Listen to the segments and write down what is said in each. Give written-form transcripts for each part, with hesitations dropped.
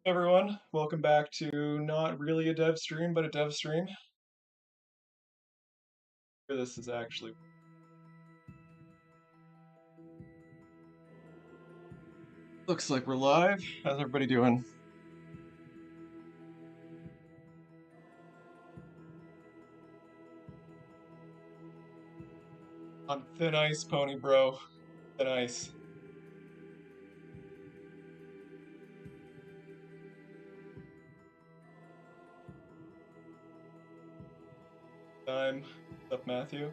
Hey everyone, welcome back to not really a dev stream, but a dev stream. This is actually looks like we're live. How's everybody doing? On thin ice, pony bro. Thin ice. Time. What's up, Matthew?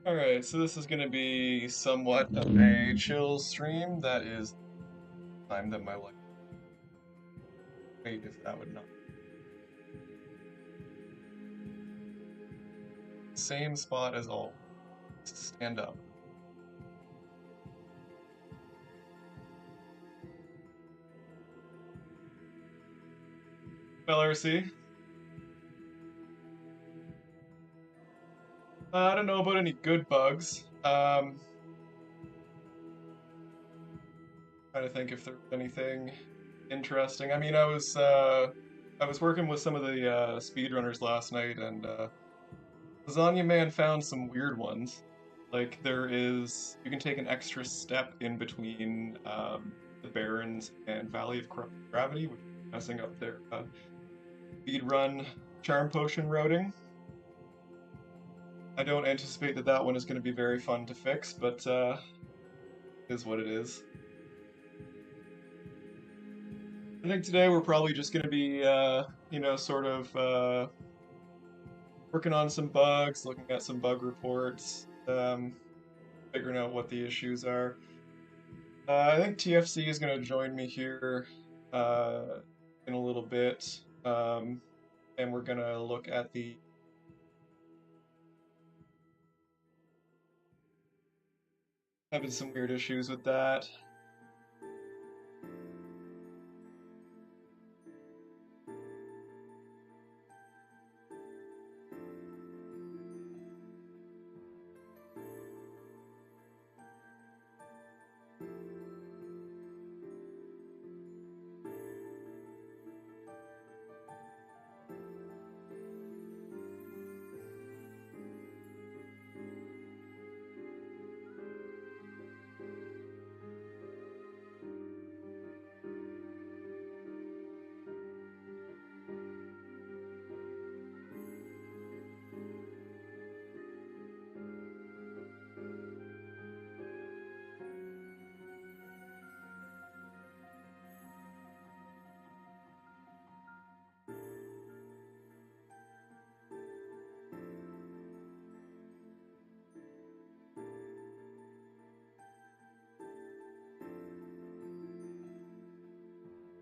Alright, so this is gonna be somewhat of a chill stream. That is the time that my life. Wait, if that would not. Same spot as all. Stand up. LRC. I don't know about any good bugs. Trying to think if there's anything interesting. I was working with some of the speedrunners last night, and Lasagna Man found some weird ones. Like you can take an extra step in between the Barrens and Valley of Gravity, which is messing up their speedrun charm potion routing. I don't anticipate that one is going to be very fun to fix, but it is what it is. I think today we're probably just going to be, sort of working on some bugs, looking at some bug reports, figuring out what the issues are. I think TFC is going to join me here in a little bit, and we're going to look at the having some weird issues with that.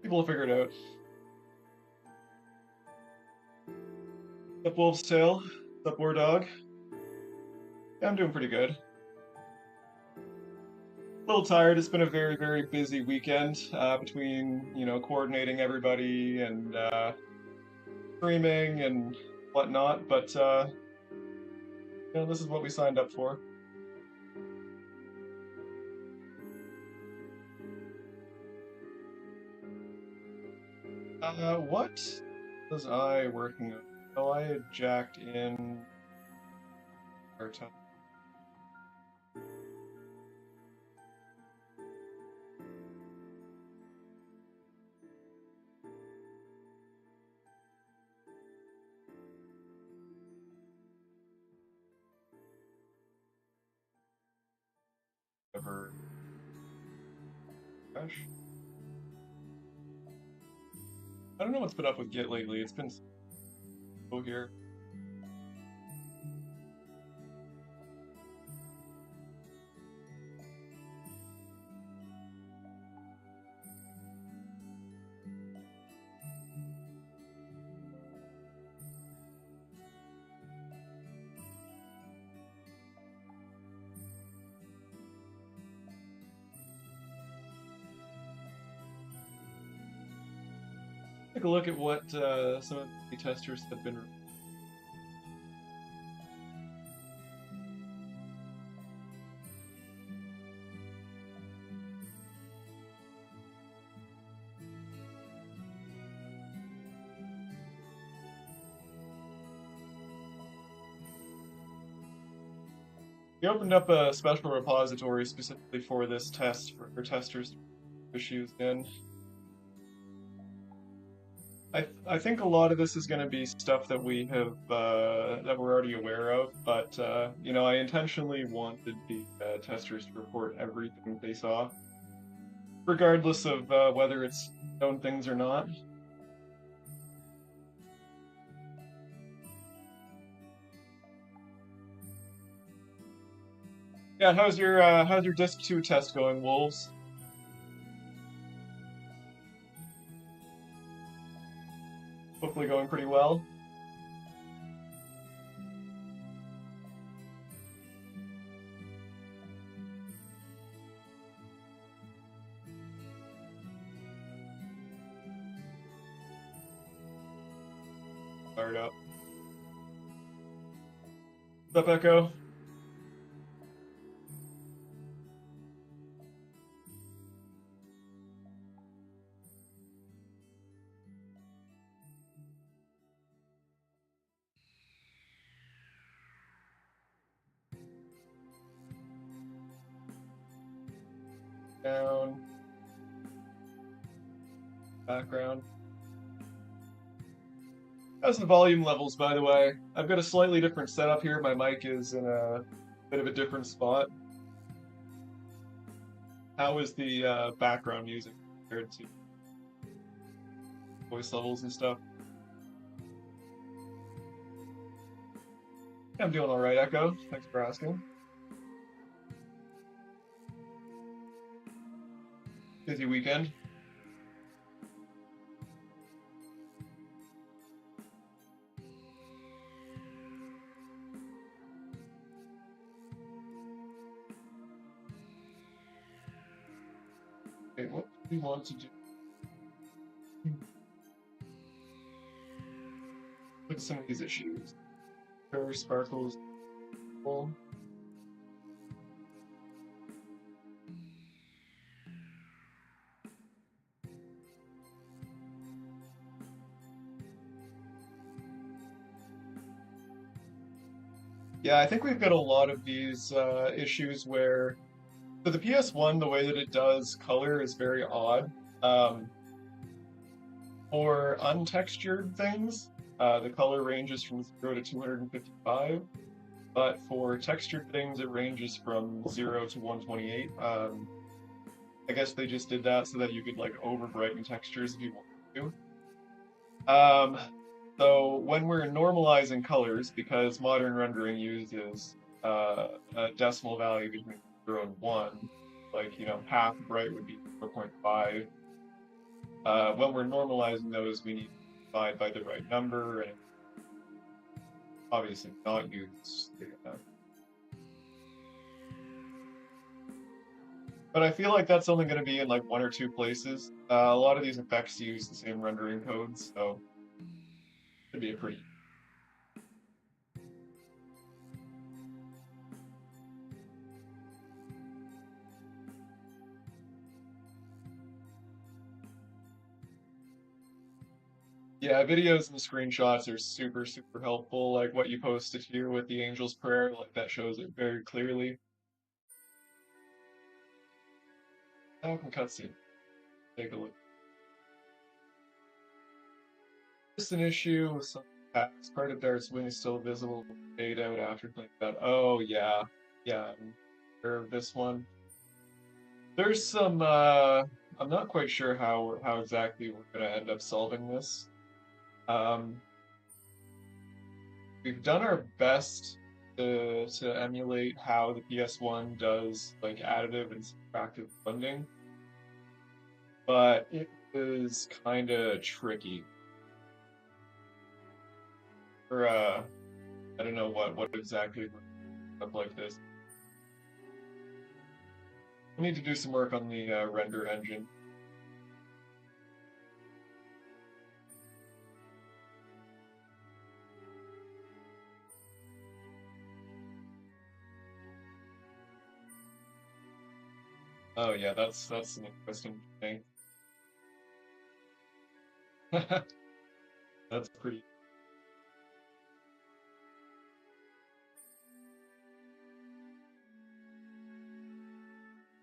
People will figure it out. Up Wolf's Tail? Up War Dog? Yeah, I'm doing pretty good. A little tired. It's been a very, very busy weekend between, coordinating everybody and streaming and whatnot, but this is what we signed up for. What was I working on? Oh, I had jacked in our time. Ever crash? I don't know what's been up with Git lately. It's been slow here. Take a look at what some of the testers have been. We opened up a special repository specifically for this test for testers to put issues in. I think a lot of this is going to be stuff that we have that we're already aware of, but you know, I intentionally wanted the testers to report everything they saw, regardless of whether it's known things or not. Yeah, how's your Disc 2 test going, Wolves? Hopefully going pretty well. Fired up. What's up, Echo? Down. Background. How's the volume levels, by the way? I've got a slightly different setup here. My mic is in a bit of a different spot. How is the background music compared to voice levels and stuff? Yeah, I'm doing all right, Echo. Thanks for asking. Busy weekend. Okay, what do we want to do? Look at some of these issues. Curve sparkles. Full. Yeah, I think we've got a lot of these issues where, for the PS1, the way that it does color is very odd. Um, for untextured things, the color ranges from 0 to 255, but for textured things, it ranges from 0 to 128. I guess they just did that so that you could like over brighten textures if you wanted to. So when we're normalizing colors, because modern rendering uses a decimal value between 0 and 1, like, you know, half bright would be 0.5. When we're normalizing those, we need to divide by the right number and obviously not use the but I feel like that's only going to be in like one or two places. A lot of these effects use the same rendering codes, so it should be a pretty. Yeah, videos and screenshots are super, super helpful. Like what you posted here with the Angel's Prayer, like that shows it very clearly. Open cutscene. Take a look. Just an issue with some packs. Part of Dart's wing is still visible, fade out after cleaning that. Oh yeah, yeah. I'm aware of this one. There's some. I'm not quite sure how exactly we're gonna end up solving this. Um, we've done our best to emulate how the PS1 does like additive and subtractive blending, but it was kind of tricky. For I don't know what exactly would up like this. We need to do some work on the render engine. Oh yeah, that's an interesting thing. That's pretty.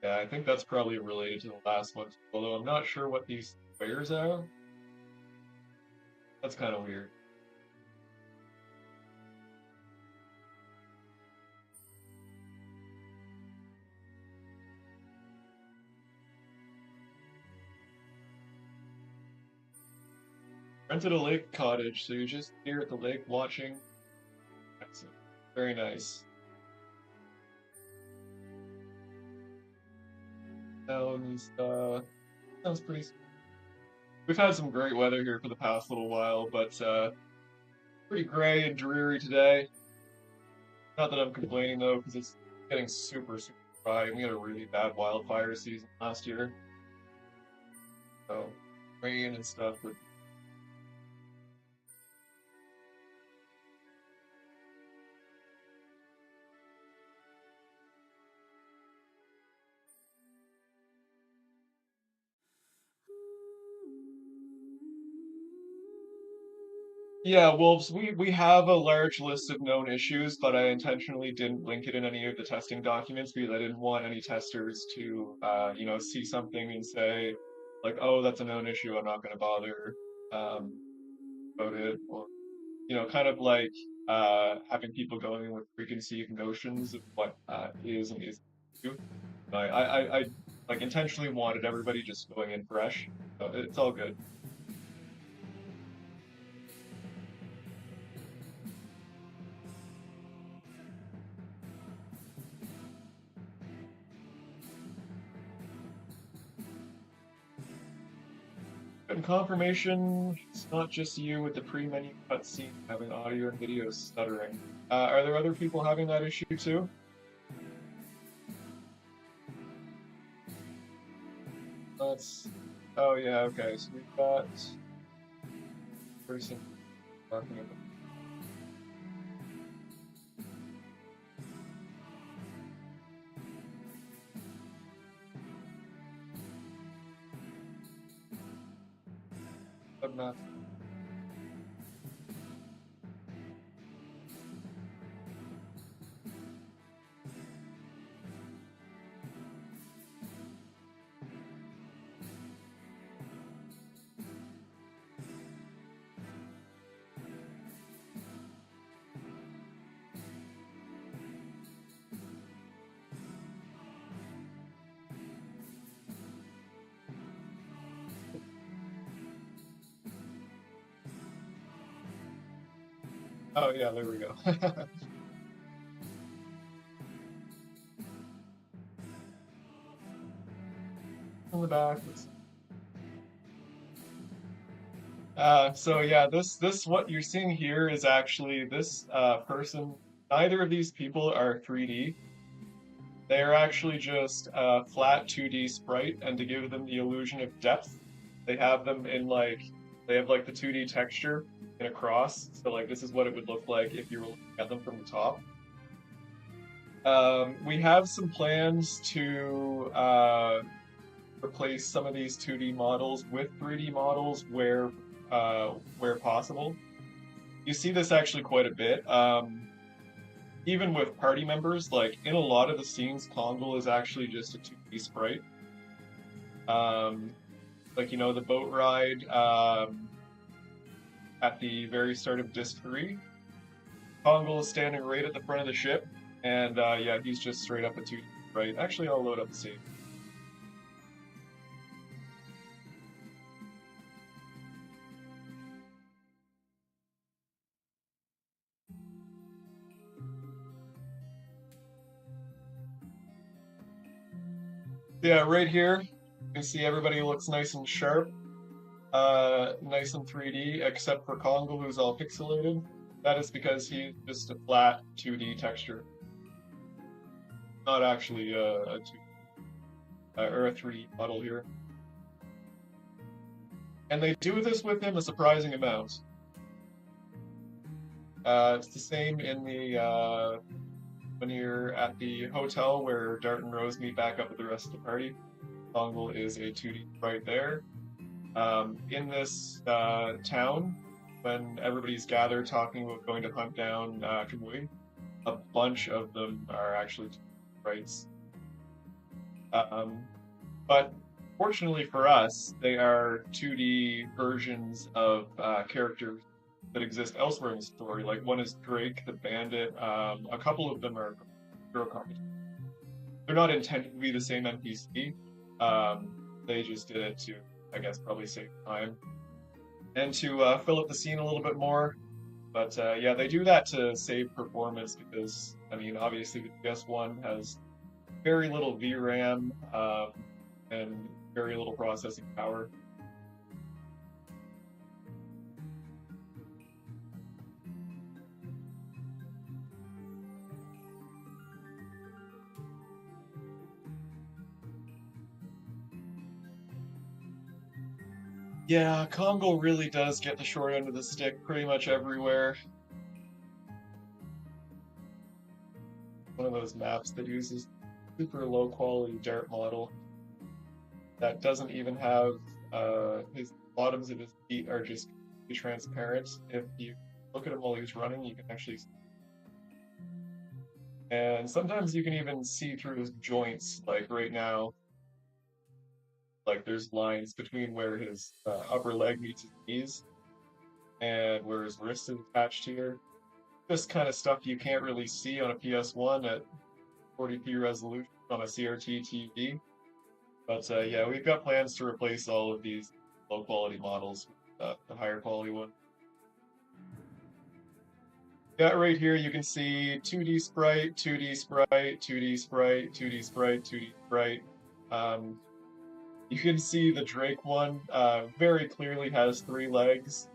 Yeah, I think that's probably related to the last one, although I'm not sure what these squares are. That's kind of weird. Rented a lake cottage, so you're just here at the lake watching. That's very nice. Sounds sounds pretty. We've had some great weather here for the past little while, but pretty gray and dreary today. Not that I'm complaining though, because it's getting super dry, and we had a really bad wildfire season last year. So rain and stuff. But yeah, wolves. We have a large list of known issues, but I intentionally didn't link it in any of the testing documents because I didn't want any testers to, see something and say, like, oh, that's a known issue. I'm not going to bother um, about it, or kind of like having people going in with preconceived notions of what is and isn't. I like intentionally wanted everybody just going in fresh. So it's all good. And confirmation, it's not just you with the pre-menu cutscene having audio and video stuttering. Are there other people having that issue too? Let's. Oh yeah, okay. So we've got person talking about webmaster. Oh yeah, there we go. On the back. So yeah, this what you're seeing here is actually this person. Neither of these people are 3D. They are actually just a flat 2D sprite, and to give them the illusion of depth, they have them in they have like the 2D texture in a cross. So like this is what it would look like if you were looking at them from the top. We have some plans to replace some of these 2D models with 3D models where possible. You see this actually quite a bit. Even with party members, like in a lot of the scenes, Kongal is actually just a 2D sprite. Like the boat ride at the very start of Disc 3. Kongal is standing right at the front of the ship, and yeah, he's just straight up a 2D sprite. Actually, I'll load up the scene. Yeah, right here, you can see everybody looks nice and sharp, nice and 3D, except for Kongal, who's all pixelated. That is because he's just a flat 2D texture, not actually a 2 or a 3D model here. And they do this with him a surprising amount. It's the same in the when you're at the hotel where Dart and Rose meet back up with the rest of the party. Kongal is a 2D right there. In this town, when everybody's gathered talking about going to hunt down Kamui, a bunch of them are actually 2D sprites. Um, but fortunately for us, they are 2D versions of characters that exist elsewhere in the story. Like one is Drake the Bandit. A couple of them are hero competition. They're not intended to be the same NPC. Um, they just did it to, I guess, probably save time and to fill up the scene a little bit more. But yeah, they do that to save performance because, I mean, obviously the PS1 has very little VRAM and very little processing power. Yeah, Congo really does get the short end of the stick pretty much everywhere. One of those maps that uses super low quality dirt model that doesn't even have his bottoms of his feet are just transparent. If you look at him while he's running, you can actually see. And sometimes you can even see through his joints, like right now, like there's lines between where his upper leg meets his knees and where his wrist is attached here. This kind of stuff you can't really see on a PS1 at 40p resolution on a CRT TV. But yeah, we've got plans to replace all of these low quality models with the higher quality one. Yeah, right here you can see 2D sprite, 2D sprite, 2D sprite, 2D sprite, 2D sprite. You can see the Drake one very clearly has 3 legs.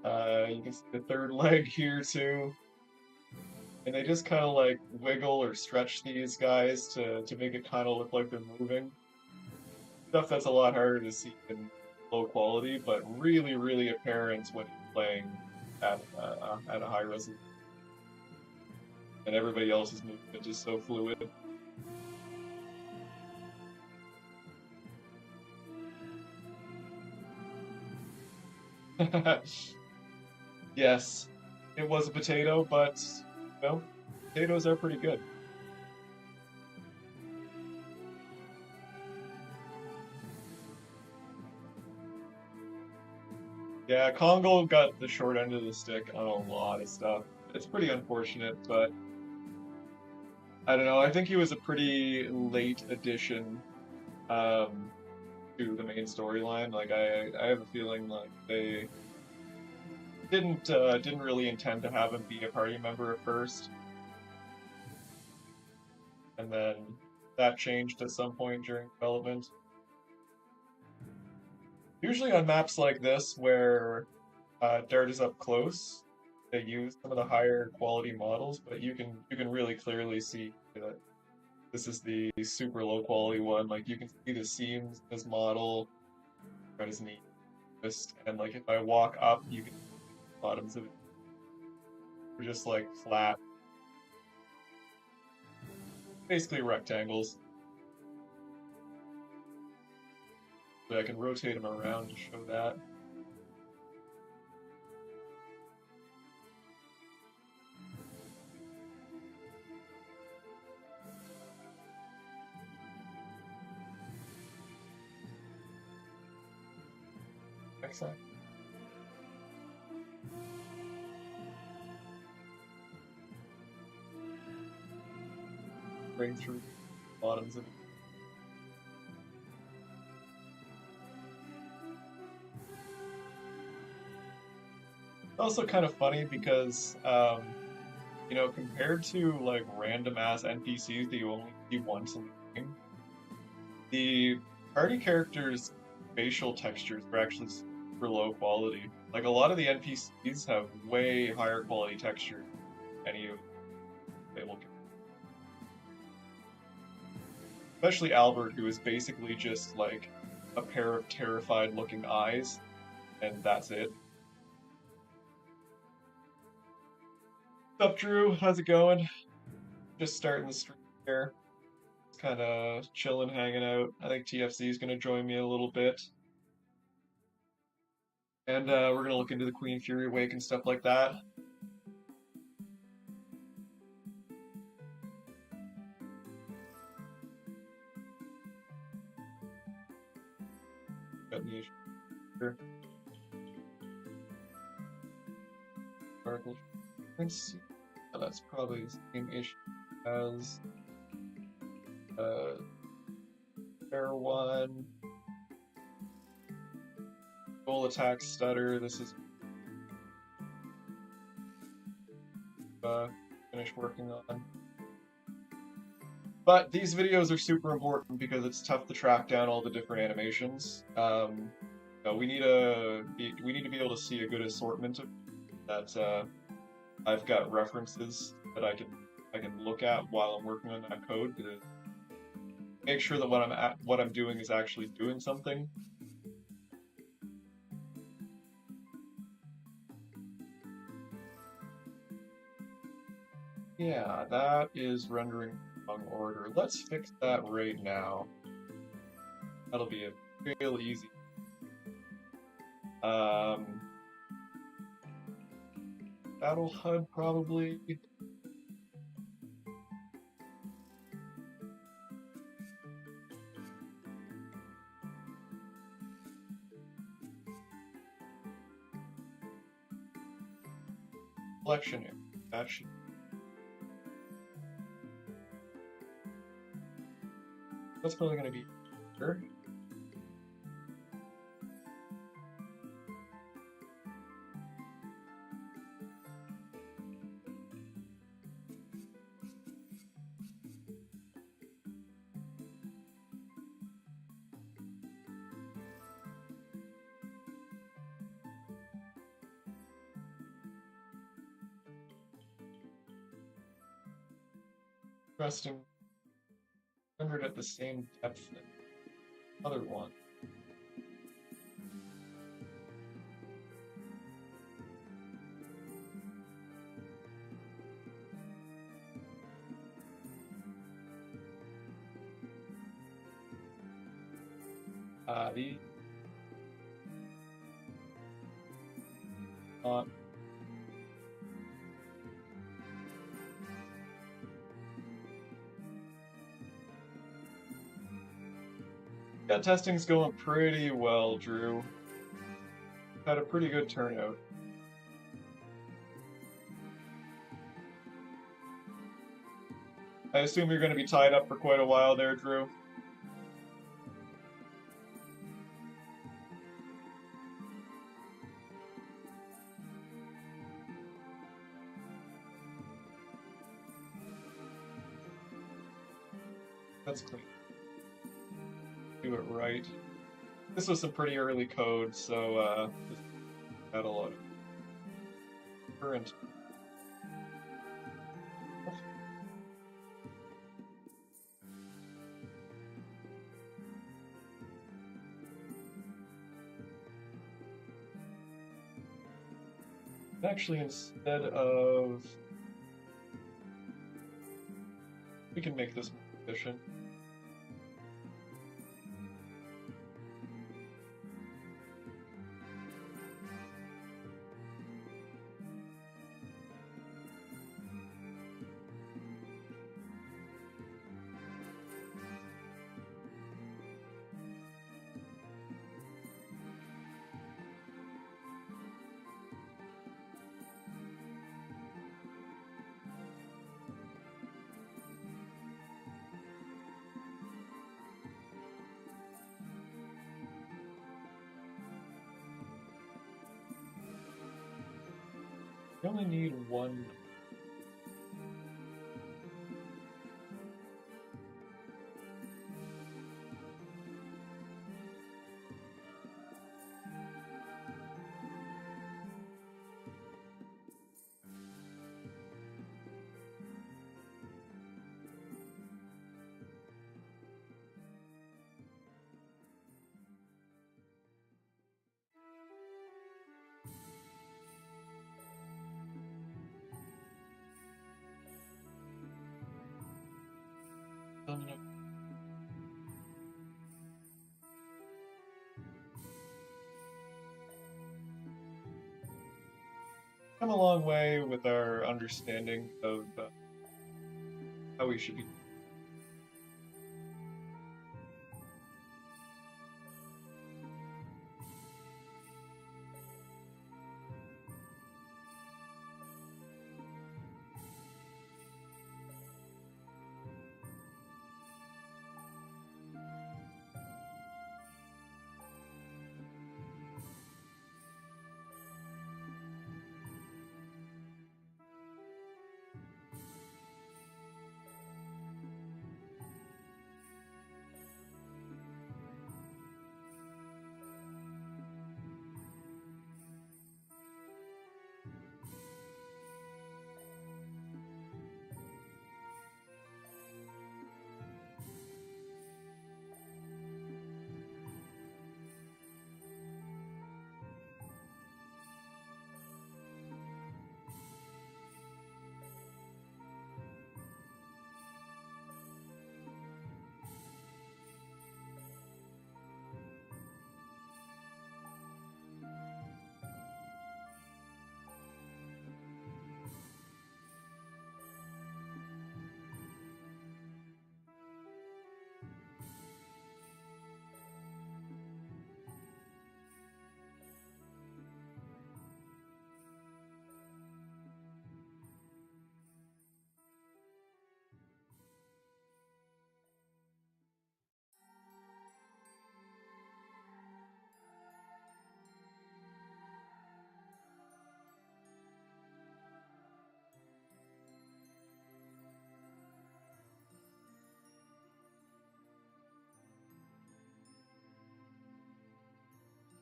You can see the third leg here too. And they just kind of like wiggle or stretch these guys to make it kind of look like they're moving. Stuff that's a lot harder to see in low quality, but really, really apparent when you're playing at a high resolution. And everybody else's movement is so fluid. Yes, it was a potato, but you know, potatoes are pretty good. Yeah, Congo got the short end of the stick on a lot of stuff. It's pretty unfortunate, but I don't know. I think he was a pretty late addition um, to the main storyline. Like I have a feeling like they didn't really intend to have him be a party member at first, and then that changed at some point during development. Usually on maps like this where Dart is up close, they use some of the higher quality models, but you can really clearly see that this is the super low quality one. Like you can see the seams in this model, right his knee, wrist, and like if I walk up, you can see the bottoms of it. They're just like flat, basically rectangles. But I can rotate them around to show that. Excellent. Bring through the bottoms of it. It's also kind of funny because, compared to like random ass NPCs that you only see once in the game, the party characters' facial textures are actually super low quality. Like a lot of the NPCs have way higher quality texture than any of the playable characters. Especially Albert, who is basically just like a pair of terrified looking eyes, and that's it. What's up, Drew? How's it going? Just starting the stream here. Just kind of chilling, hanging out. I think TFC is going to join me in a little bit. And we're going to look into the Queen Fury Wake and stuff like that. got any issue here. Sparkle frequency. That's probably the same issue as Fair one. Full attack stutter. This is finish working on. But these videos are super important because it's tough to track down all the different animations. We need to be able to see a good assortment of that. I've got references that I can look at while I'm working on that code to make sure that what I'm doing is actually doing something. Yeah, that is rendering wrong order. Let's fix that right now. That'll be a real easy. Battle HUD probably. Selection area. That should. That's probably going to be here. Interesting. Rendered at the same depth as the other one. The yeah, testing's going pretty well, Drew. Had a pretty good turnout. I assume you're going to be tied up for quite a while there, Drew. That's clean. Do it right. This was some pretty early code, so just had a lot of current. Actually, instead of, we can make this more efficient. You only need one. Come a long way with our understanding of how we should be.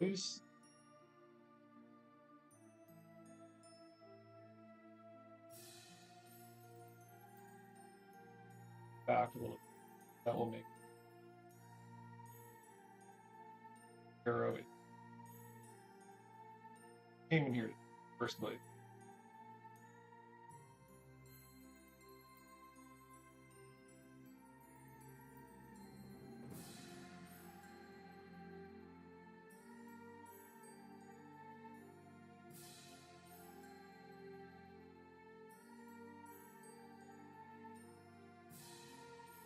Please. Back a little. That will make arrow. Came in here first blade.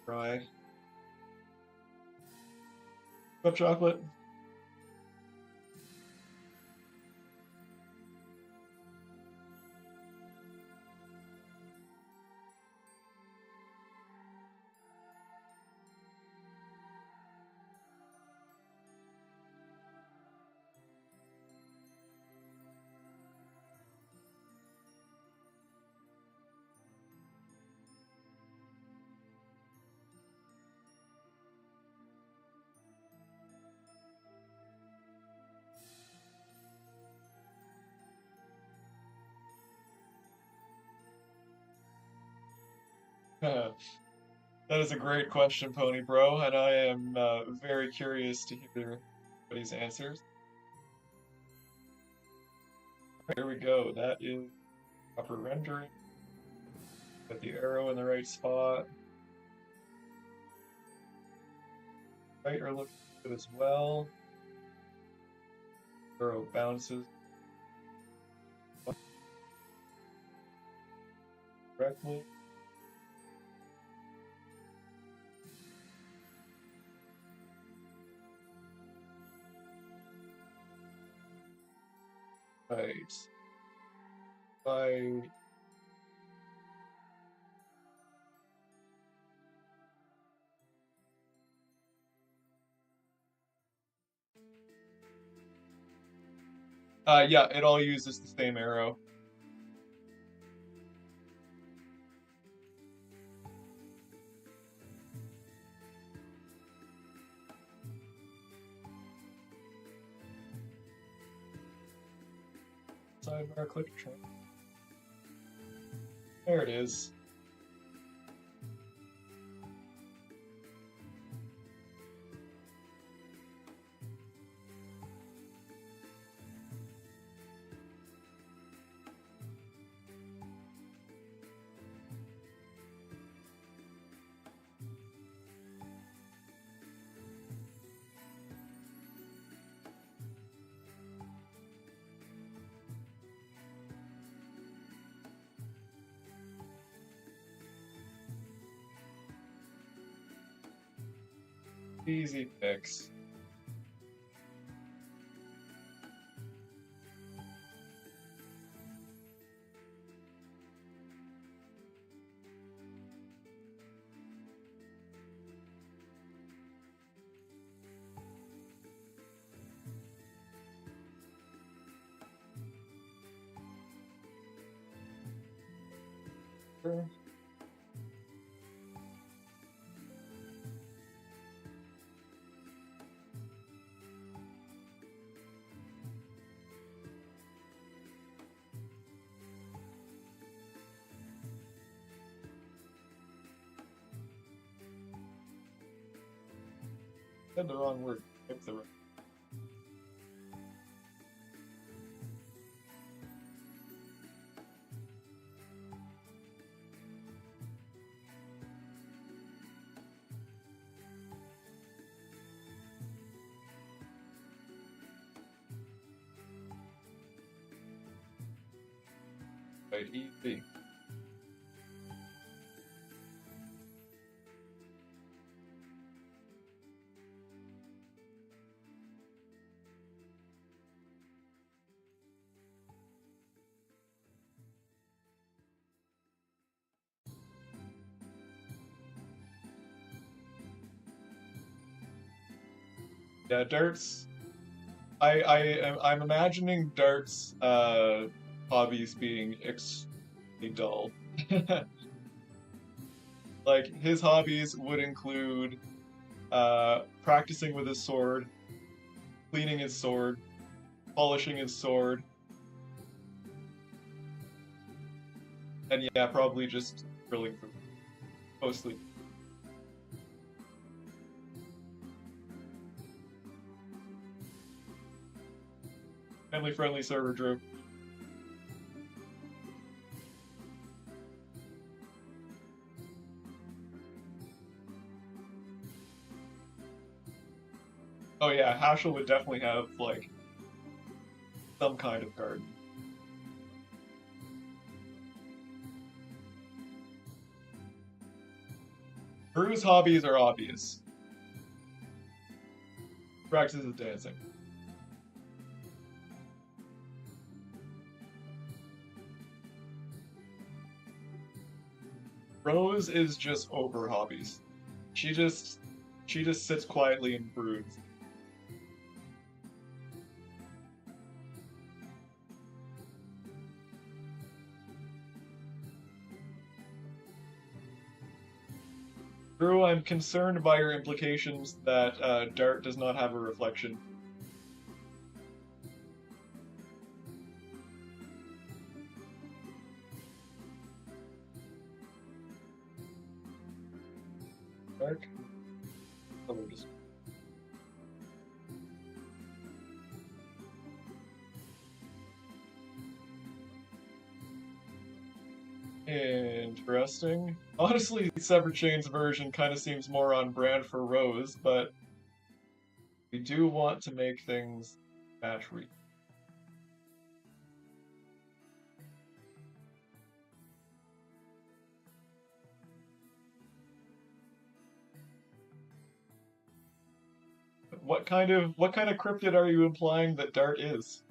Right. Cup chocolate. That is a great question, Pony Bro, and I am very curious to hear everybody's answers. Here we go. That is proper rendering. Got the arrow in the right spot. Right are looking good as well. Arrow bounces correctly. Right. By yeah, it all uses the same arrow. Sidebar click train. There it is. Easy fix. Sure. Said the wrong word. Pick the right. Right, easy. Yeah, darts. I'm imagining darts hobbies being extremely dull. Like his hobbies would include practicing with his sword, cleaning his sword, polishing his sword, and yeah, probably just grilling food, mostly. Family-friendly server, Drew. Oh yeah, Hashel would definitely have like some kind of garden. Drew's hobbies are obvious. Practices dancing. Rose is just over hobbies. She just she just sits quietly and broods. Drew, I'm concerned by your implications that Dart does not have a reflection. Dark? Color just interesting. Honestly, the Severed Chains version kind of seems more on brand for Rose, but we do want to make things match re. What kind of cryptid are you implying that Dart is?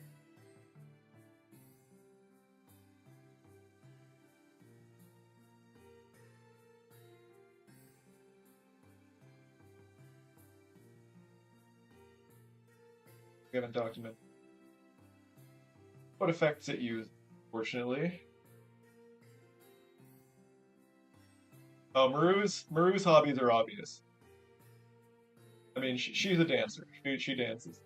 We haven't documented what effects it used, fortunately. Oh, Maru's hobbies are obvious. I mean, she's a dancer. She dances.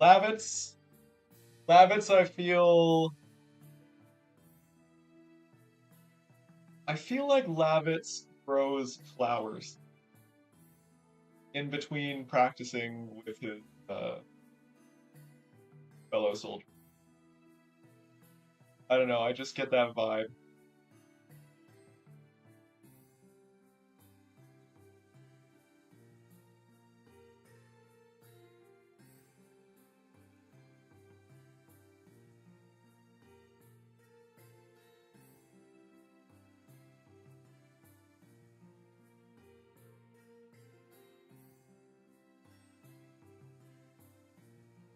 Lavitz, Lavitz, I feel like Lavitz grows flowers in between practicing with his uh, fellow soldier. I don't know. I just get that vibe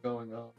going on.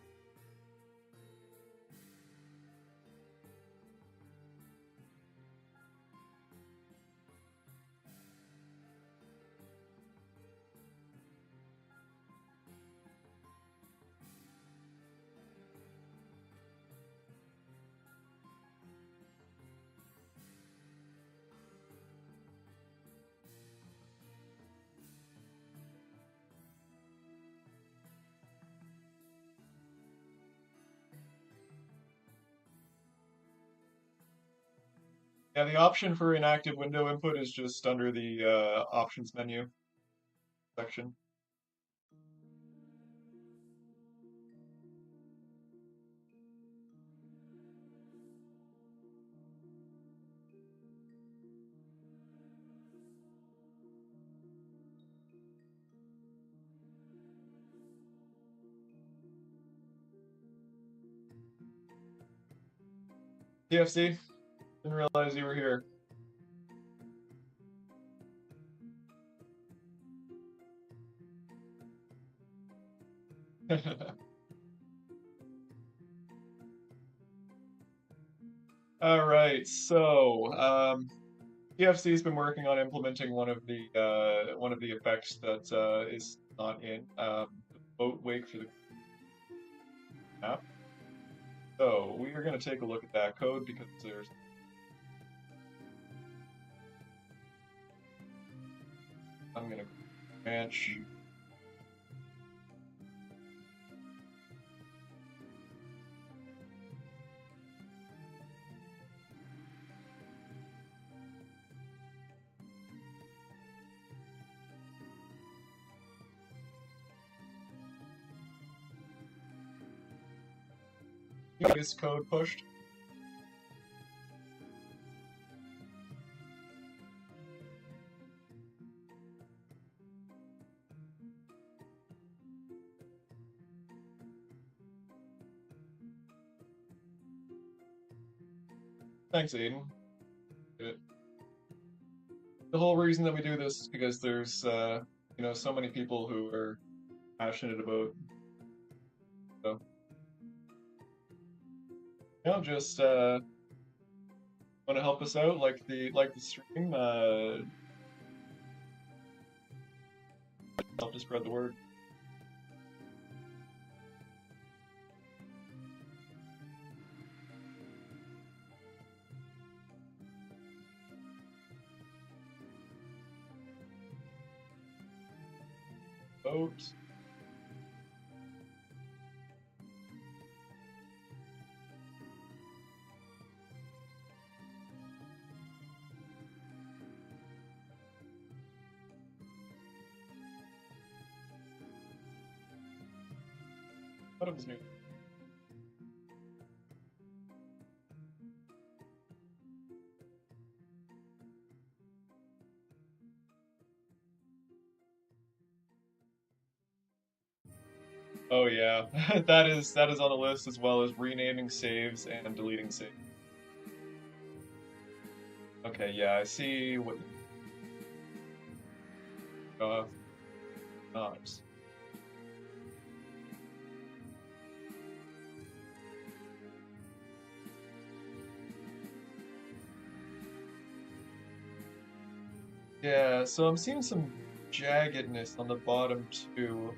Yeah, the option for inactive window input is just under the options menu section. TFC, didn't realize you were here. All right, so PFC's been working on implementing one of the effects that is not in. boat wake for the map. So we are going to take a look at that code because there's. I'm going to branch. This code pushed. Thanks, Aiden. Good. The whole reason that we do this is because there's, so many people who are passionate about, so, just want to help us out, like the stream, help to spread the word. Vote. Thought it was new. Oh yeah, that is on the list as well as renaming saves and deleting saves. Okay, yeah, I see what. Nice. Yeah, so I'm seeing some jaggedness on the bottom too.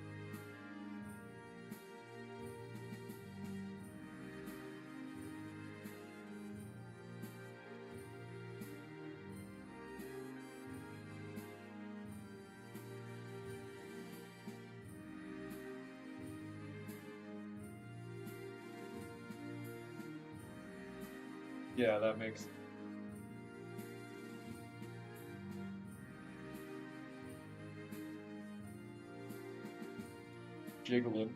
Yeah, that makes jiggling.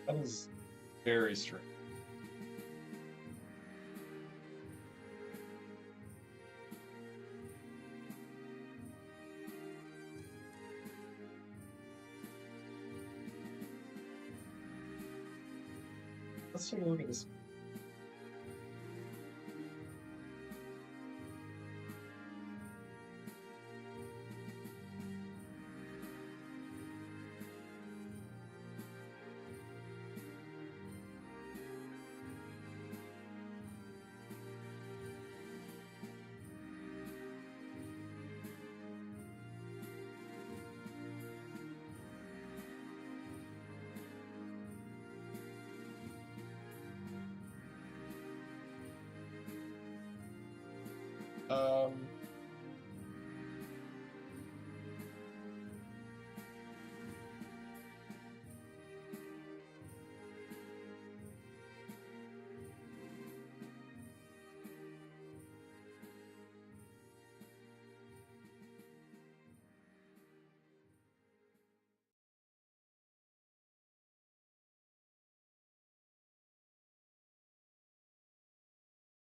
That is very strange. Let's take a look at this. Um,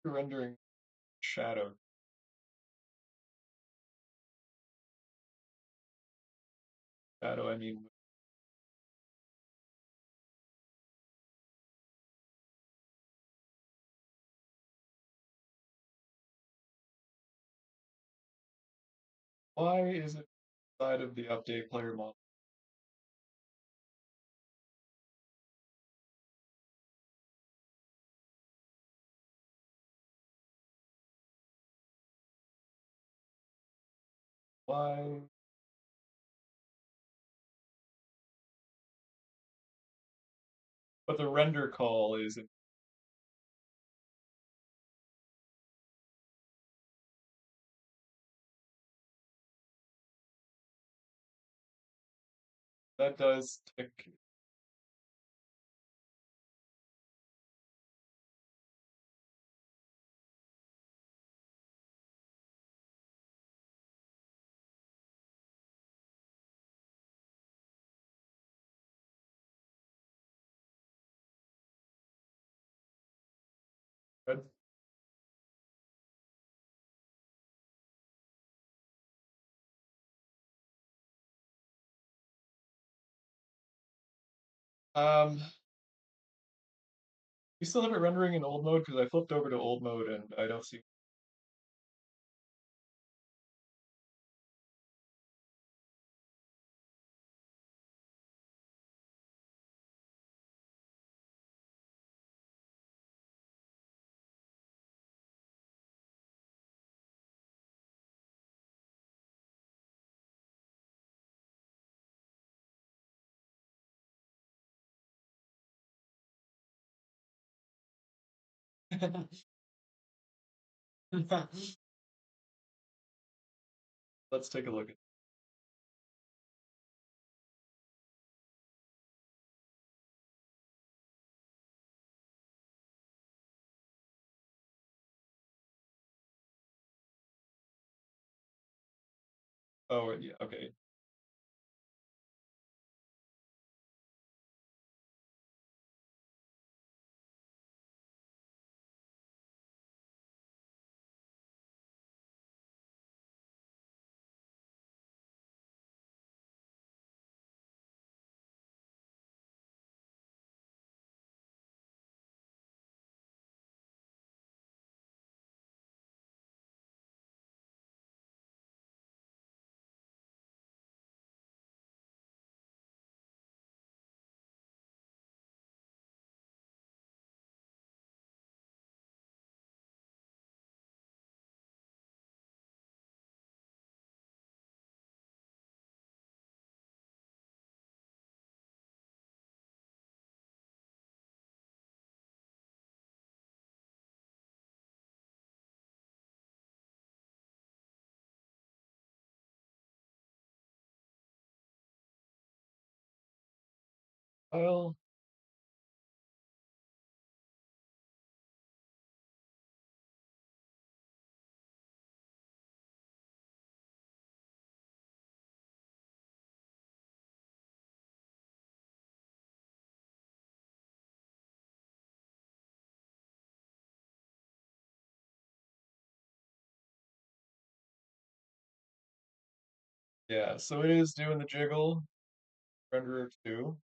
rendering shadow. Shadow, I mean, why is it inside of the update player model? Why? But the render call is that does tick. Good. You still have it rendering in old mode because I flipped over to old mode and I don't see. Let's take a look at. Oh yeah, okay. Well, yeah, so it is doing the jiggle, renderer 2.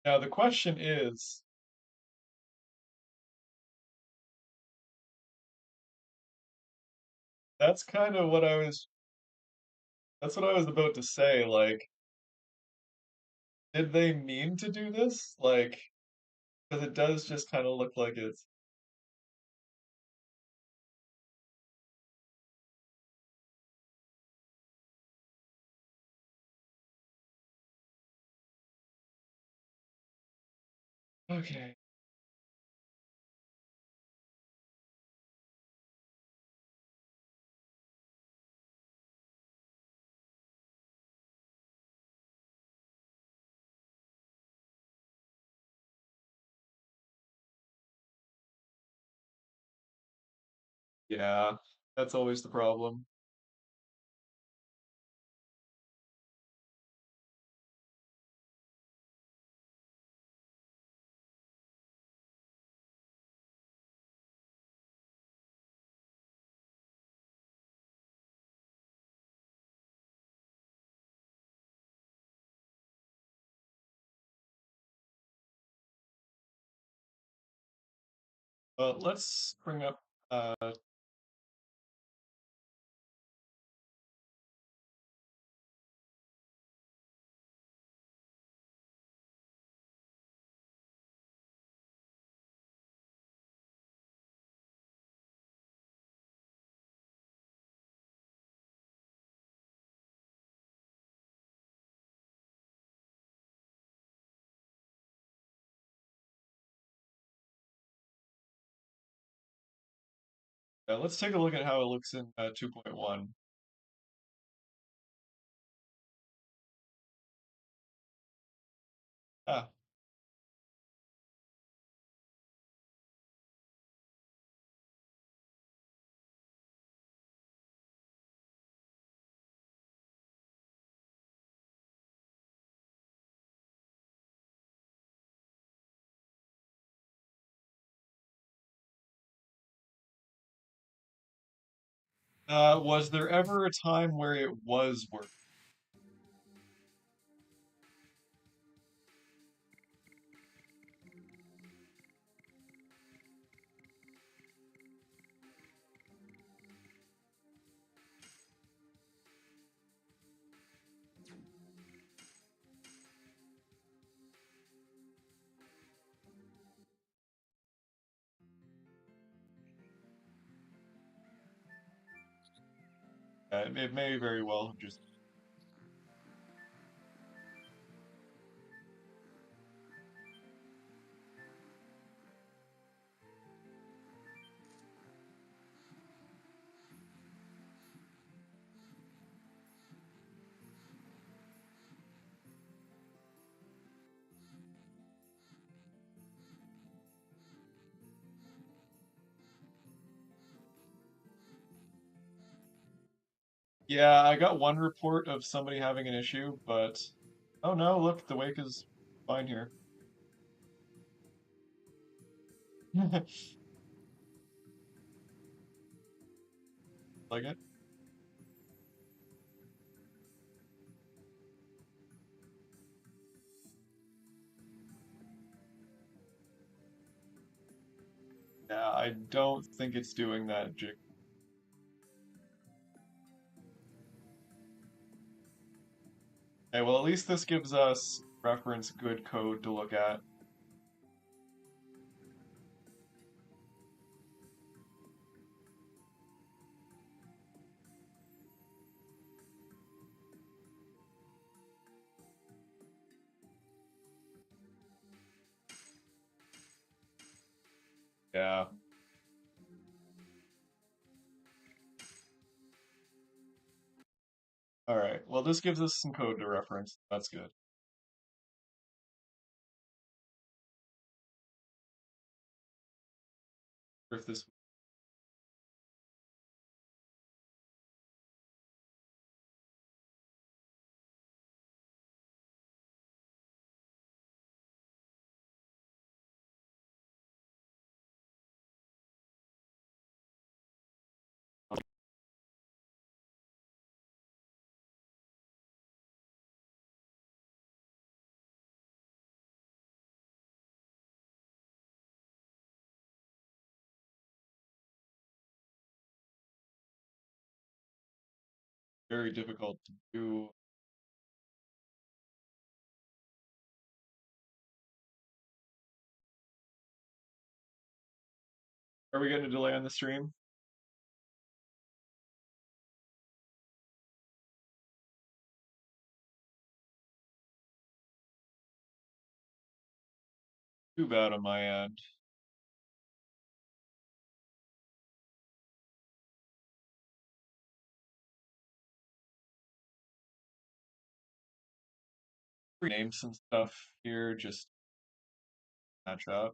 Now the question is, that's kind of what I was, that's what I was about to say, like, did they mean to do this? Like, because it does just kind of look like it's, okay. Yeah, that's always the problem. Let's bring up, Let's take a look at how it looks in 2.1. Ah, was there ever a time where it was working? It may very well have just. Yeah, I got one report of somebody having an issue, but oh no, look, the wake is fine here. Like it? Yeah, I don't think it's doing that jig. Okay, well, at least this gives us reference good code to look at. Yeah. All right. Well, this gives us some code to reference. That's good. If this very difficult to do. Are we getting a delay on the stream? Too bad on my end. Rename some stuff here, just match up.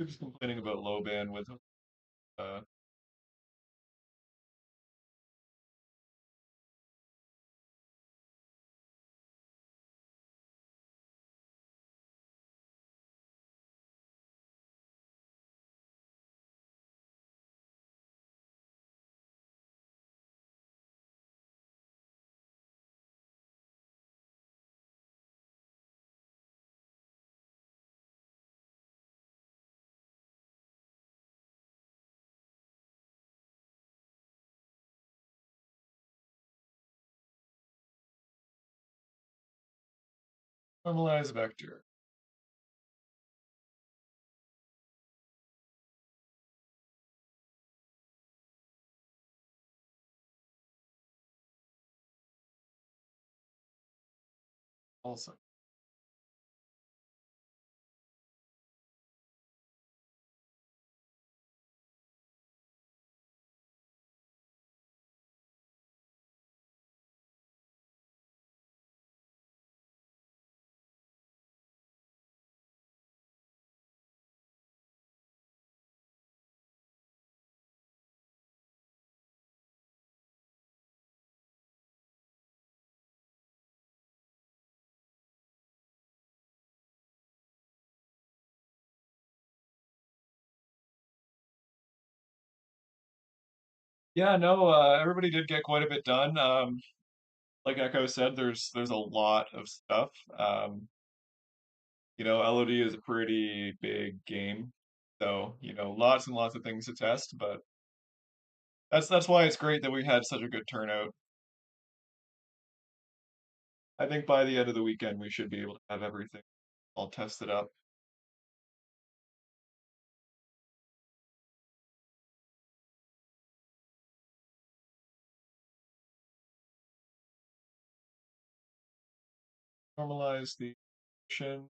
We're just complaining about low bandwidth. Uh, Normalize vector. Also. Yeah, no, everybody did get quite a bit done. Like Echo said, there's a lot of stuff. LoD is a pretty big game, so lots and lots of things to test. But that's why it's great that we had such a good turnout. I think by the end of the weekend we should be able to have everything all tested up. Normalize the action.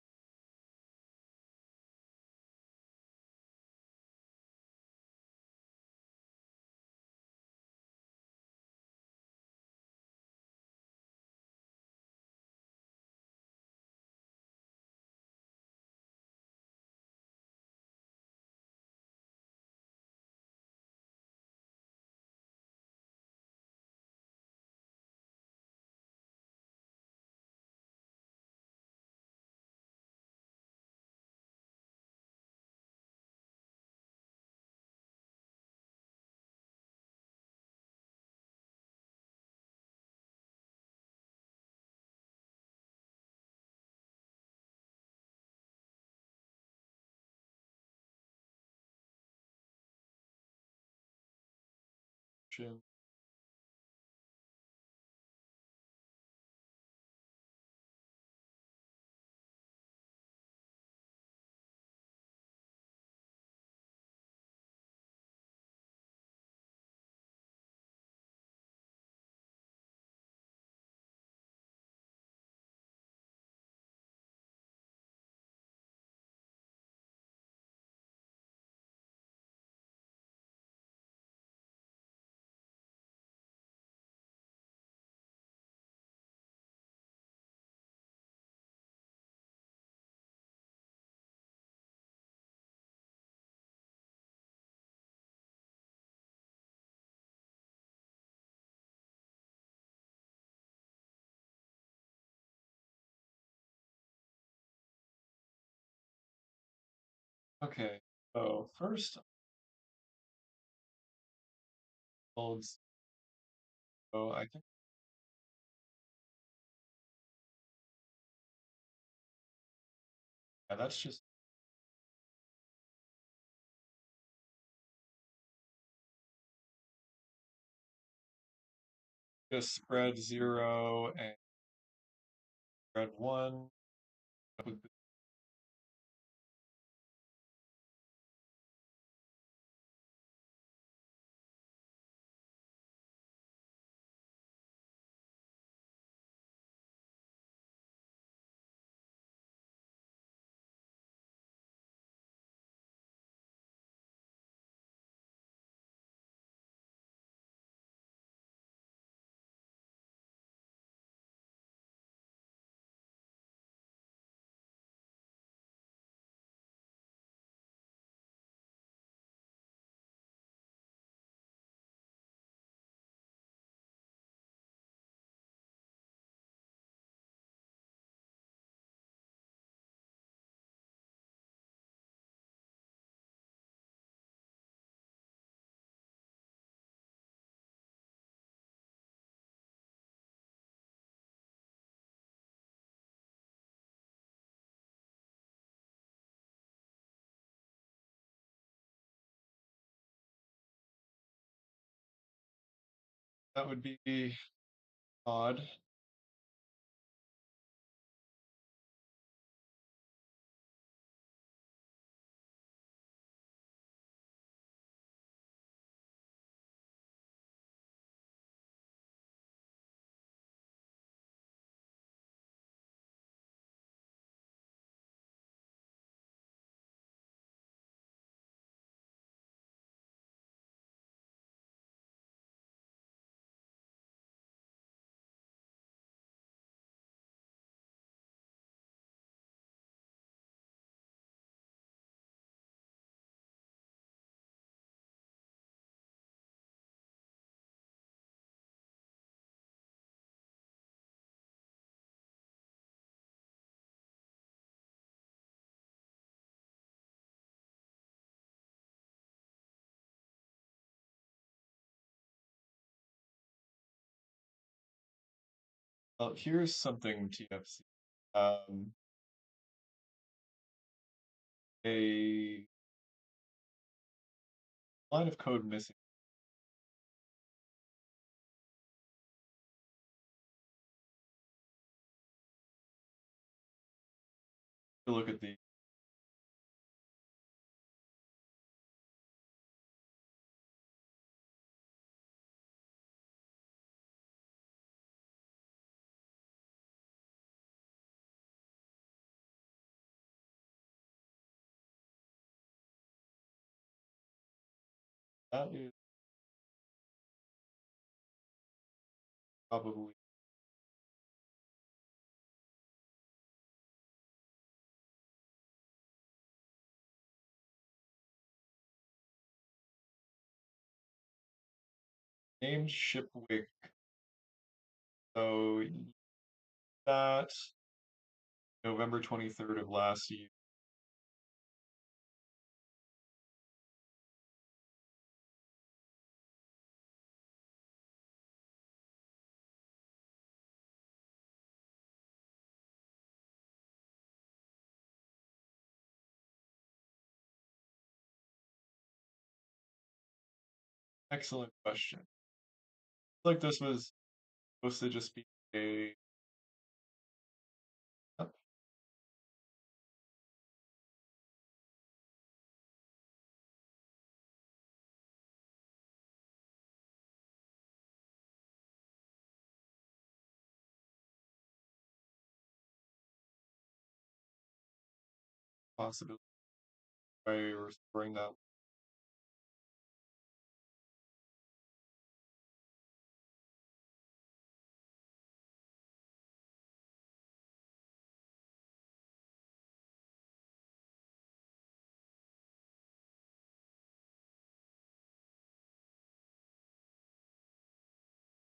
Okay, so first holds. So I think yeah, that's just spread zero and spread one. That would be odd. Well, here's something TFC. Um, a line of code missing. Look at the that is probably named Shipwick. So that November 23rd of last year. Excellent question. Like this was supposed to just be a possibility by restoring that.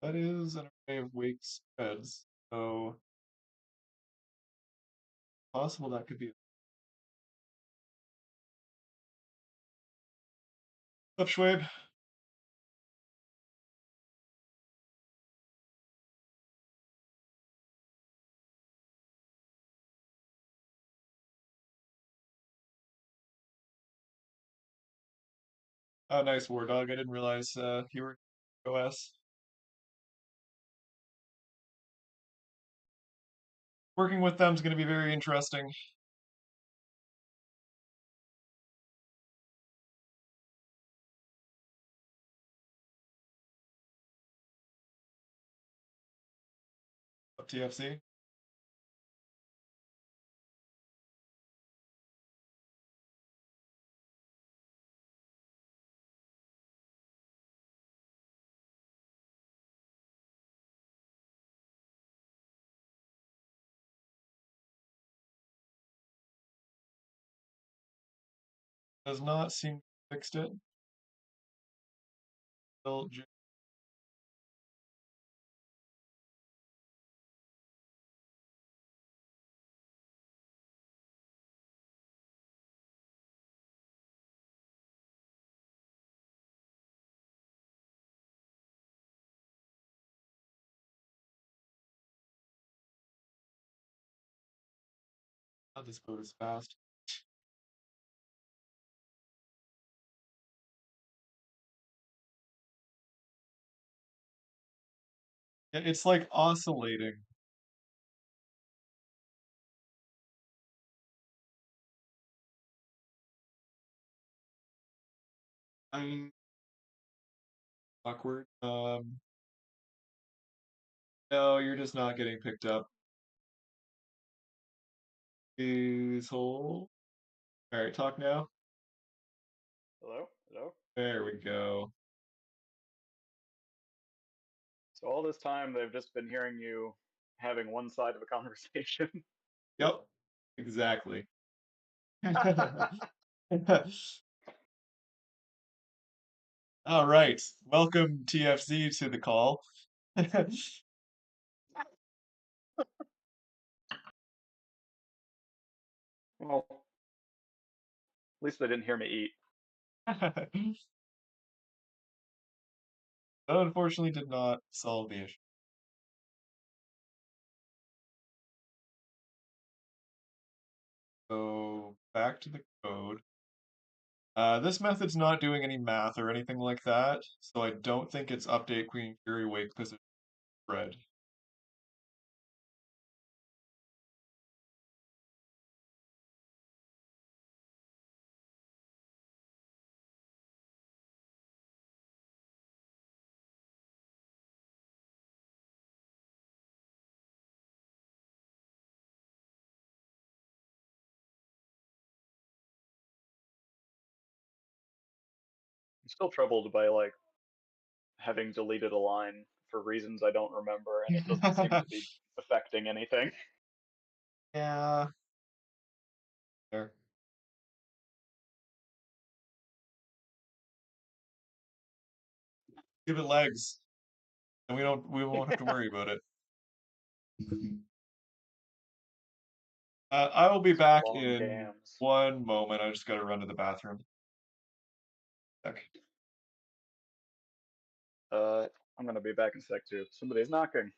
That is an array of wake spreads. So possible that could be up Schwabe. Oh, nice War Dog. I didn't realize you were OS. Working with them is going to be very interesting. Up TFC. Does not seem to have fixed it. Still, this code is fast. It's like oscillating. I'm awkward. No, you're just not getting picked up. Please hold. All right, talk now. Hello? Hello? There we go. So all this time they've just been hearing you having one side of a conversation. Yep, exactly. All right, welcome TFC to the call. Well, at least they didn't hear me eat. That unfortunately did not solve the issue. back to the code. This method's not doing any math or anything like that, so I don't think it's update queen query wait because it's red. I'm still troubled by like having deleted a line for reasons I don't remember, and it doesn't seem to be affecting anything. Yeah. There. Give it legs, and we won't have to worry about it. I will be back Long in gams. one moment. I just gotta run to the bathroom. Okay. I'm gonna be back in a sec too. Somebody's knocking.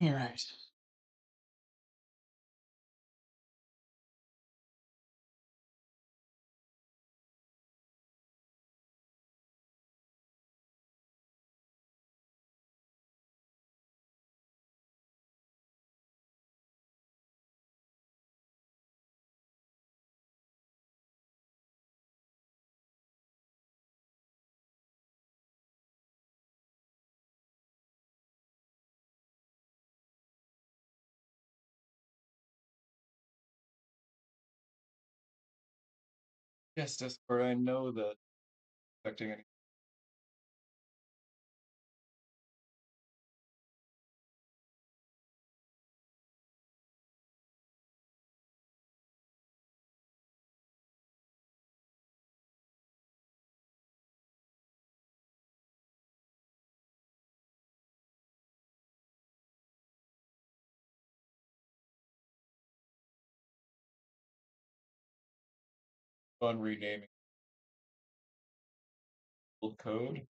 All right. Yes, Discord. I know that affecting any. On renaming old code.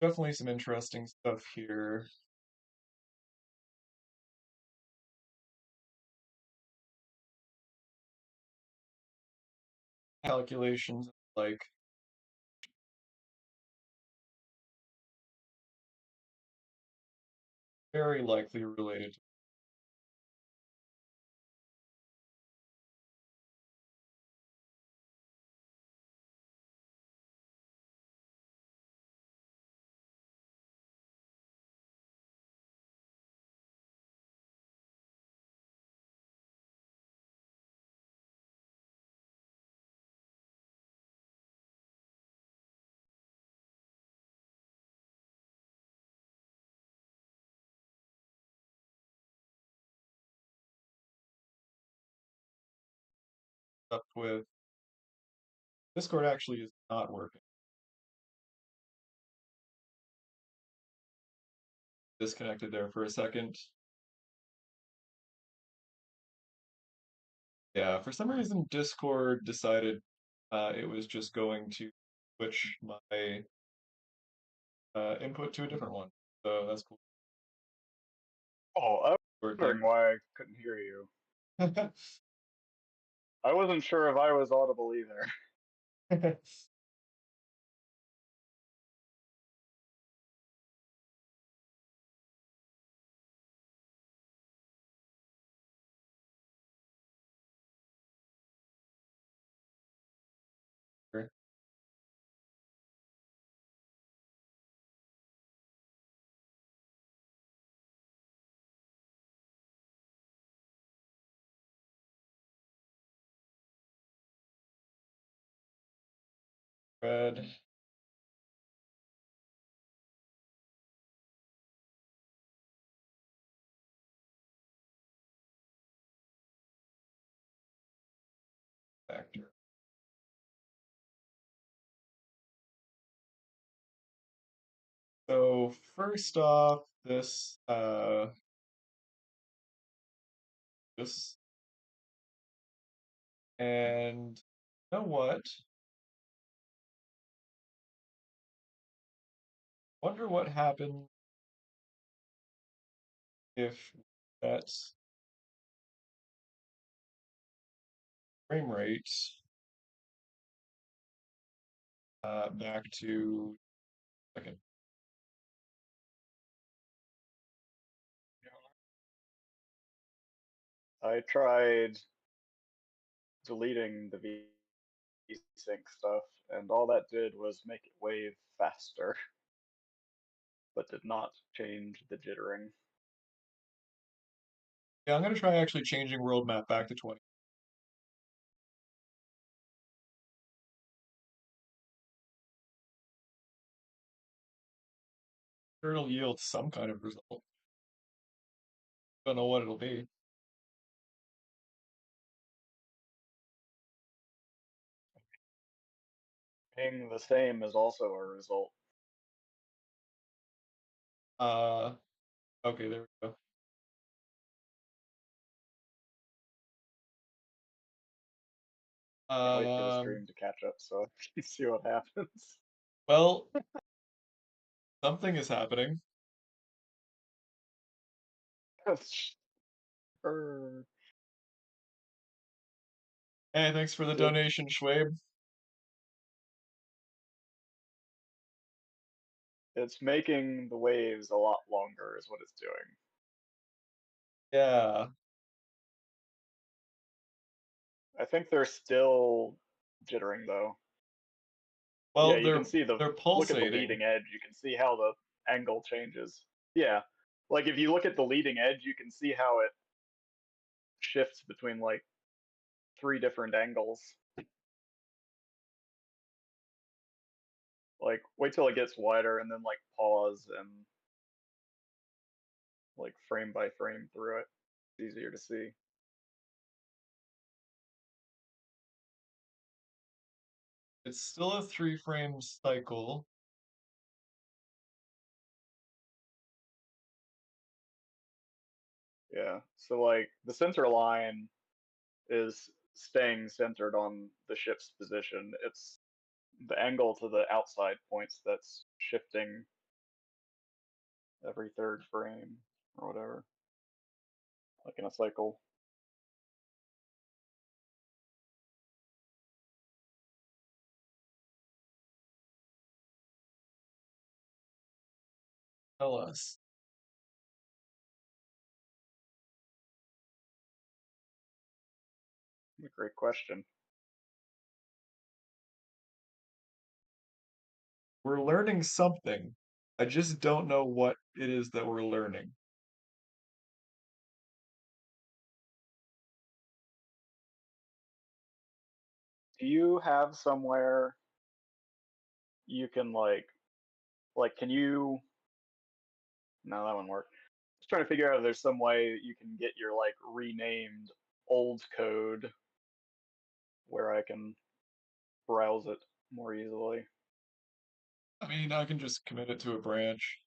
definitely some interesting stuff here. Calculations like very likely related. Stuff with Discord actually is not working. Disconnected there for a second. Yeah, for some reason Discord decided it was just going to switch my input to a different one. So that's cool. Oh, I was wondering Working. why I couldn't hear you. I wasn't sure if I was audible either. Red factor. So first off, this and you know what? Wonder what happened if that's frame rate back to second. I tried deleting the VSync stuff, and all that did was make it wave faster, but did not change the jittering. Yeah, I'm gonna try actually changing world map back to 20. Sure, it'll yield some kind of result. Don't know what it'll be. Being the same is also a result. Uh, okay, there we go. Can't wait for the Um, stream to catch up so I can see what happens. well, something is happening. Err, Hey, thanks for the it, donation, Schwabe. it's making the waves a lot longer, is what it's doing. Yeah. I think they're still jittering though. Yeah, Well, you can see they're look at the pulsating. leading edge. You can see how the angle changes. Yeah, like if you look at the leading edge, you can see how it shifts between like three different angles. Like wait till it gets wider and then like pause and like frame by frame through it. It's easier to see. It's still a 3 frame cycle. Yeah. So like the center line is staying centered on the ship's position. It's the angle to the outside points that's shifting every third frame or whatever, like in a cycle. Tell us. A great question. We're learning something. I just don't know what it is that we're learning. Do you have somewhere you can can you? No, that wouldn't work. Just trying to figure out if there's some way you can get your like renamed old code where I can browse it more easily. I mean, I can just commit it to a branch.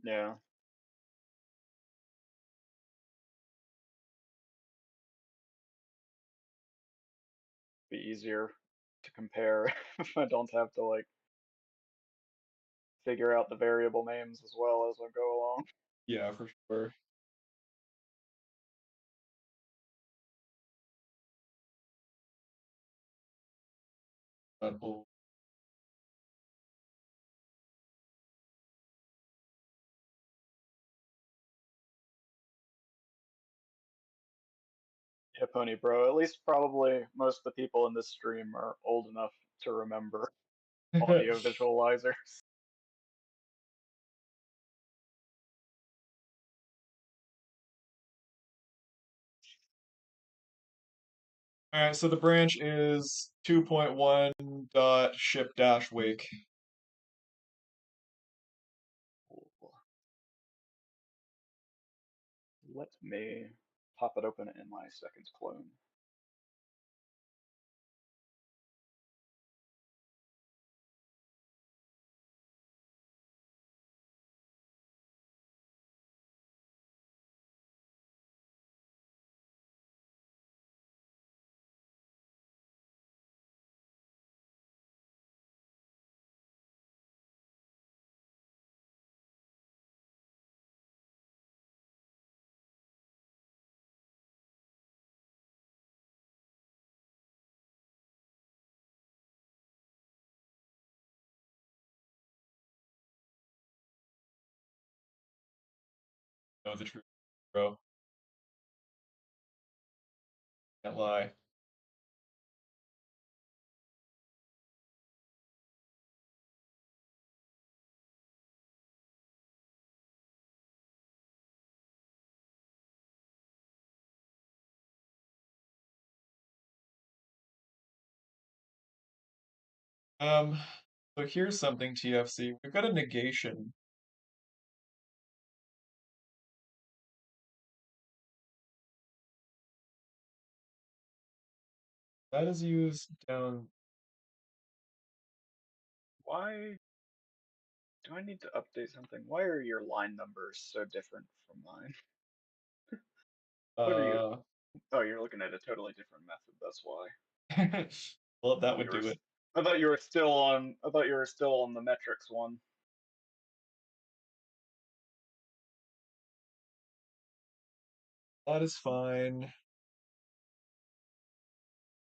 Yeah, be easier to compare if I don't have to like figure out the variable names as well as I go along. Yeah, for sure. That will- Yeah, Pony Bro. At least probably most of the people in this stream are old enough to remember audio visualizers. All right, so the branch is 2.1 dot ship dash wake. Let me pop it open in my second clone. Know the truth, bro. Can't lie. Um, so here's something, TFC. We've got a negation. That is used down. Why do I need to update something? Why are your line numbers so different from mine? What are you? Uh, Oh, you're looking at a totally different method. That's why. well, I that thought would you were. do it. I thought you were still on. I thought you were still on the metrics one. That is fine.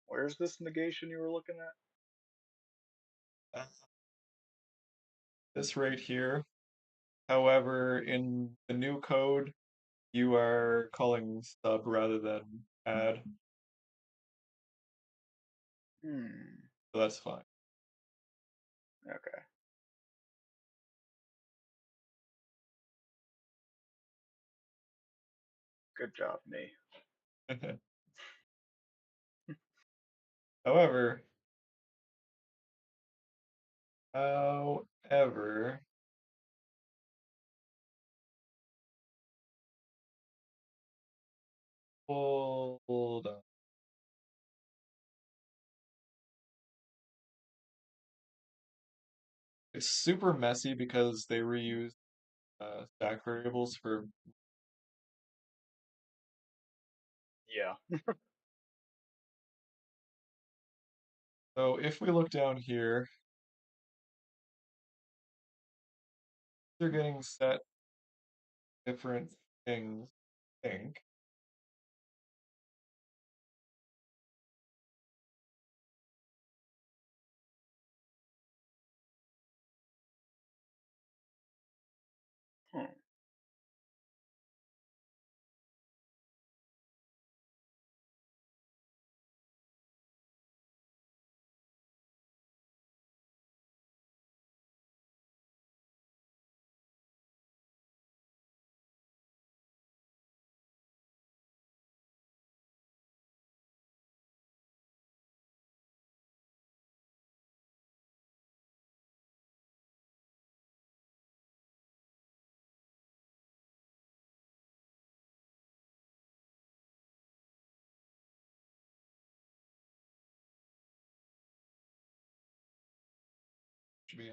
Where's this negation you were looking at? Uh, This right here. However, in the new code, you are calling sub rather than add, Hmm. so that's fine. Okay. Good job, me. However, however, hold on. It's super messy because they reuse stack variables for. Yeah. So if we look down here, They're getting set different things, I think. Hmm. Should be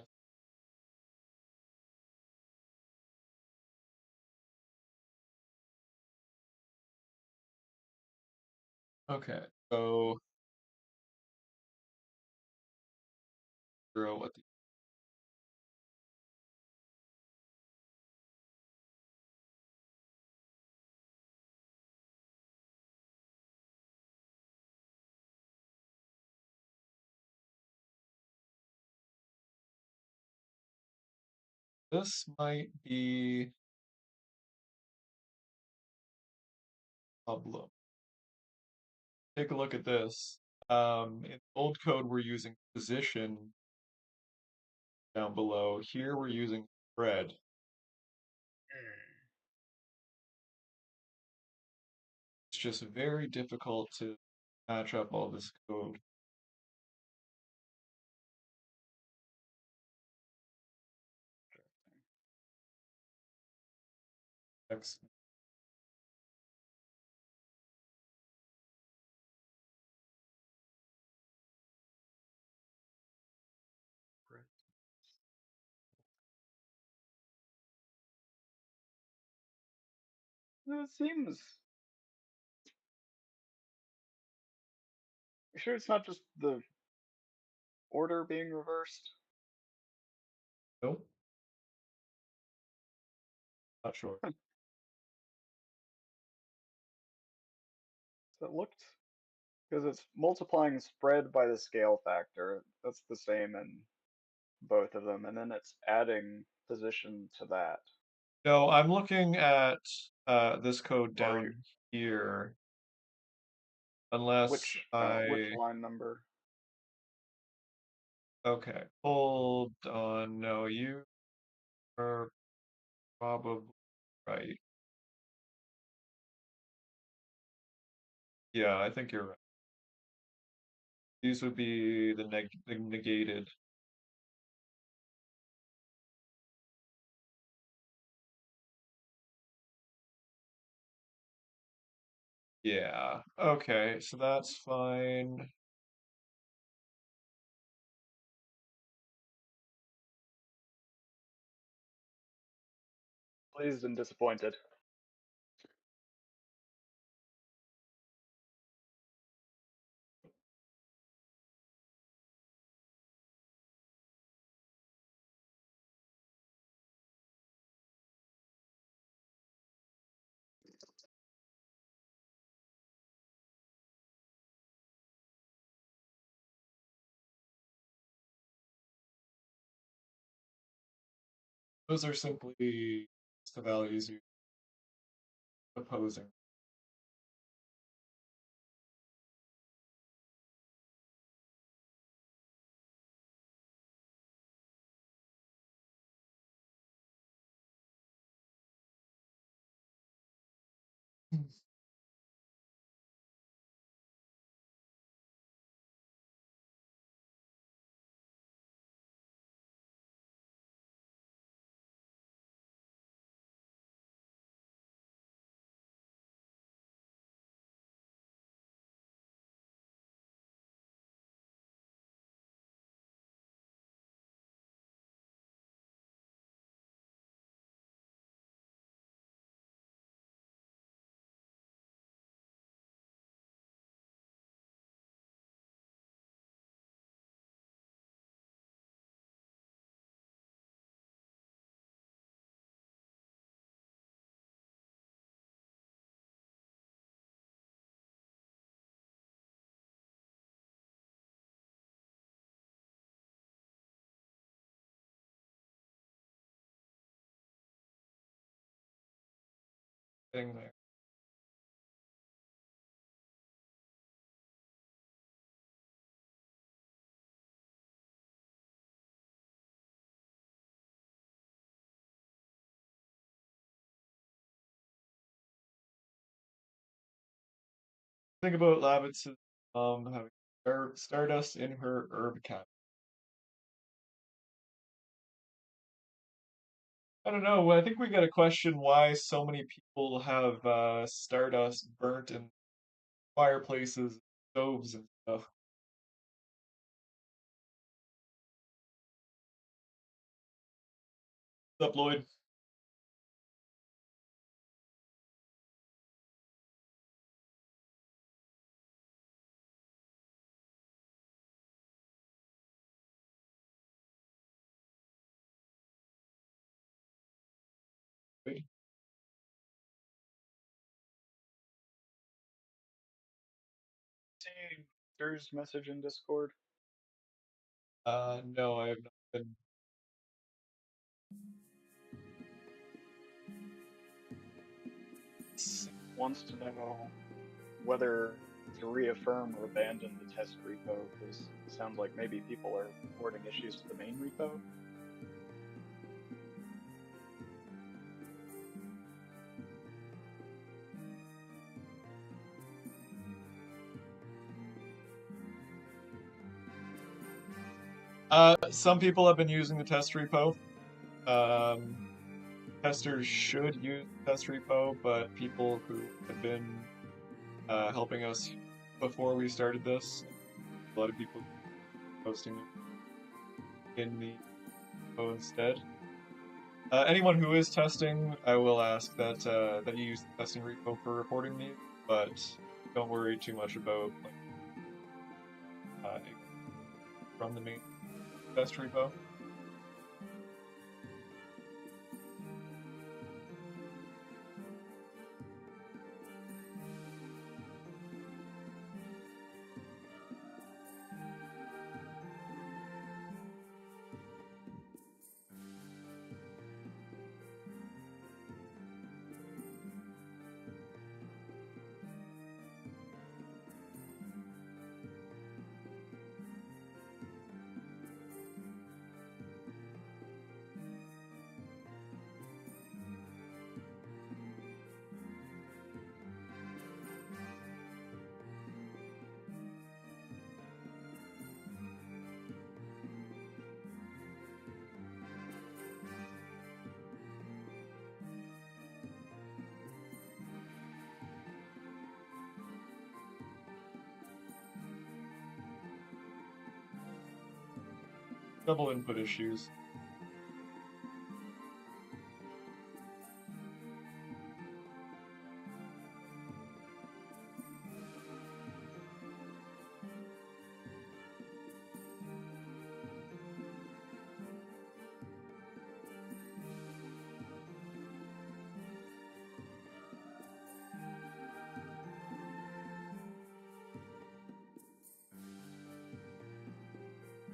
okay. So zero what the this might be a problem. Take a look at this. In old code, we're using position down below. Here, we're using spread. It's just very difficult to match up all this code. X. It seems. You sure it's not just the order being reversed? Nope, not sure. It looked because it's multiplying spread by the scale factor. That's the same in both of them, and then it's adding position to that. No, I'm looking at this code Or you, down here. Unless which I... line number? Okay, hold on. No, you are probably right. Yeah, I think you're right. These would be the negated. Yeah, okay, so that's fine. Pleased and disappointed. Those are simply the values you're opposing. thing there. Think about Lavitz's having stardust in her herb cap. I don't know. I think we got to question why so many people have stardust burnt in fireplaces, stoves, and stuff. What's up, Lloyd? Wait. See Drew's message in Discord. No, I have not been. Wants to know whether to reaffirm or abandon the test repo, because it sounds like maybe people are reporting issues to the main repo. Some people have been using the test repo. Testers should use the test repo, but people who have been helping us before we started this, a lot of people posting in the repo instead. Anyone who is testing, I will ask that you use the testing repo for reporting these, but don't worry too much about from the main test repo. Double input issues.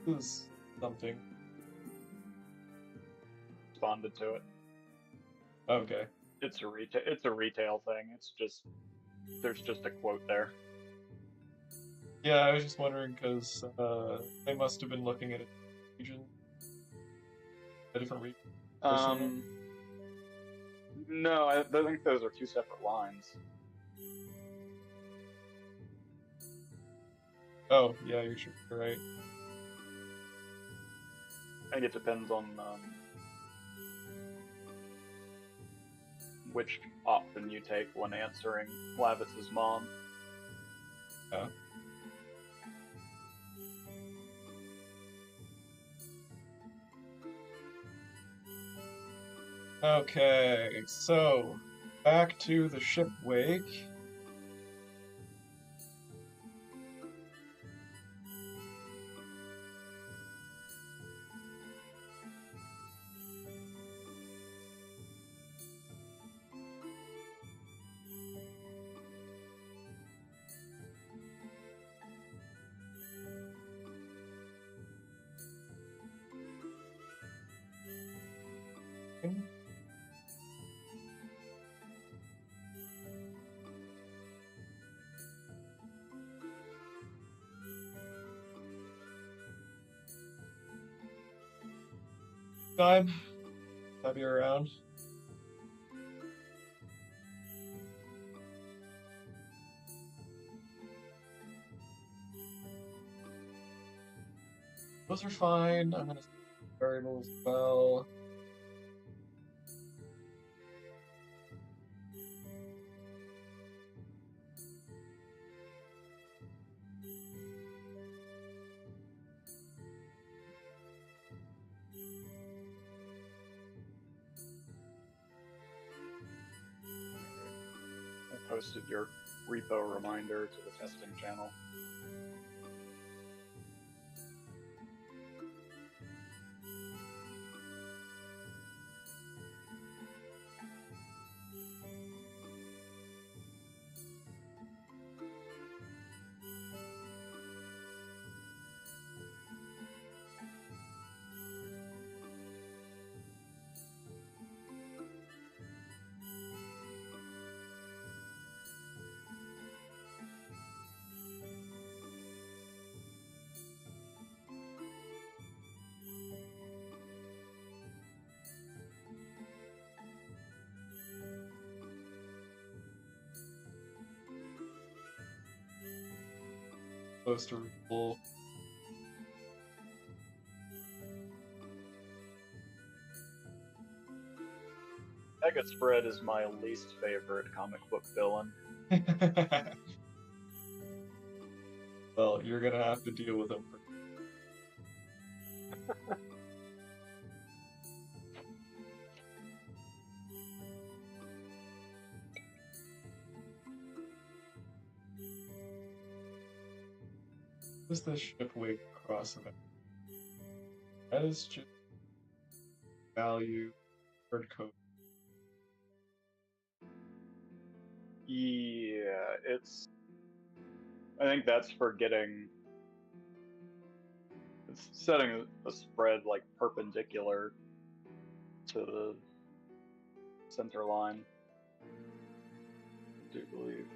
This is something. Responded to it. Okay. It's a retail thing. It's just there's just a quote there. Yeah, I was just wondering because they must have been looking at a region, a different region. No, I think those are two separate lines. Oh, yeah, you're right. I think it depends on which option you take when answering Lavitz's mom. Yeah. Okay, so back to the ship wake. time. Have you around. Those are fine. I'm gonna variable as well. I posted your repo reminder to the testing channel. Close to full. Mega Spread is my least favorite comic book villain. Well, you're gonna have to deal with him. What is this ship wake across event? That is just value hard code. Yeah, it's. I think that's for getting. It's setting a spread like perpendicular to the center line. I do believe.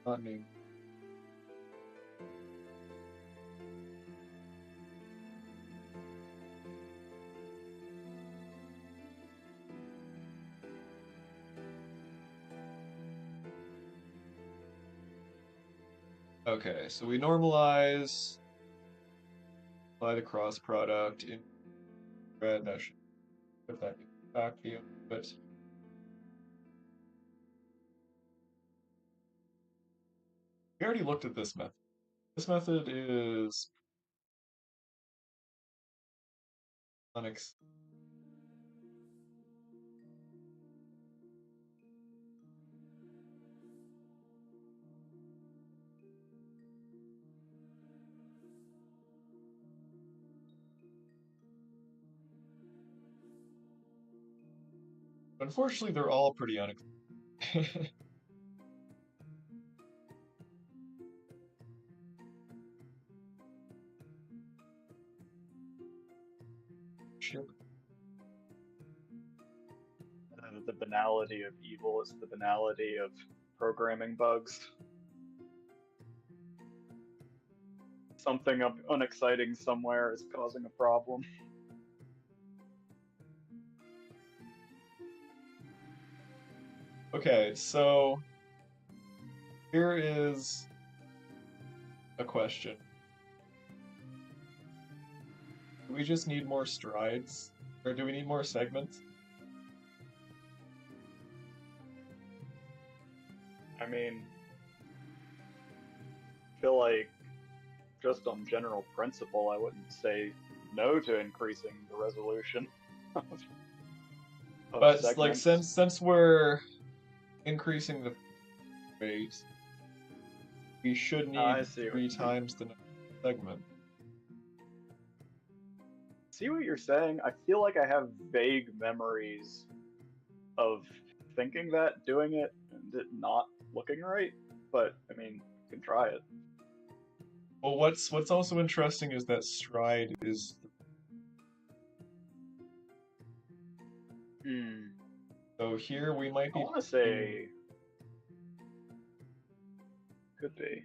Not me. Okay, so we normalize, apply the cross product in red. That should put that back the but we already looked at this method. This method is unex. Unfortunately, they're all pretty unexpected. Sure. The banality of evil is the banality of programming bugs. Something unexciting somewhere is causing a problem. Okay, so here is a question. Do we just need more strides? Or do we need more segments? I mean, I feel like just on general principle, I wouldn't say no to increasing the resolution of But like segments. since we're increasing the rate, we should I need see what 3 you mean. times the segment. See what you're saying? I feel like I have vague memories of thinking that, doing it, and it not looking right. But I mean, you can try it. Well, what's also interesting is that stride is Hmm. so here we might I be want to say Could be.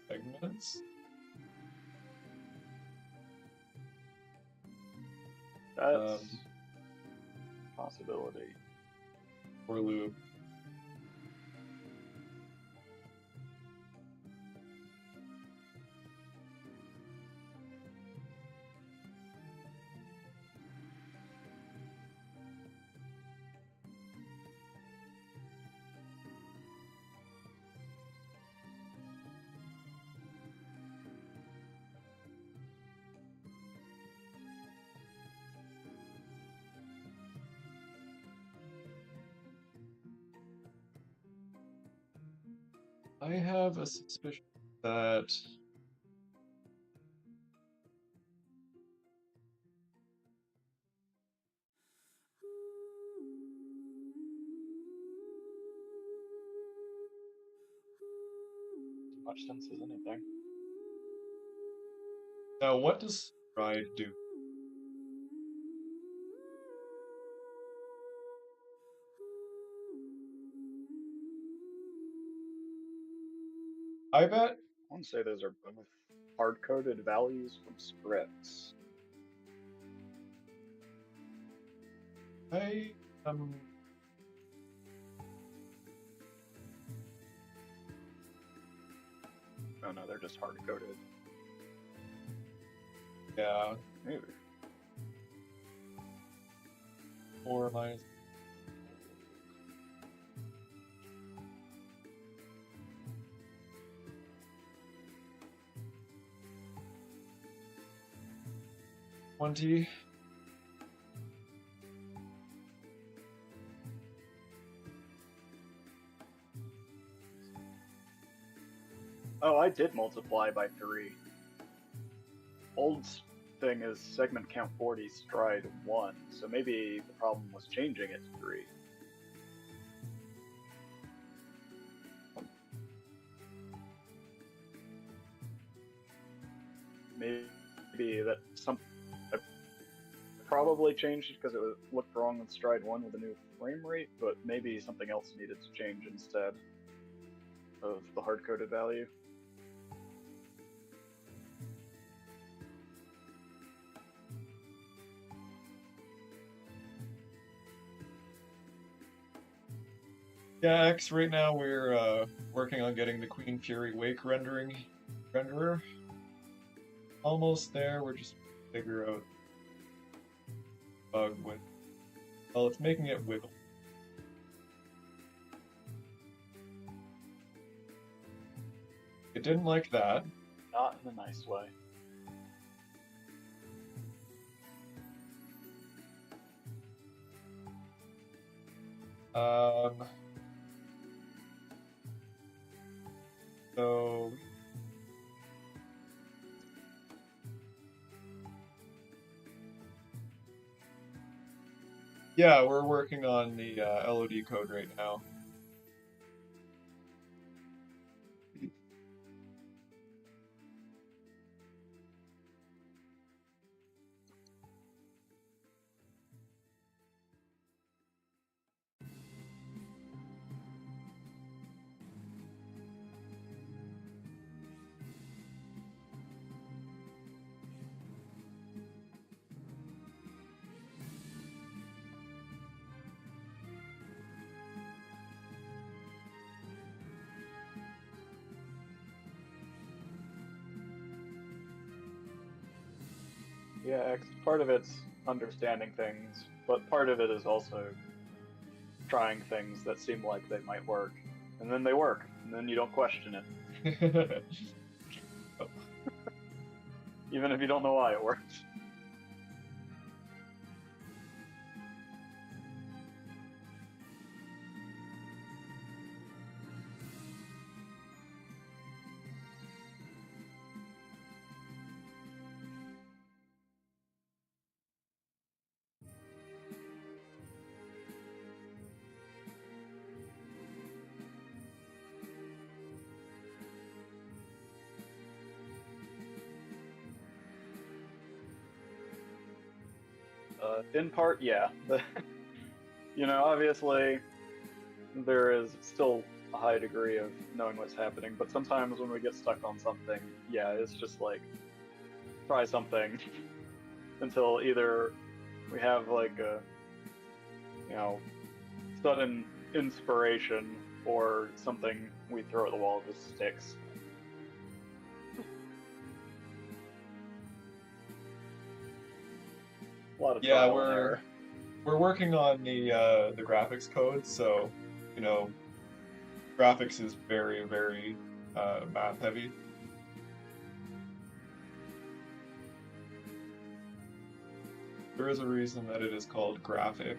Segments? That's a possibility. For loop. I have a suspicion that Much sense as anything. now what does stride do? I bet I want to say those are both hard-coded values from scripts. I Oh no, they're just hard-coded. yeah, Maybe. 4 minus. $20. Oh, I did multiply by 3. Old thing is segment count 40, stride 1, so maybe the problem was changing it to 3. Maybe that I probably changed it because it looked wrong with stride 1 with a new frame rate, but maybe something else needed to change instead of the hard-coded value. Yeah, X, right now we're working on getting the Queen Fury Wake renderer. Almost there, we're just trying to figure out bug with, well, it's making it wiggle. It didn't like that. Not in a nice way. So yeah, we're working on the LoD code right now. Yeah, part of it's understanding things, but part of it is also trying things that seem like they might work, and then they work, and then you don't question it, even if you don't know why it works. In part, yeah. You know, obviously, there is still a high degree of knowing what's happening, but sometimes when we get stuck on something, yeah, it's just like try something until either we have like a, you know, sudden inspiration or something we throw at the wall just sticks. A lot of Yeah, trial and error. we're working on the graphics code, so you know, graphics is very math heavy. There is a reason that it is called graphic.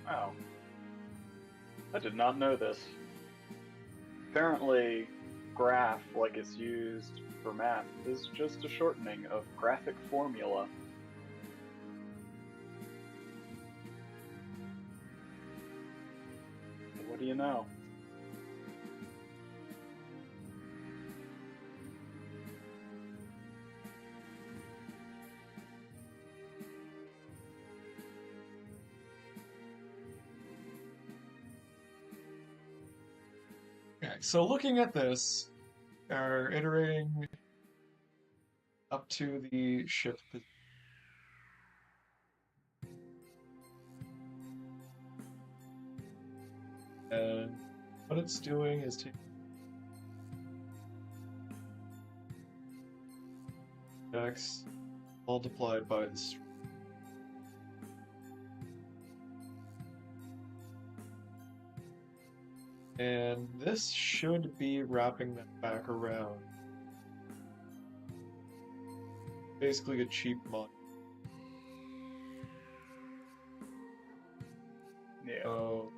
Wow, I did not know this. Apparently, graph, like it's used for math, is just a shortening of graphic formula. What do you know? Okay, so looking at this, are iterating up to the shift position. And what it's doing is taking x multiplied by the string. And this should be wrapping that back around. Basically a cheap mod. Yeah. So,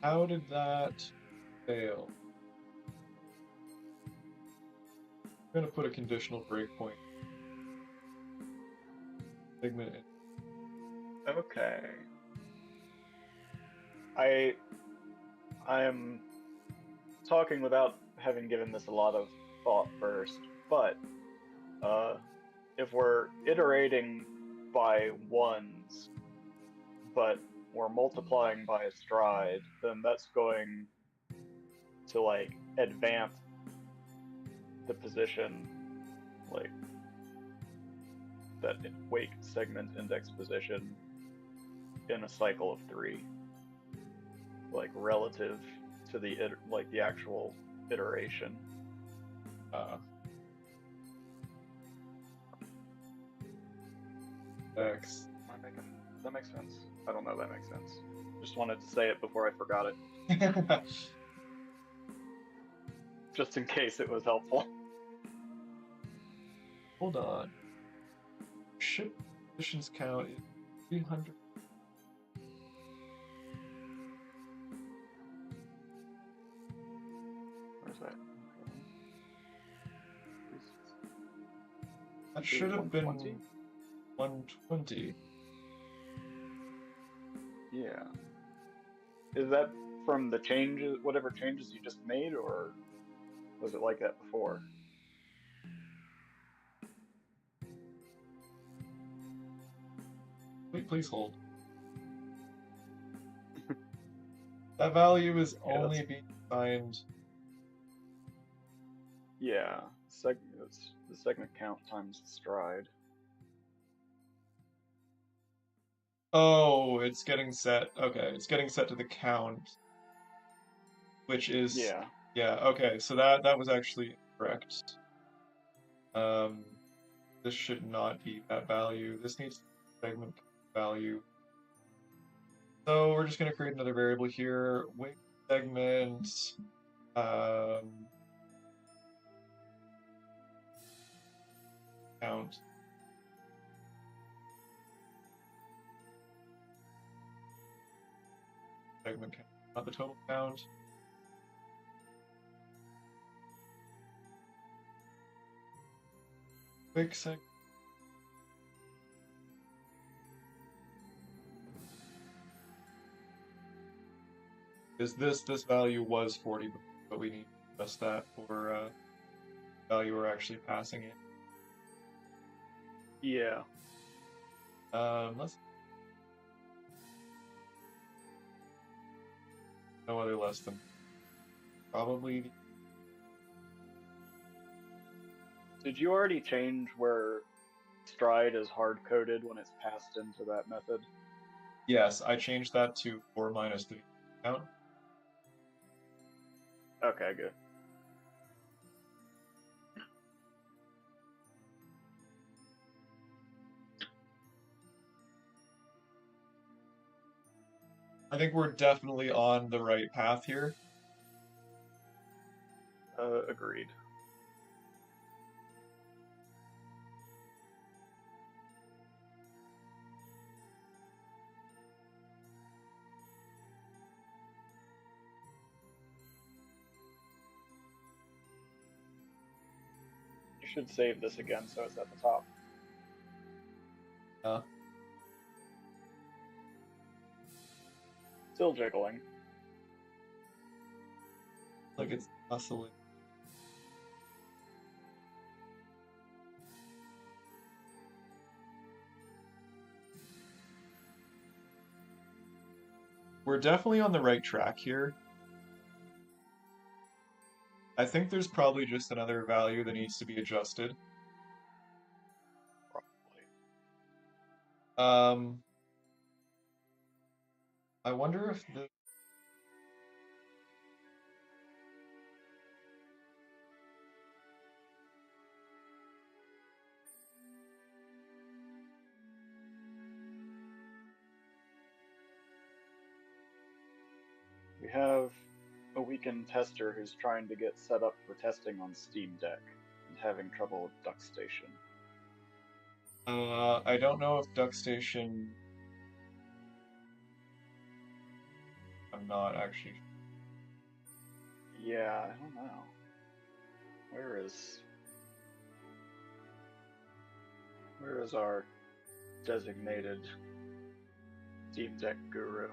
how did that fail? I'm gonna put a conditional breakpoint. Segment. Okay. I am talking without having given this a lot of thought first, but if we're iterating by ones, but we're multiplying by a stride, then that's going to like advance the position, like that wake segment index position in a cycle of 3, like relative to the like the actual iteration. X. That makes sense. I don't know if that makes sense. Just wanted to say it before I forgot it, just in case it was helpful. Hold on. Ship positions count is 300. Where's that? That should have been 120? 120. Yeah. Is that from the changes, whatever changes you just made, or was it like that before? Wait, please hold. That value is Okay, only being assigned. yeah. It's the segment count times the stride. Oh, it's getting set. Okay, it's getting set to the count, which is Yeah. yeah. Okay, so that was actually incorrect. Um, this should not be that value. This needs segment value. So we're just gonna create another variable here. Wait segment. Count. Segment count, not the total count. Quick segment. Is this value was 40, but we need to adjust that for value we're actually passing in. Yeah. Let's no other less than probably. Did you already change where stride is hard-coded when it's passed into that method? Yes, I changed that to 4 minus the count. Okay, good. I think we're definitely on the right path here. Agreed. You should save this again so it's at the top. Still jiggling. Like it's hustling. We're definitely on the right track here. I think there's probably just another value that needs to be adjusted. Probably. I wonder if the We have a weekend tester who's trying to get set up for testing on Steam Deck and having trouble with DuckStation. I don't know if DuckStation. I'm not actually. Yeah, I don't know. Where is our designated Steam Deck guru?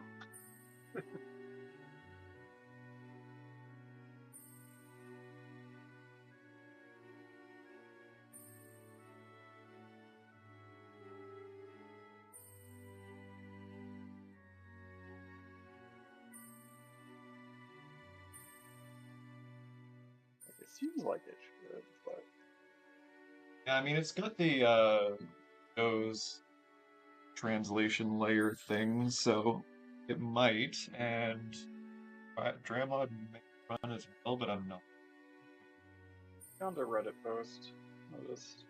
It seems like it should, but Yeah, I mean it's got the those translation layer things, so it might, and Dramod may run as well, but I'm not. found a Reddit post. I'll just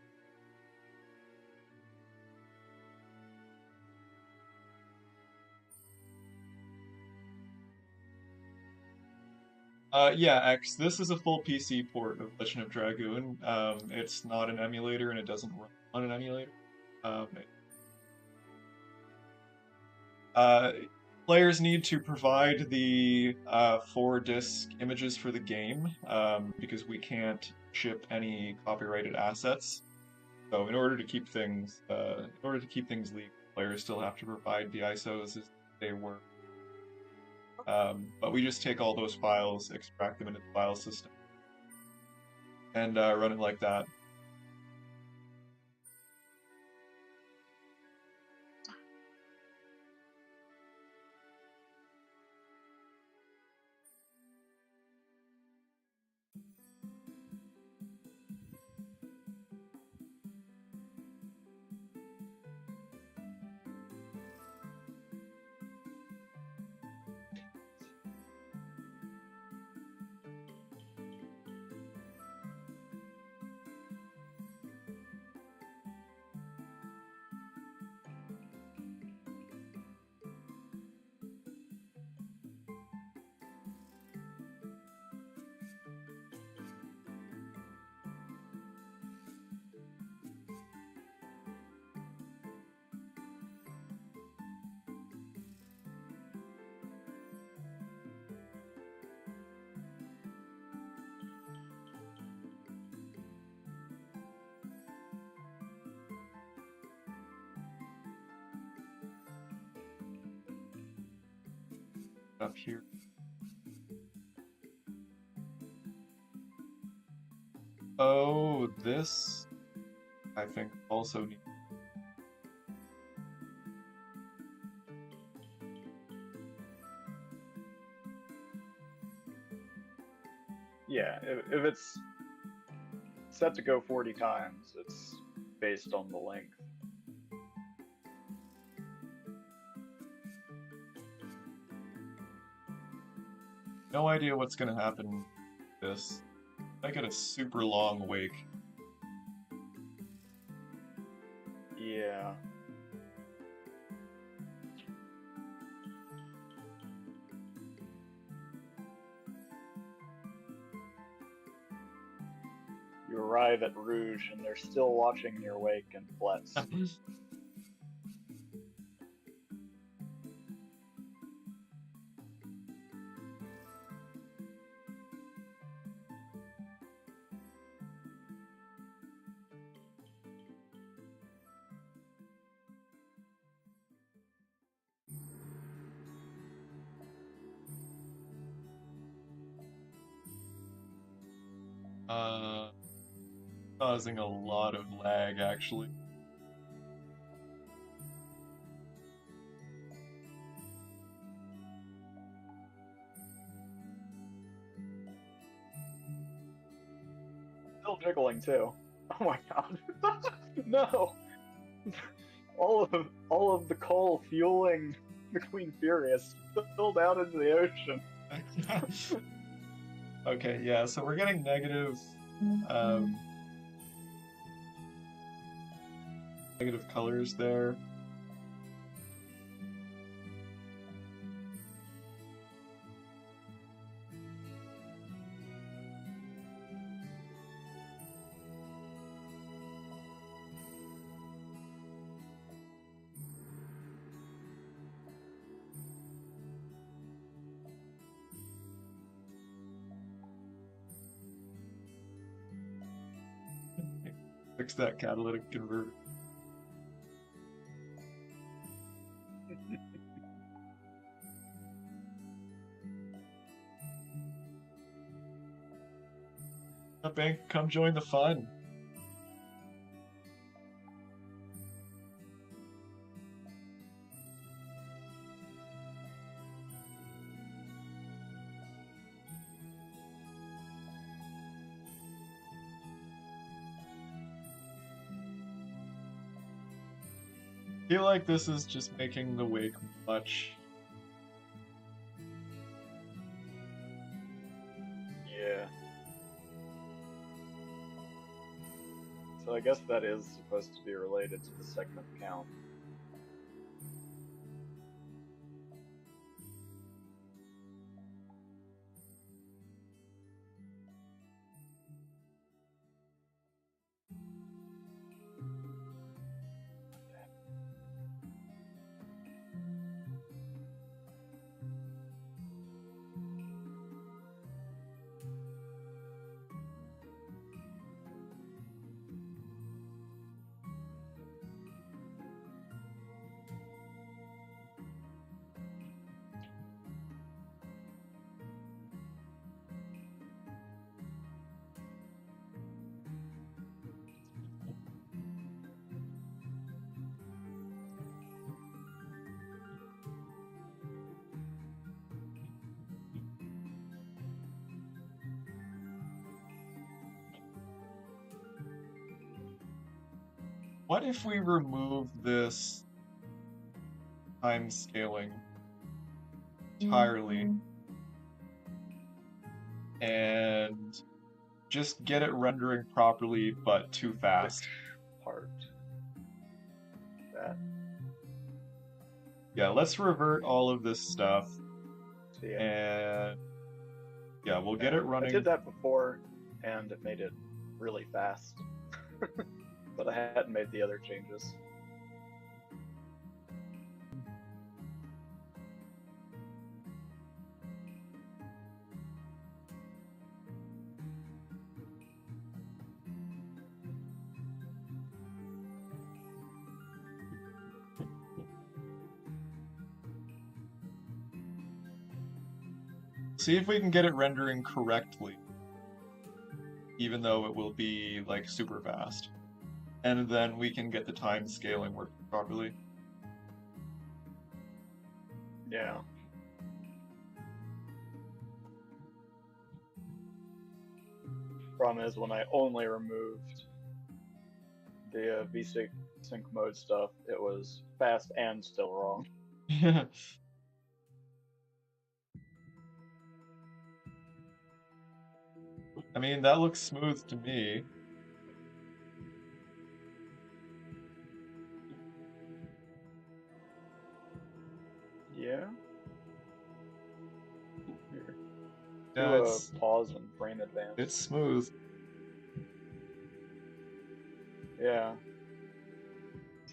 Yeah, X. This is a full PC port of Legend of Dragoon. It's not an emulator, and it doesn't run on an emulator. Um, Players need to provide the 4-disc images for the game because we can't ship any copyrighted assets. So in order to keep things legal, players still have to provide the ISOs as they were. But we just take all those files, extract them into the file system, and run it like that. Up here. Oh, this I think also needs. Yeah, if it's set to go 40 times, it's based on the length. No idea what's gonna happen with this. I get a super long wake. Yeah. You arrive at Rouge and they're still watching your wake and Fletz. Causing a lot of lag actually. Still jiggling too. Oh my god. No! all of the coal fueling the Queen Furious spilled out into the ocean. Okay, yeah, so we're getting negative negative colors there. Fix that catalytic converter. Bank, come join the fun. I feel like this is just making the wake much. Yeah. So I guess that is supposed to be related to the segment count. What if we remove this time scaling entirely and just get it rendering properly but too fast? Which part? That. Yeah, let's revert all of this stuff. So yeah. And yeah, we'll get it running. I did that before and it made it really fast. But I hadn't made the other changes. See if we can get it rendering correctly, even though it will be like super fast. And then we can get the time scaling working properly. Yeah. Problem is, when I only removed the VSync mode stuff, it was fast and still wrong. I mean, that looks smooth to me. Yeah. Here. Yeah, Do a pause and frame advance. it's smooth. Yeah.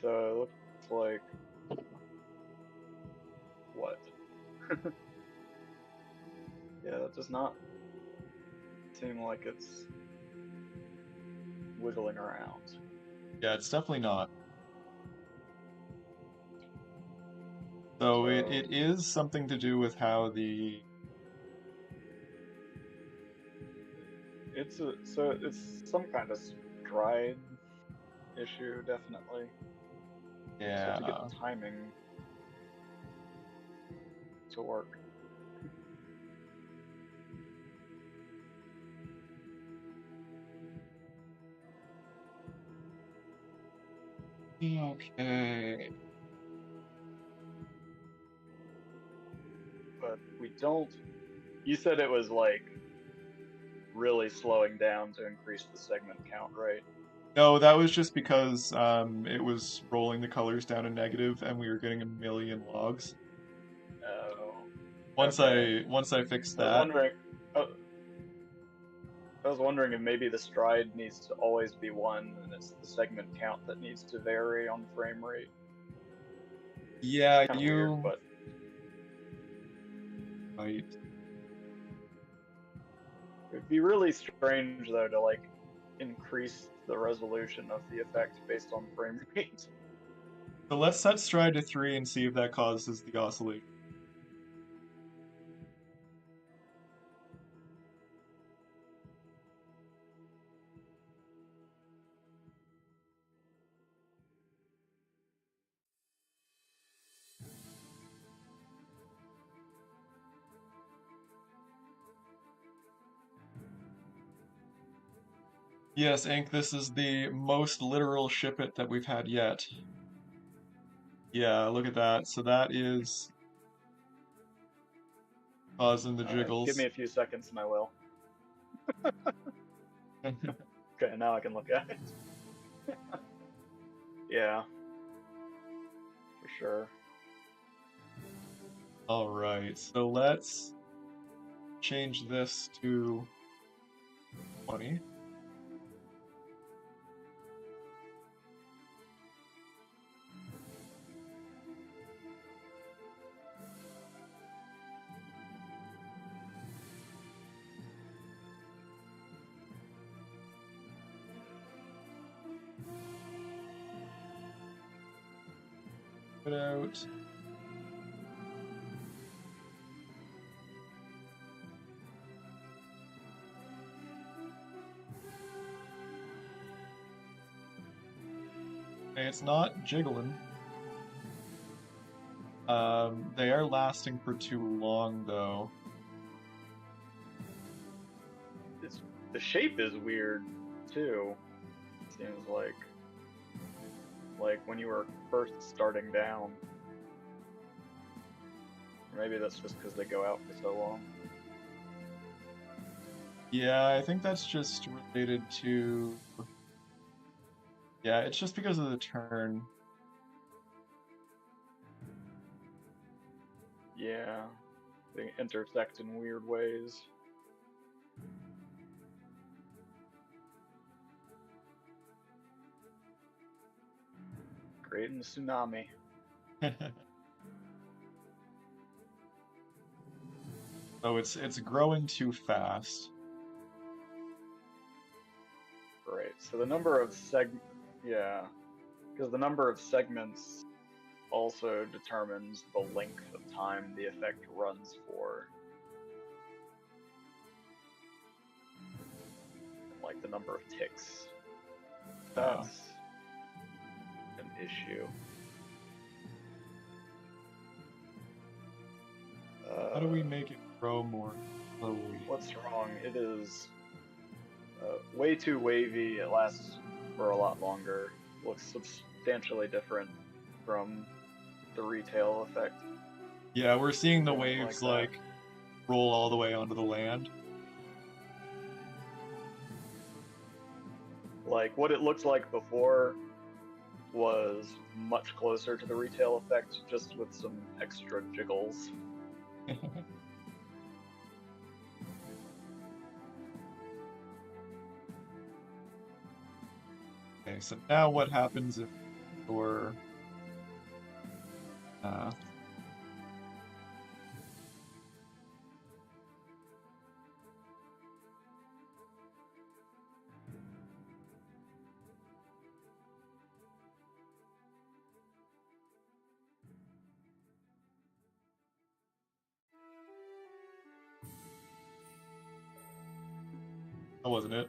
So it looks like what? Yeah, that does not seem like it's wiggling around. Yeah, it's definitely not. So it is something to do with how the it's some kind of stride issue, definitely. So to get yeah. the timing to work. Okay. But we don't. You said it was like really slowing down to increase the segment count, right? No, that was just because it was rolling the colors down to negative and we were getting a million logs. Oh, Once okay. I fixed I was that, wondering. Oh, I was wondering if maybe the stride needs to always be 1, and it's the segment count that needs to vary on frame rate. yeah, Kind of weird, you but right. it'd be really strange though to like increase the resolution of the effect based on frame rate. So let's set stride to 3 and see if that causes the oscillation. Yes, Ink, this is the most literal ship it that we've had yet. Yeah, look at that. So that is causing the Give me jiggles. a few seconds and I will. Okay, now I can look at it. Yeah, for sure. All right, so let's change this to 20. Put out. Okay, it's not jiggling. They are lasting for too long though. The shape is weird too. Seems like when you were first starting down. Maybe that's just because they go out for so long. Yeah, I think that's just related to. Yeah, it's just because of the turn. Yeah, they intersect in weird ways. Creating the tsunami. So it's growing too fast. Right. So the number of yeah, because the number of segments also determines the length of time the effect runs for. like the number of ticks. Oh. That's an issue. How do we make it grow more slowly? What's wrong? It is way too wavy. It lasts for a lot longer. Looks substantially different from the retail effect. Yeah, we're seeing the Don't waves like like roll all the way onto the land. Like what it looked like before was much closer to the retail effect, just with some extra jiggles. Okay, so now what happens if your that wasn't it.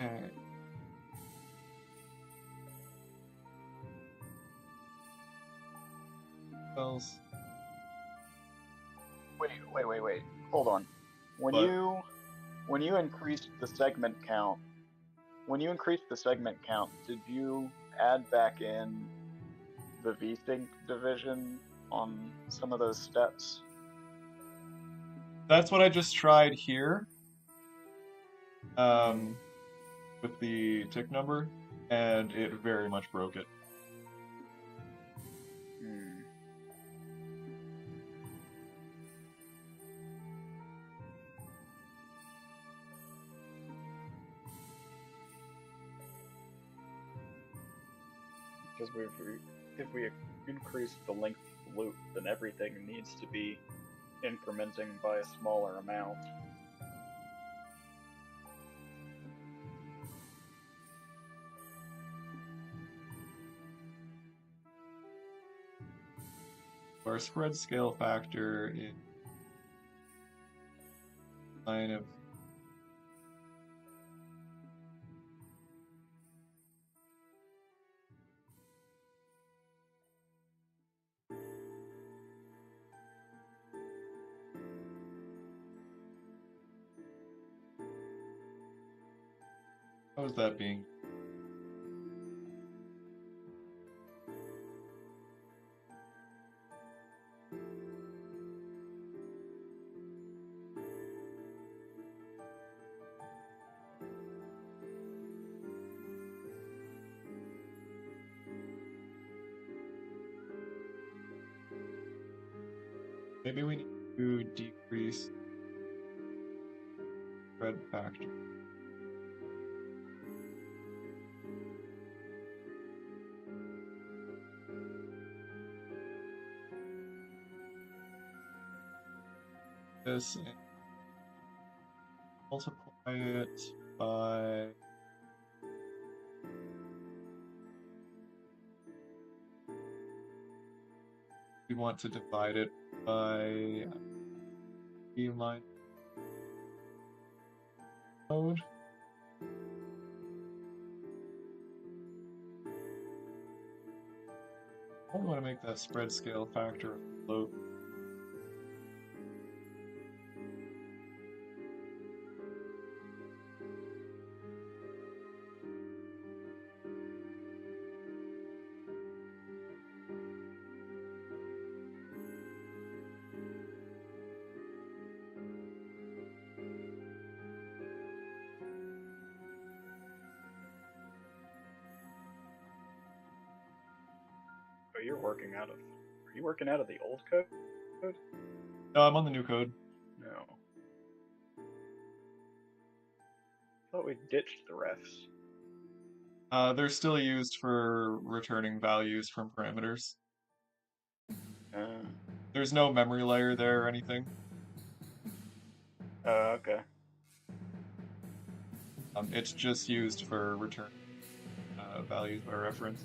Okay. Else. Wait. Hold on. When What? you increased the segment count, did you add back in the V-Sync division on some of those steps? That's what I just tried here. With the tick number, and it very much broke it. Because if we increase the length of the loop, then everything needs to be incrementing by a smaller amount. Our spread scale factor is kind of how is that being? Maybe we need to decrease spread factor. This and multiply it by we want to divide it by E line mode. I want to make that spread scale factor low. Are you working out of the old code? No, I'm on the new code. No. I thought we ditched the refs. They're still used for returning values from parameters. Uh, There's no memory layer there or anything. okay. It's just used for return values by reference.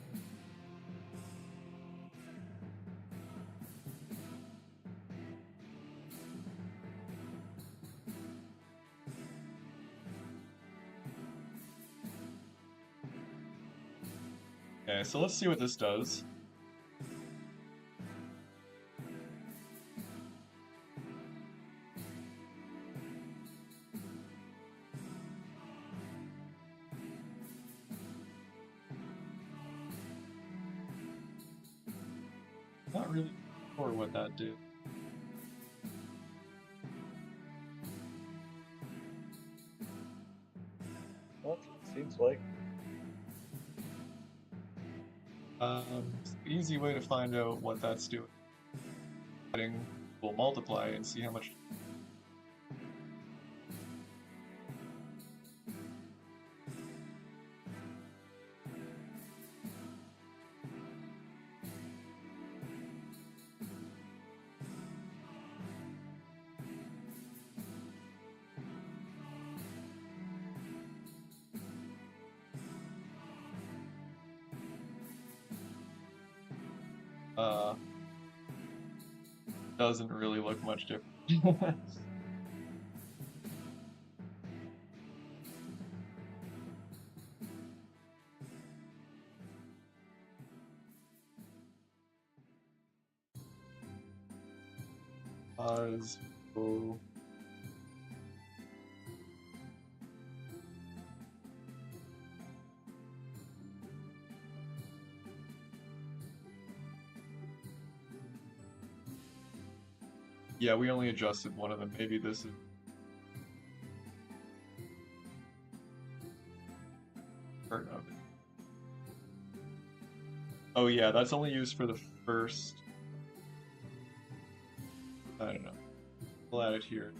Okay, so let's see what this does. Not really sure what that did. Well, that's what it seems like. Easy way to find out what that's doing. We'll multiply and see how much. Uh, doesn't really look much different. Oh. Yeah, we only adjusted one of them. Maybe this is part of it. Oh yeah, that's only used for the first. I don't know. We'll add it here.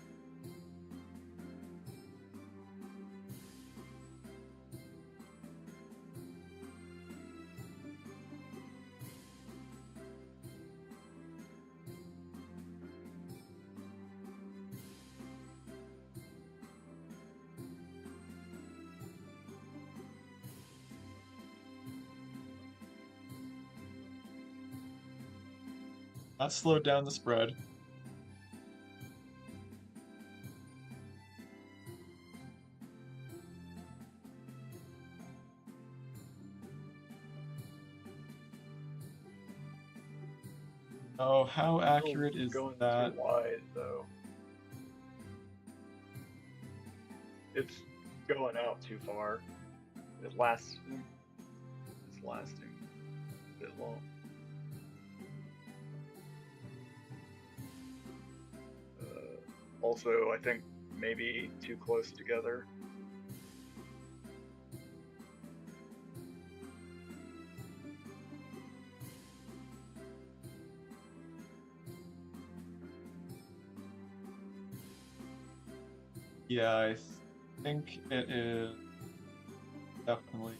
That slowed down the spread. Oh, how accurate is Going that? too wide though. It's going out too far. It's lasting a bit long. Also, I think maybe too close together. Yeah, I think it is definitely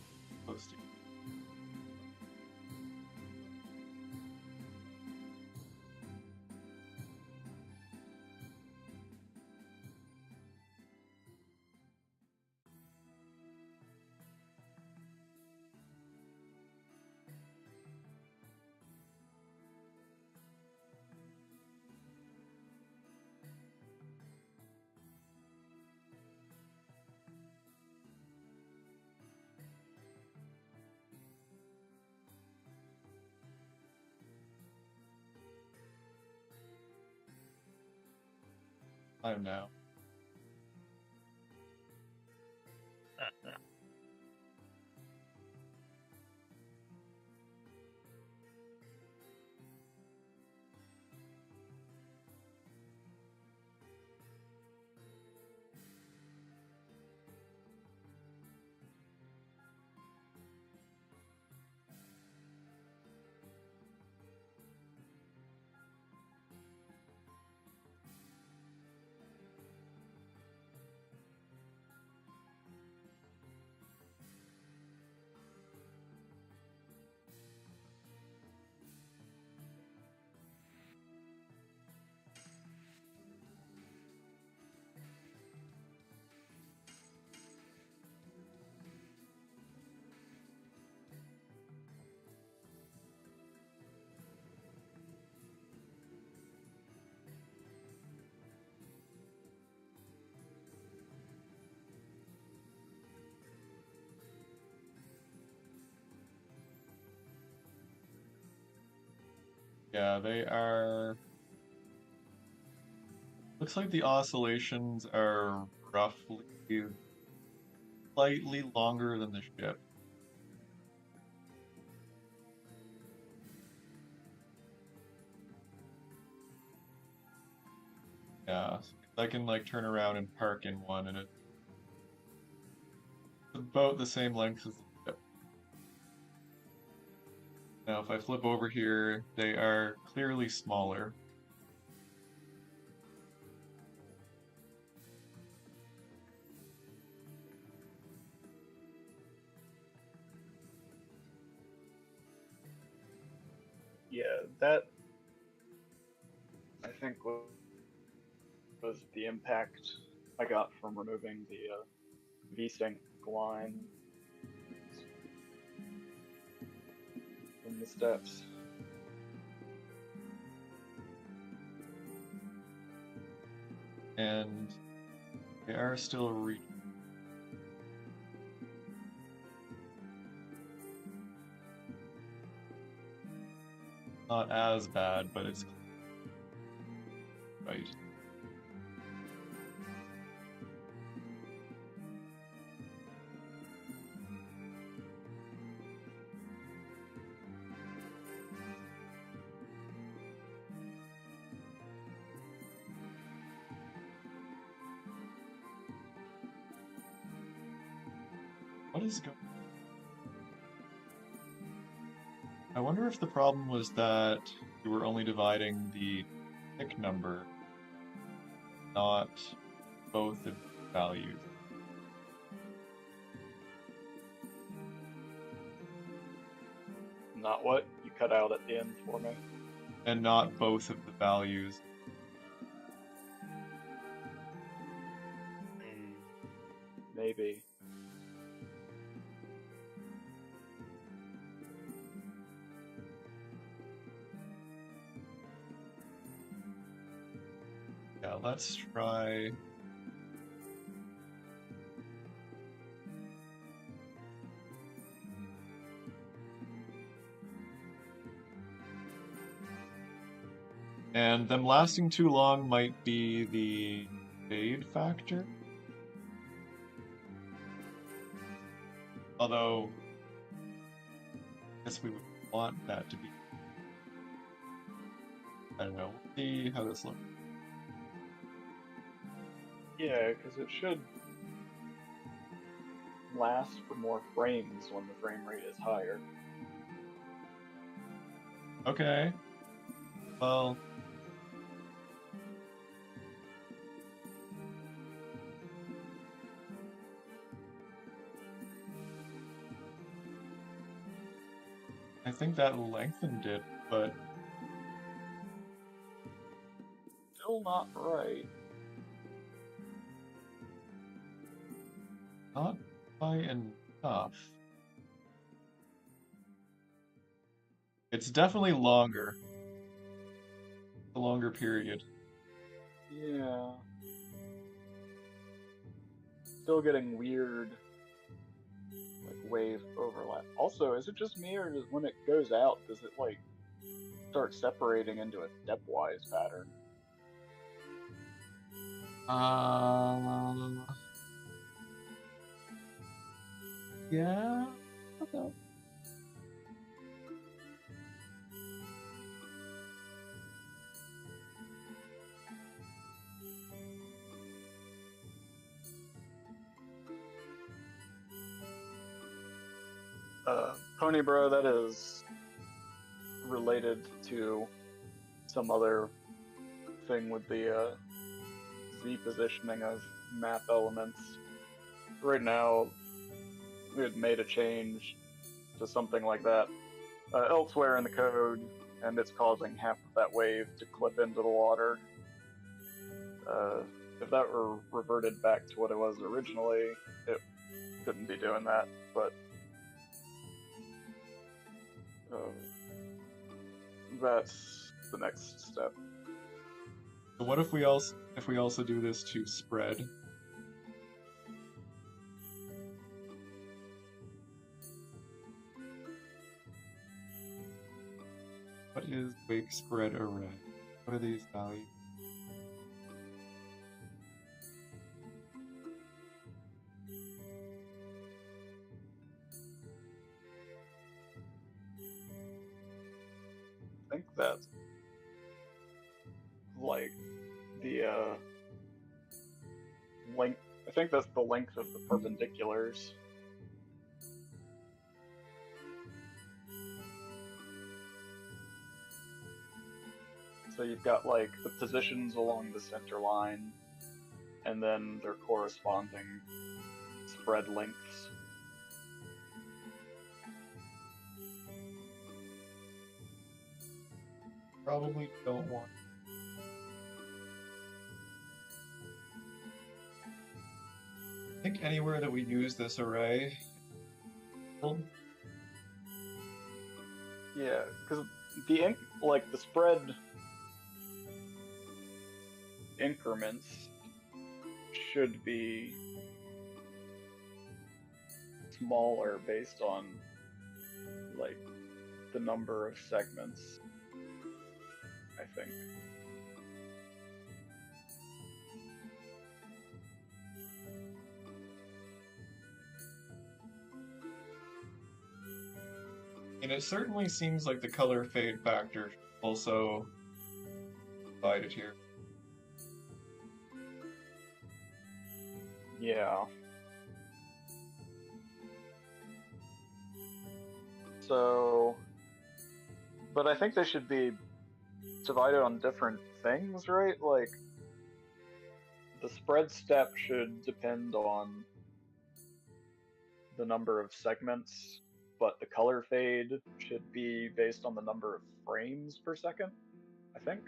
close to. Time now. Yeah, they are. Looks like the oscillations are roughly slightly longer than the ship. Yeah, I can like turn around and park in one, and it's about the same length as the ship. Now, if I flip over here, they are clearly smaller. Yeah, that I think was the impact I got from removing the V-Sync line from the steps. And they are still not as bad, but it's right. What is going I wonder if the problem was that you were only dividing the tick number, not both of the values. Not what? You cut out at the end for me. And not both of the values. Maybe. Yeah, let's try. And them lasting too long might be the fade factor. Although, I guess we would want that to be. I don't know. We'll see how this looks. Yeah, because it should last for more frames when the frame rate is higher. Okay. Well. I think that lengthened it, but Still not right. not by enough. It's definitely longer. A longer period. Yeah. Still getting weird, like, wave overlap. Also, is it just me, or does, when it goes out, does it, like, start separating into a stepwise pattern? Yeah. Okay. Pony Bro, that is related to some other thing with the Z positioning of map elements. Right now, we had made a change to something like that elsewhere in the code, and it's causing half of that wave to clip into the water. If that were reverted back to what it was originally, it couldn't be doing that, but that's the next step. So what if we also do this to spread? What is wake spread array? What are these values? I think that's like the length. I think that's the length of the perpendiculars. So you've got like the positions along the center line, and then their corresponding spread lengths. Probably don't want. I think anywhere that we use this array. Yeah, because the spread increments should be smaller based on like the number of segments, I think. And it certainly seems like the color fade factor also divided here. Yeah. So, but I think they should be divided on different things, right? Like, the spread step should depend on the number of segments, but the color fade should be based on the number of frames per second, I think.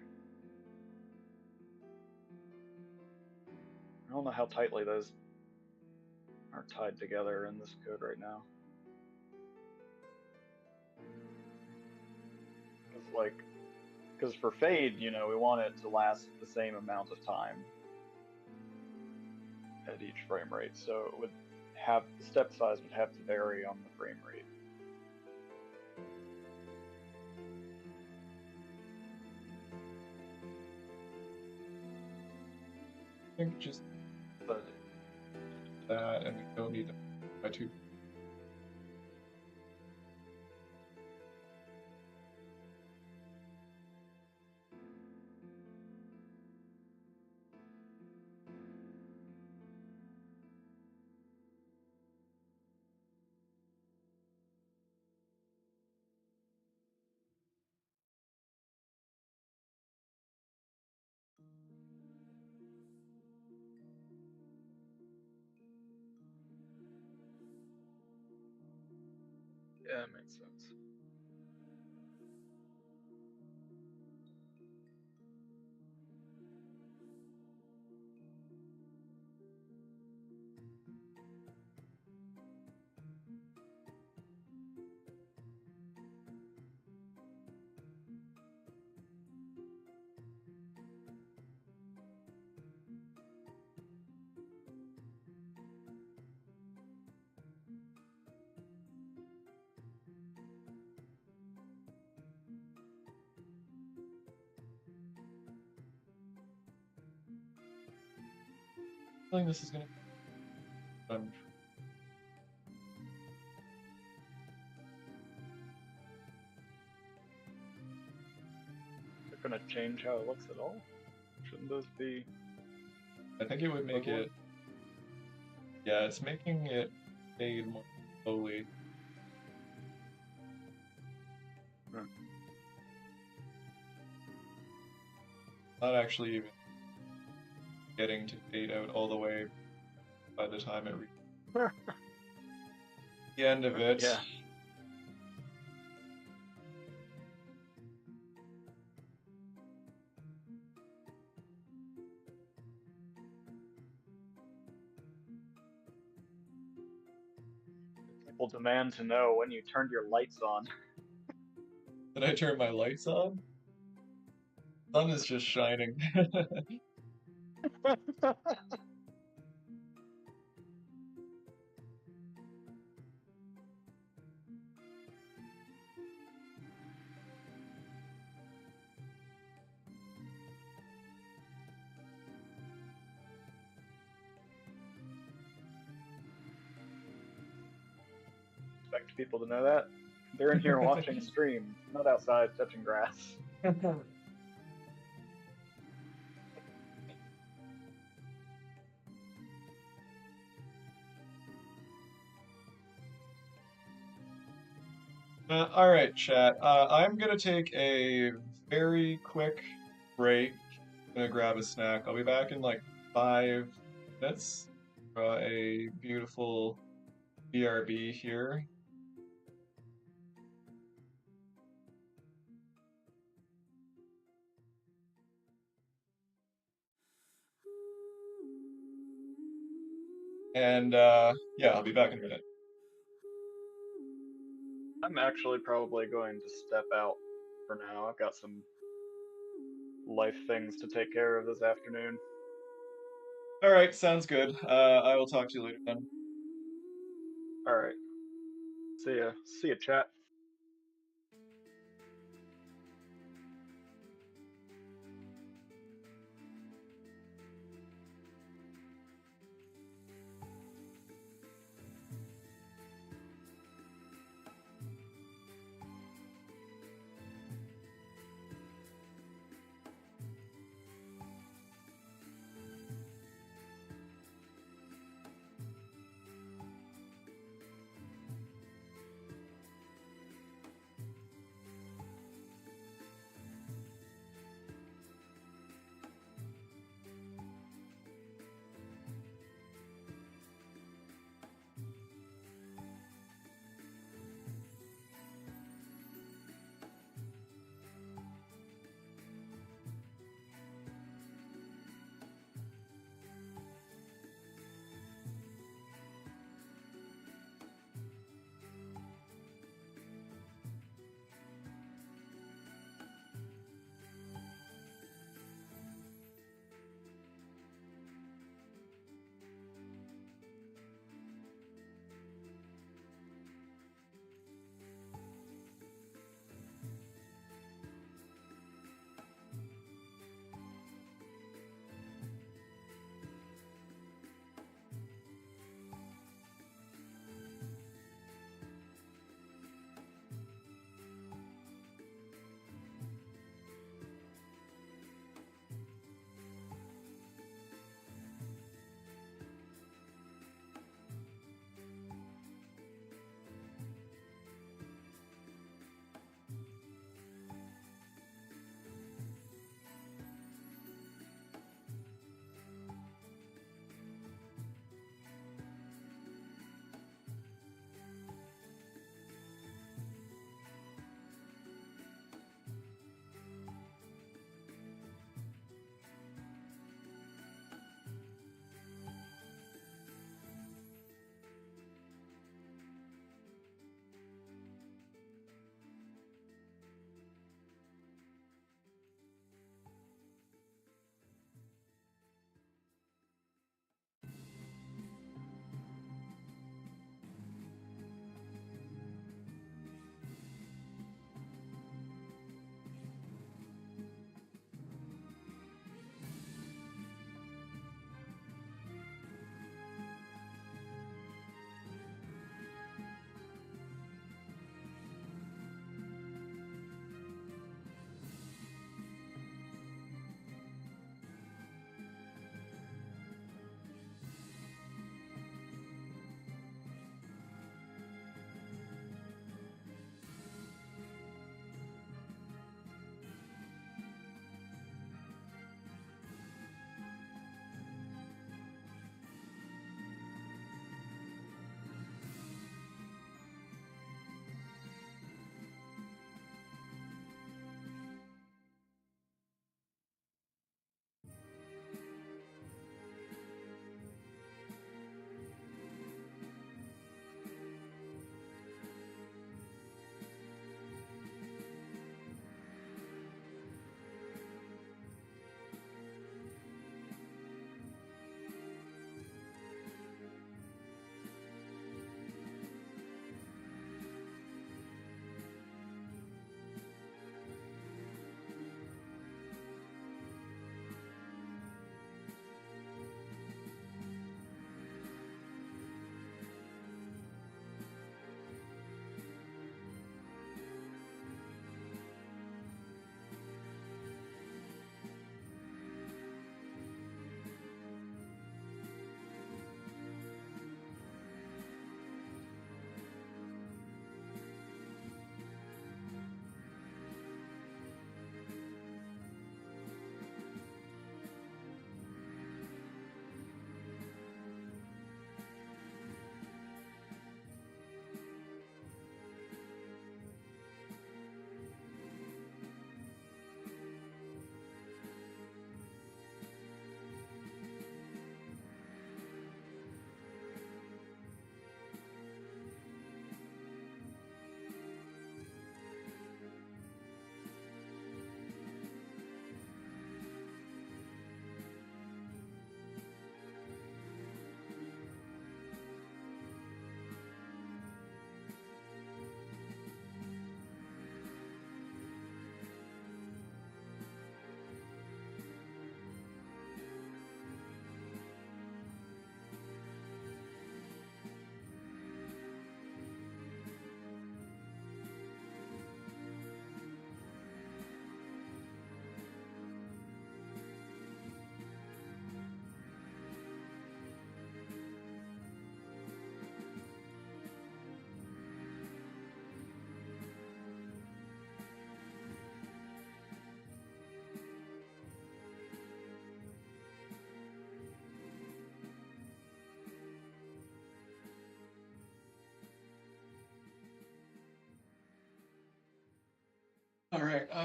I don't know how tightly those are tied together in this code right now. Because for fade, we want it to last the same amount of time at each frame rate, so it would have the step size would have to vary on the frame rate. I think just that, and we don't need to by two. Yeah, it makes sense. I think this is gonna. Is it going to change how it looks at all? Shouldn't those be? I think it would make equivalent? it. Yeah, it's making it fade more slowly. Not actually even getting to fade out all the way by the time it reaches the end of it. Yeah. People demand to know when you turned your lights on. Did I turn my lights on? Sun is just shining. expect people to know that. They're in here watching a stream, not outside touching grass. All right, chat. I'm gonna take a very quick break. Gonna grab a snack. I'll be back in like 5 minutes. A beautiful BRB here. And yeah, I'll be back in a minute. I'm actually probably going to step out for now. I've got some life things to take care of this afternoon. All right, sounds good. I will talk to you later then. All right. See ya. See ya, chat.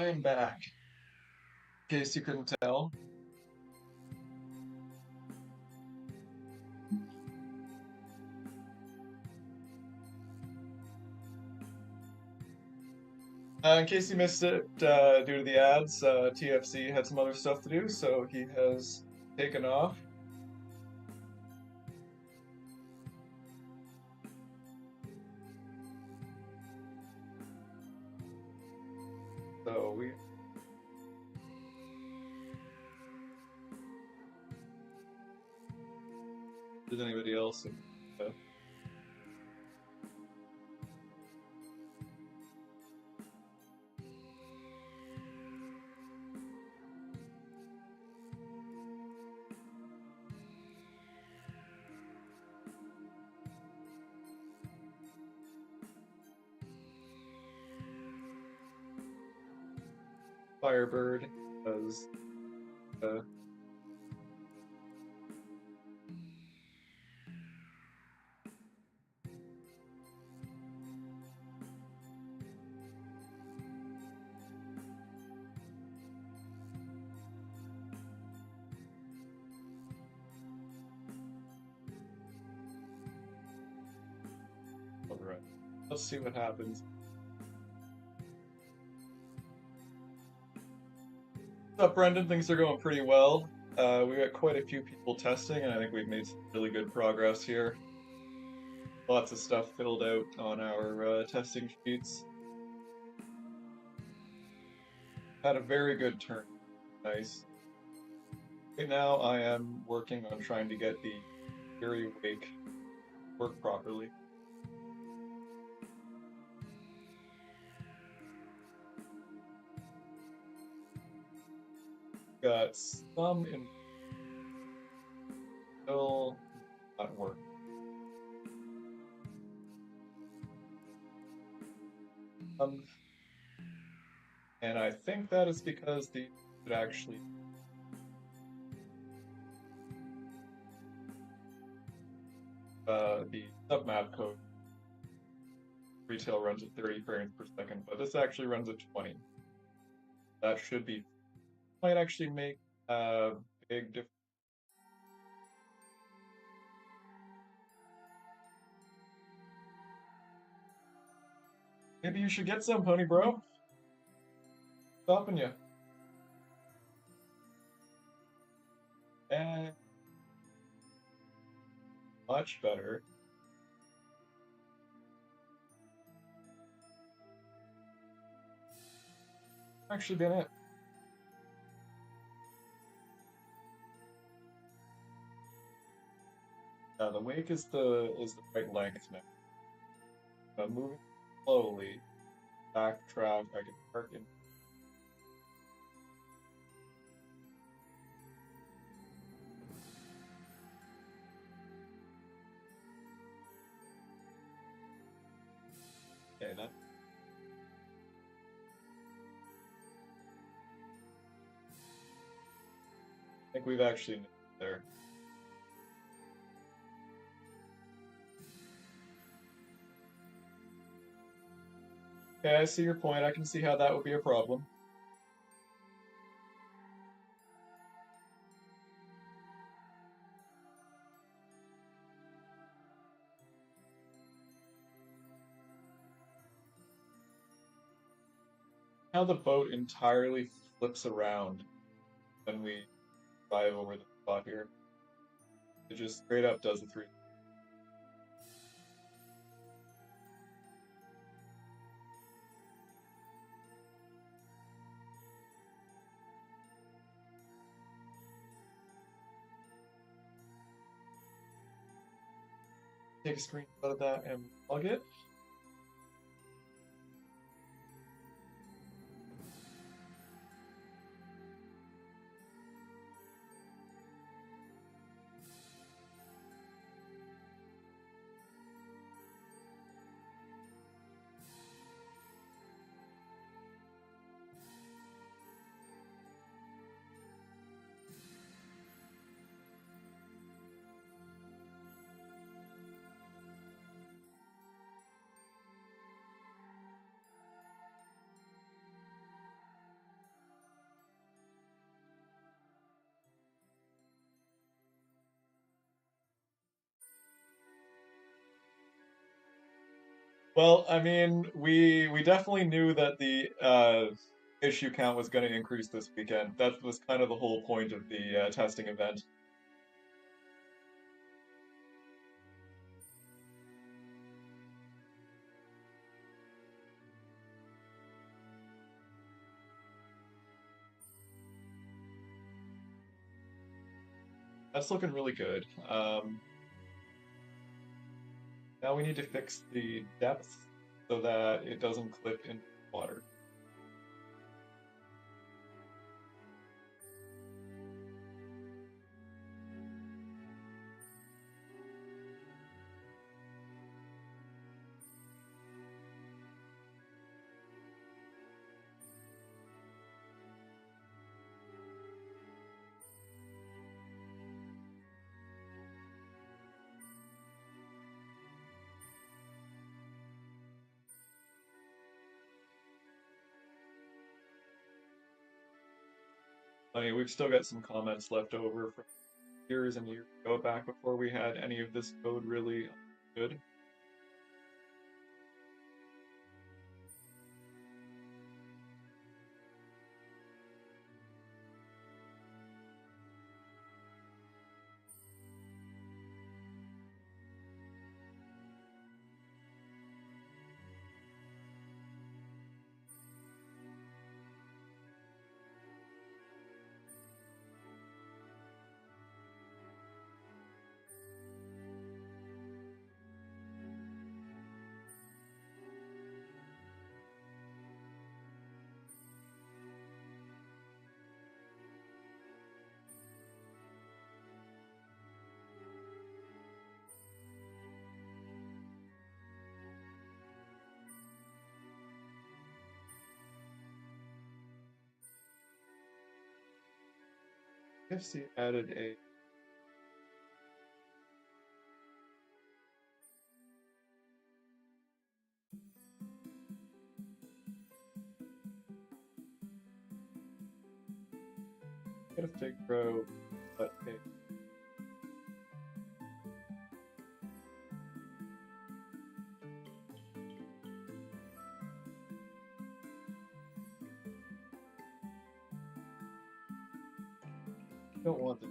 am back. In case you couldn't tell. In case you missed it, due to the ads, TFC had some other stuff to do, so he has taken off. So we. Does anybody else? Firebird as alright. Let's see what happens. What's up, Brendan? Things are going pretty well. We got quite a few people testing, and I think we've made some really good progress here. Lots of stuff filled out on our testing sheets. Had a very good turn. Nice. Right now, I am working on trying to get the Fury Wake work properly. Got some in still not working. And I think that is because the it actually the submap code retail runs at 30 frames per second, but this actually runs at 20. That should be might actually make a big difference. Maybe you should get some, Pony Bro. Stopping you. And much better. Actually been it. The wake is the right length now. I'm moving slowly. Backtrack. I can park in. Okay, that. I think we've actually there. Okay, I see your point. I can see how that would be a problem. How the boat entirely flips around when we drive over the spot here. It just straight up does the 3. Take a screenshot of that and plug it. Well, I mean, we definitely knew that the issue count was going to increase this weekend. That was kind of the whole point of the testing event. That's looking really good. Now we need to fix the depth so that it doesn't clip into the water. I mean, we've still got some comments left over from years and years ago, back before we had any of this code really good. KFC added a get a fig row, but hey, don't want the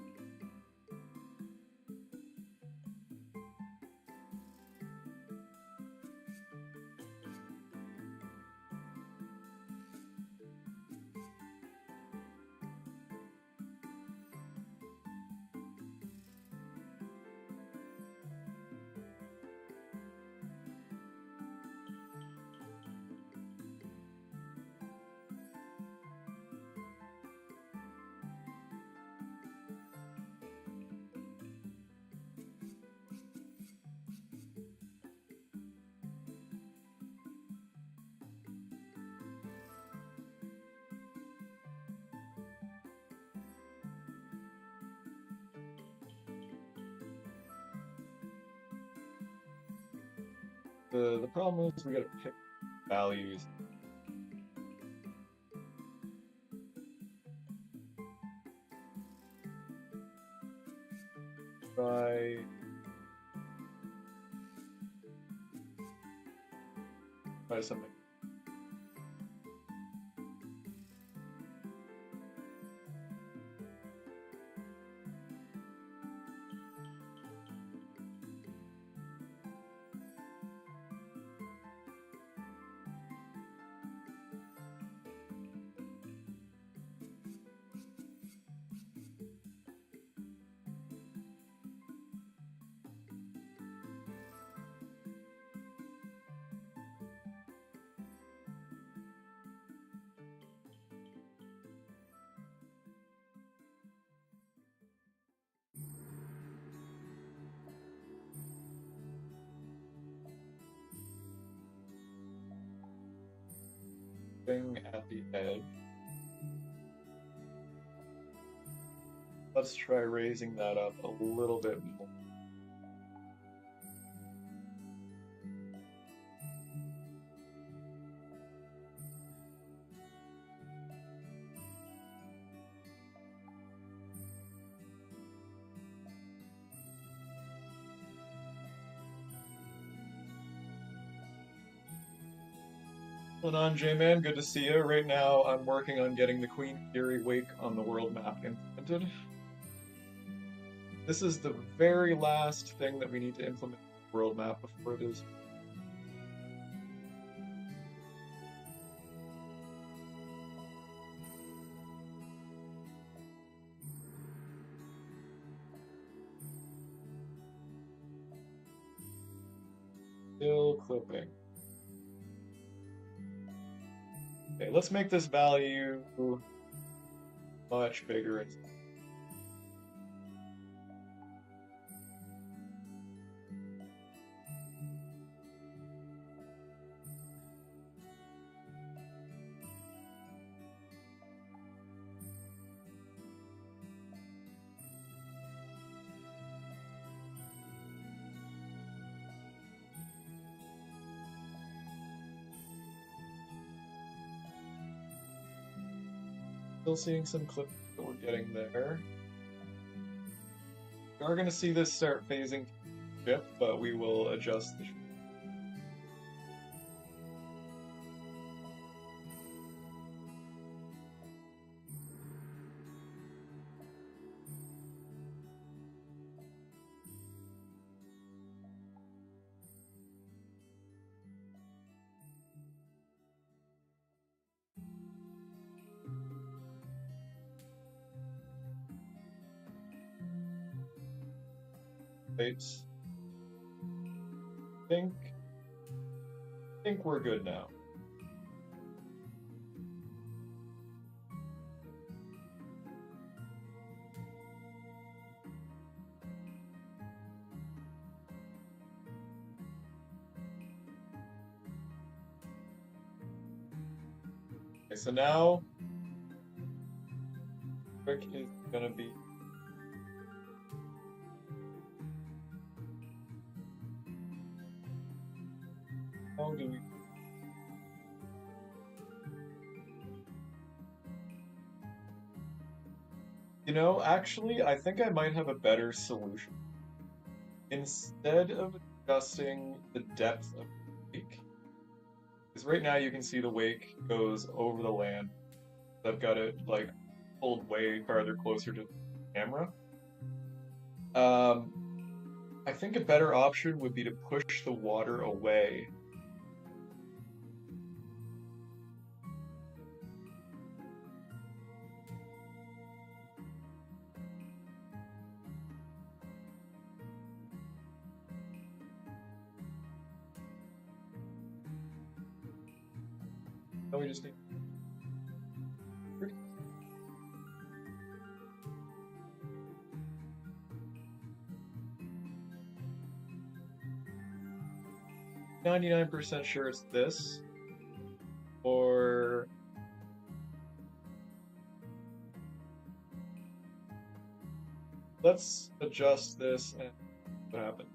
the problem is we gotta pick values. Try try something. Thing at the edge. Let's try raising that up a little bit more. What's going on, J-Man? Good to see you. Right now, I'm working on getting the Queen Fury Wake on the world map implemented. This is the very last thing that we need to implement in the world map before it is. Still clipping. Okay, let's make this value much bigger. Still seeing some clips that we're getting there. We are going to see this start phasing ship, but we will adjust the plates. I think we're good now. Okay, so now trick is gonna be how do we actually I think I might have a better solution. Instead of adjusting the depth of the wake, because right now you can see the wake goes over the land. I've got it like pulled way farther closer to the camera. I think a better option would be to push the water away. Now we just need 99% sure it's this, or let's adjust this and what happens.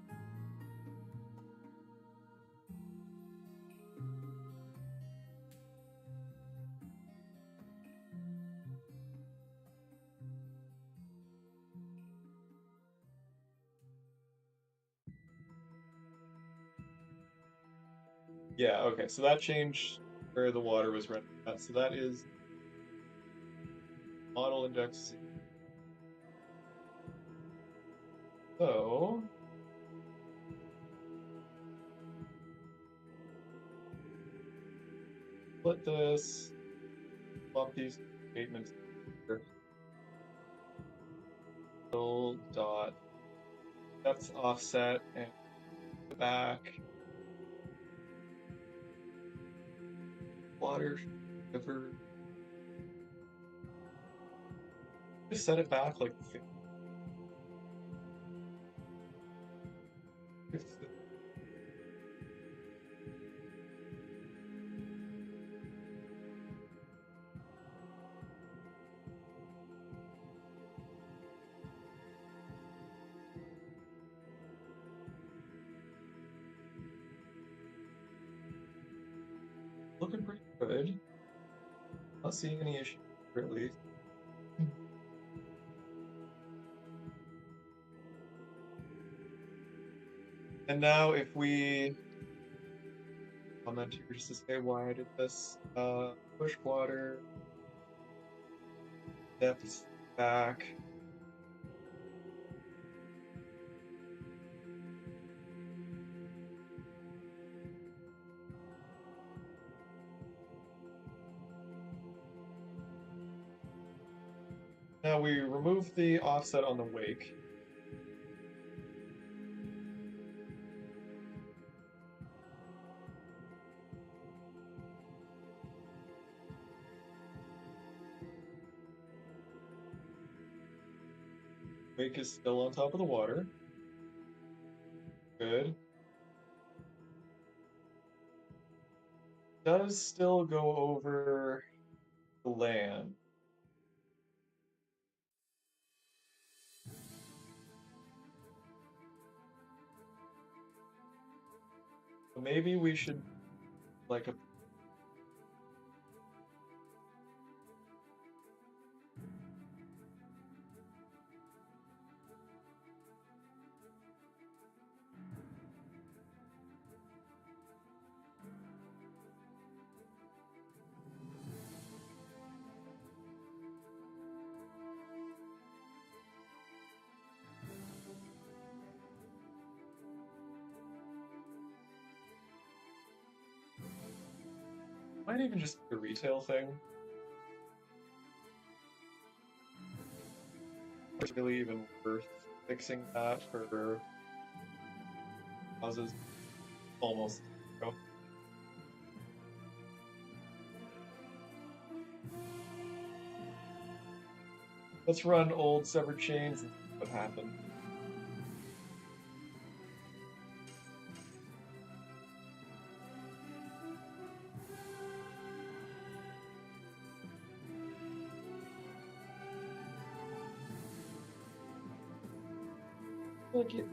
Yeah, okay, so that changed where the water was running at. So that is model index. So split this, swap these statements here. Dot depth offset and back. Water river. Just set it back like looking pretty good. Not seeing any issues, at least. And now if we comment here just to say why I did this. Push water, depth back. Now we remove the offset on the wake. Wake is still on top of the water. Good. Does still go over the land. Maybe we should like a might even just be a retail thing. It's really even worth fixing that for houses almost zero. Let's run old severed chains and see what happened. Look it.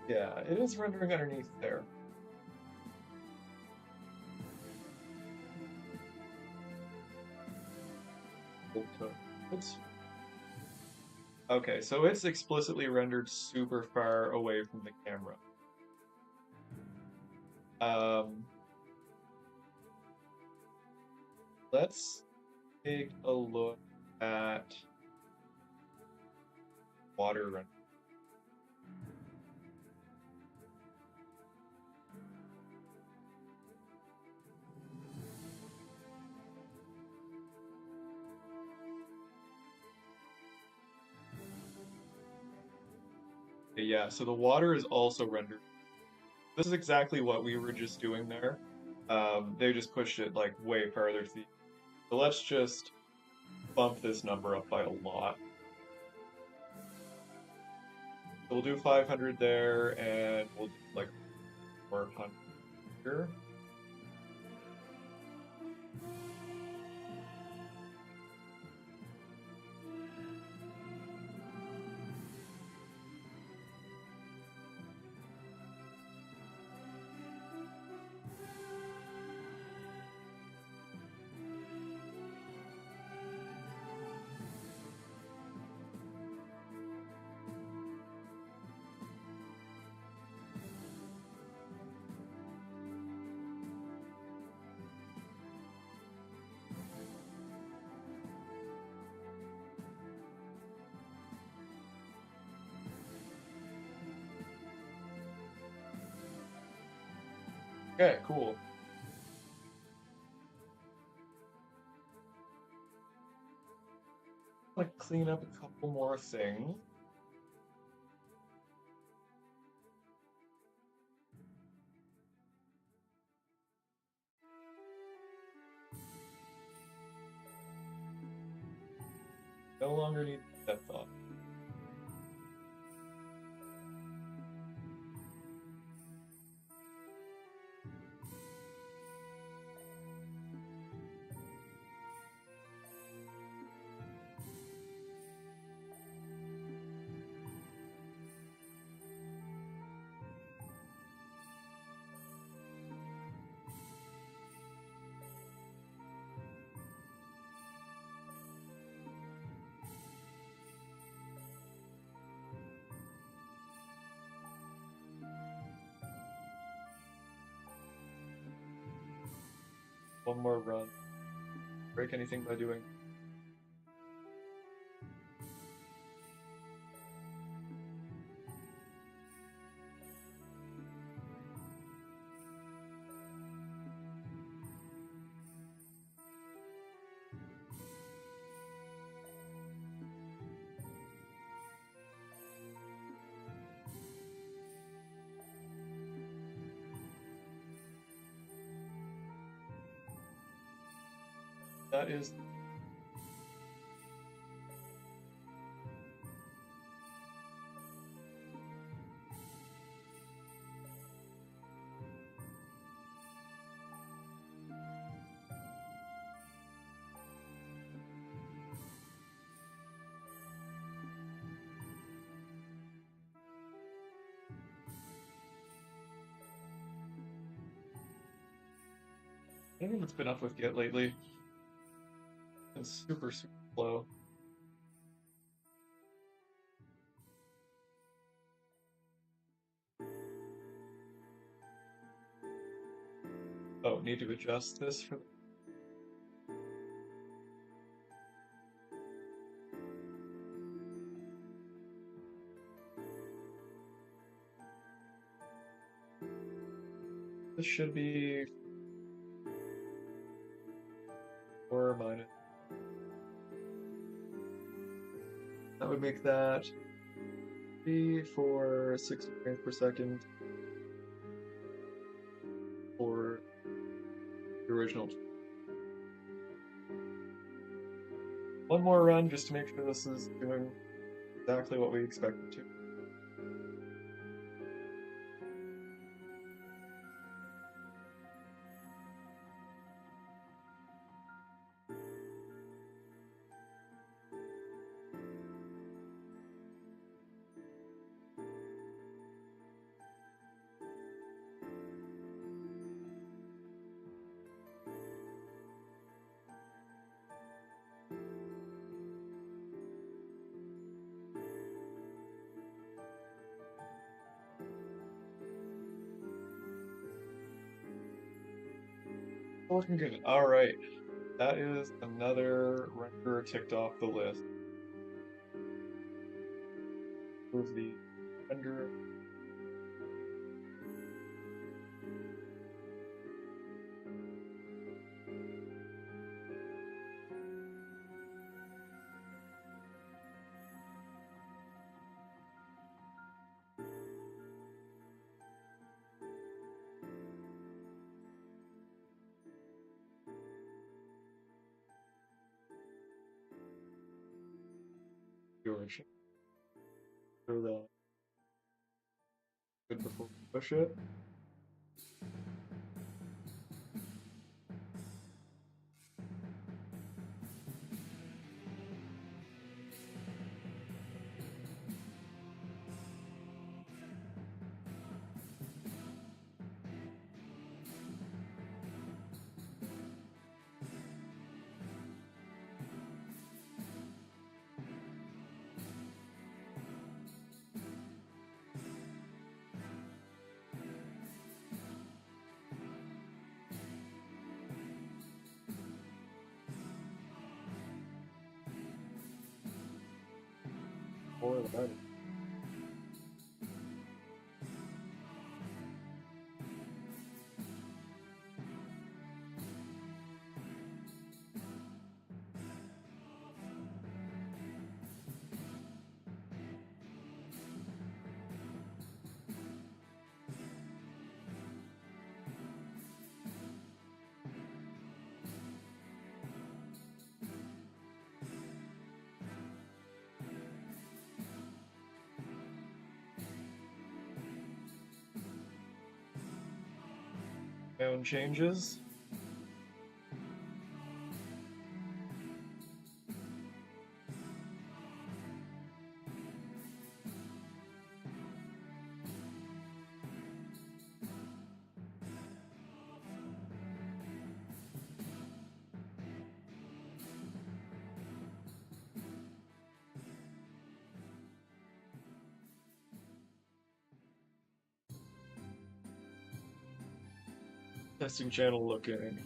Yeah, it is rendering underneath there. Oops. Okay, so it's explicitly rendered super far away from the camera. Let's take a look at water render. Yeah, so the water is also rendered. This is exactly what we were just doing there. They just pushed it like way farther to the. So let's just bump this number up by a lot. So we'll do 500 there, and we'll do like 400 here. Okay, cool. Like clean up a couple more things. No longer need that thought. One more run. Break anything by doing. That is. I don't know what's been up with Git lately. It's super slow. Oh, need to adjust this for. This should be 4 minus. That would make that 3, 4, 60 frames per second for the original. One more run just to make sure this is doing exactly what we expect it to. Looking good. All right, that is another renderer ticked off the list. Move the renderer. Duration. So the good before we push it. Or the better. My own changes. Testing channel looking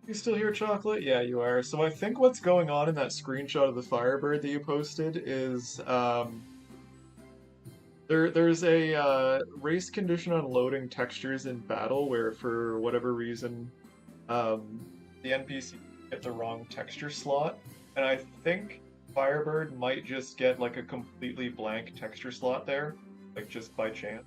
You still here, Chocolate? Yeah, you are. So I think what's going on in that screenshot of the Firebird that you posted is there's a race condition on loading textures in battle where for whatever reason um, the NPC get the wrong texture slot, and I think Firebird might just get like a completely blank texture slot there, like just by chance.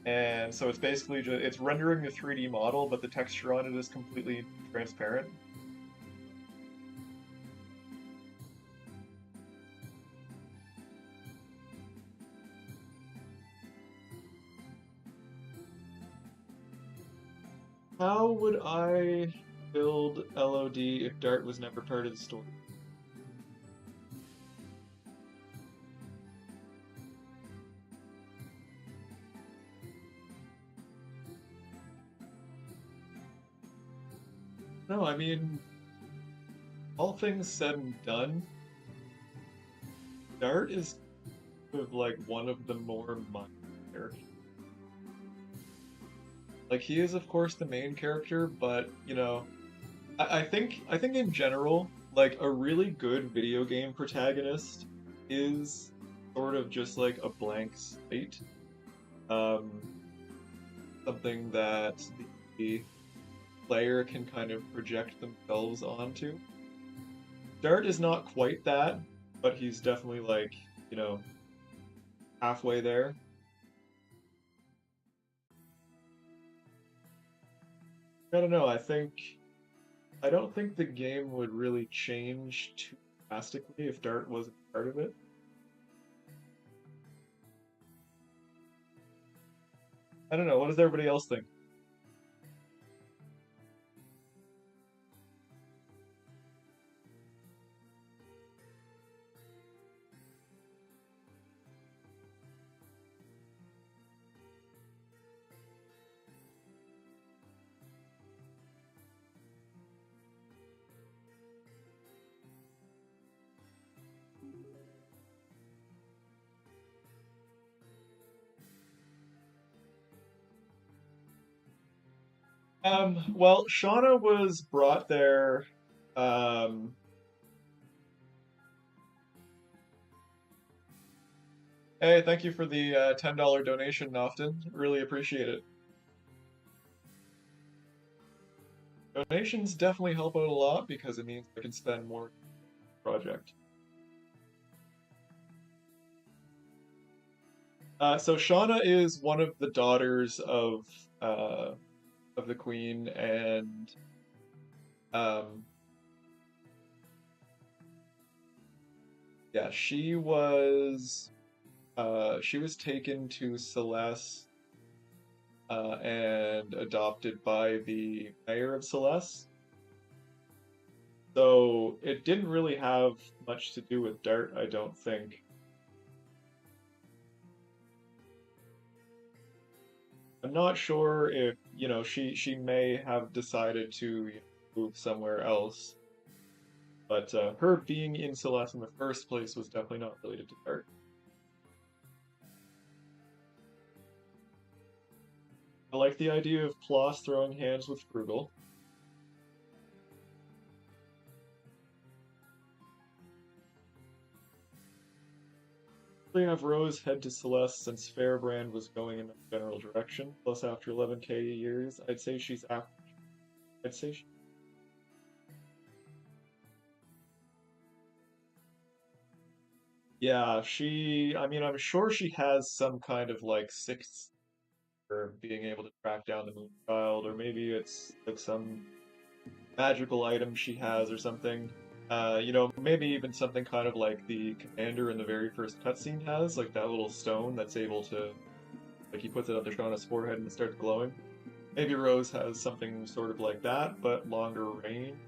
And so it's basically just it's rendering the 3D model, but the texture on it is completely transparent. How would I build LoD if Dart was never part of the story? No, I mean, all things said and done, Dart is kind of like one of the more minor characters. Like he is, of course, the main character, but you know, I think in general, like a really good video game protagonist is sort of just like a blank slate. Um, Something that the player can kind of project themselves onto. Dart is not quite that, but he's definitely like, you know, halfway there. I don't know, I don't think the game would really change too drastically if Dart wasn't part of it. I don't know, what does everybody else think? Well, Shauna was brought there. Um, hey, thank you for the $10 donation, Nofton. Really appreciate it. Donations definitely help out a lot because it means I can spend more project. So Shauna is one of the daughters uh, of the queen, and um, yeah, she was taken to Celeste and adopted by the mayor of Celeste. So it didn't really have much to do with Dart, I don't think. I'm not sure if, you know, she may have decided to move somewhere else, but her being in Celeste in the first place was definitely not related to Dart. I like the idea of Ploss throwing hands with Frugal. We have Rose head to Celeste since Fairbrand was going in a general direction. Plus, after 11k years, I'd say she's after. I'd say she, yeah, I mean, I'm sure she has some kind of like sixth for being able to track down the Moon Child, or maybe it's like some magical item she has or something. You know, maybe even something kind of like the commander in the very first cutscene has, like that little stone that's able to, like he puts it on the Shauna's forehead and it starts glowing. Maybe Rose has something sort of like that, but longer range.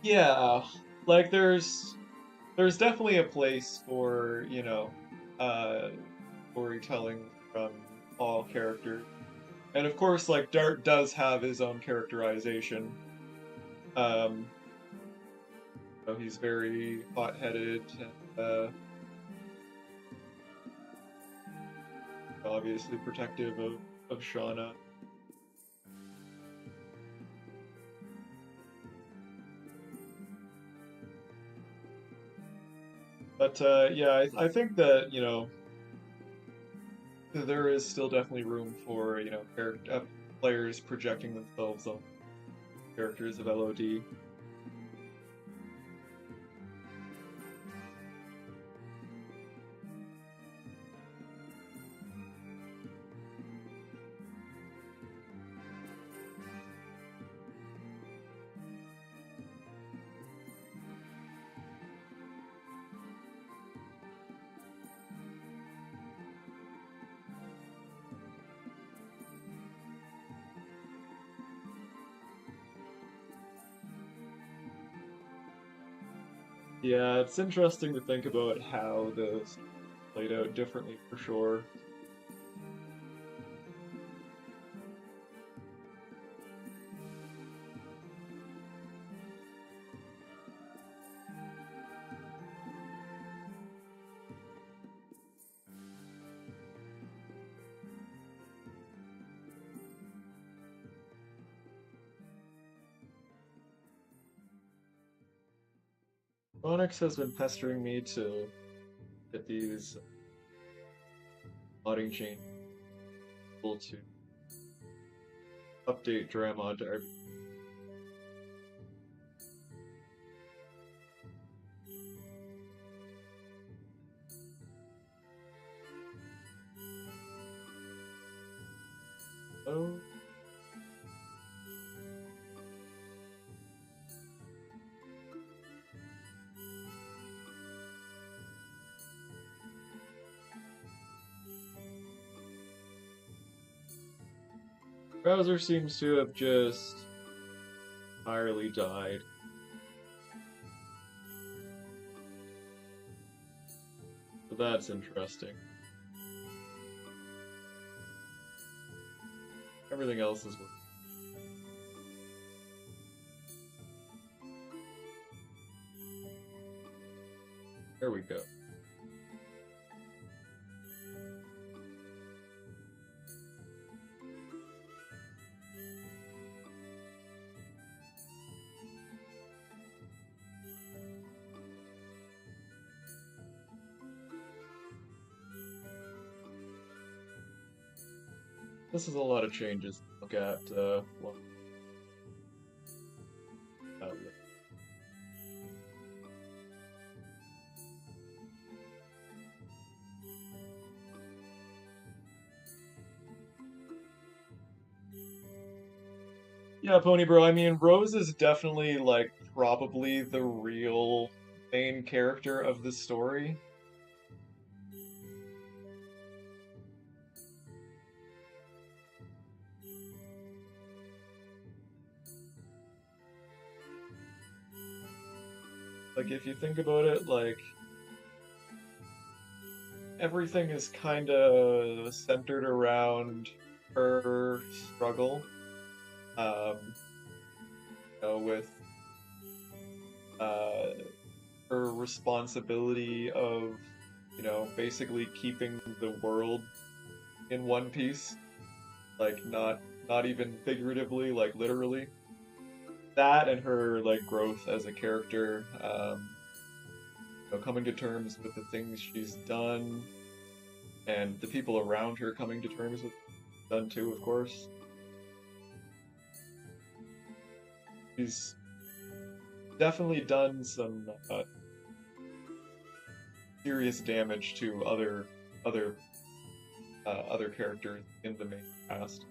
Yeah, like there's definitely a place for, uh storytelling from all characters. And of course, like Dart does have his own characterization. Um, so he's very hot-headed and obviously protective of Shauna. But yeah, I think that, there is still definitely room for, players projecting themselves on characters of LoD. Yeah, it's interesting to think about how those played out differently for sure. Onyx has been pestering me to get these modding changes to update Dramon to every. Oh, browser seems to have just entirely died. So that's interesting. Everything else is working. There we go. This is a lot of changes. Look at one. Yeah, Pony Bro. I mean, Rose is definitely like probably the real main character of the story. Like if you think about it, like everything is kind of centered around her struggle, um, with uh, her responsibility of, basically keeping the world in one piece, like not even figuratively, like literally. That and her like growth as a character, coming to terms with the things she's done, and the people around her coming to terms with done too, of course. She's definitely done some serious damage to other characters in the main cast.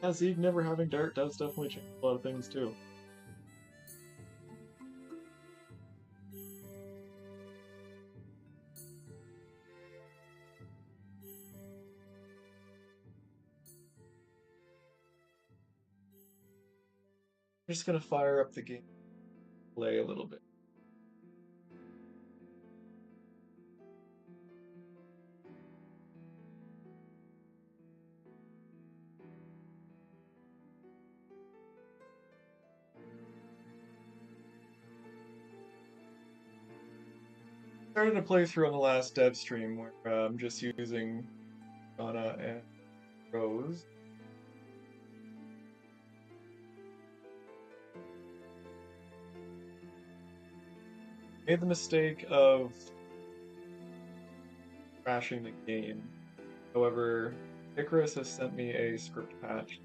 Yeah, Zeke never having Dart does definitely change a lot of things too. just gonna fire up the game play a little bit. Started a playthrough on the last dev stream where I'm just using Donna and Rose. Made the mistake of crashing the game. However, Icarus has sent me a script patch.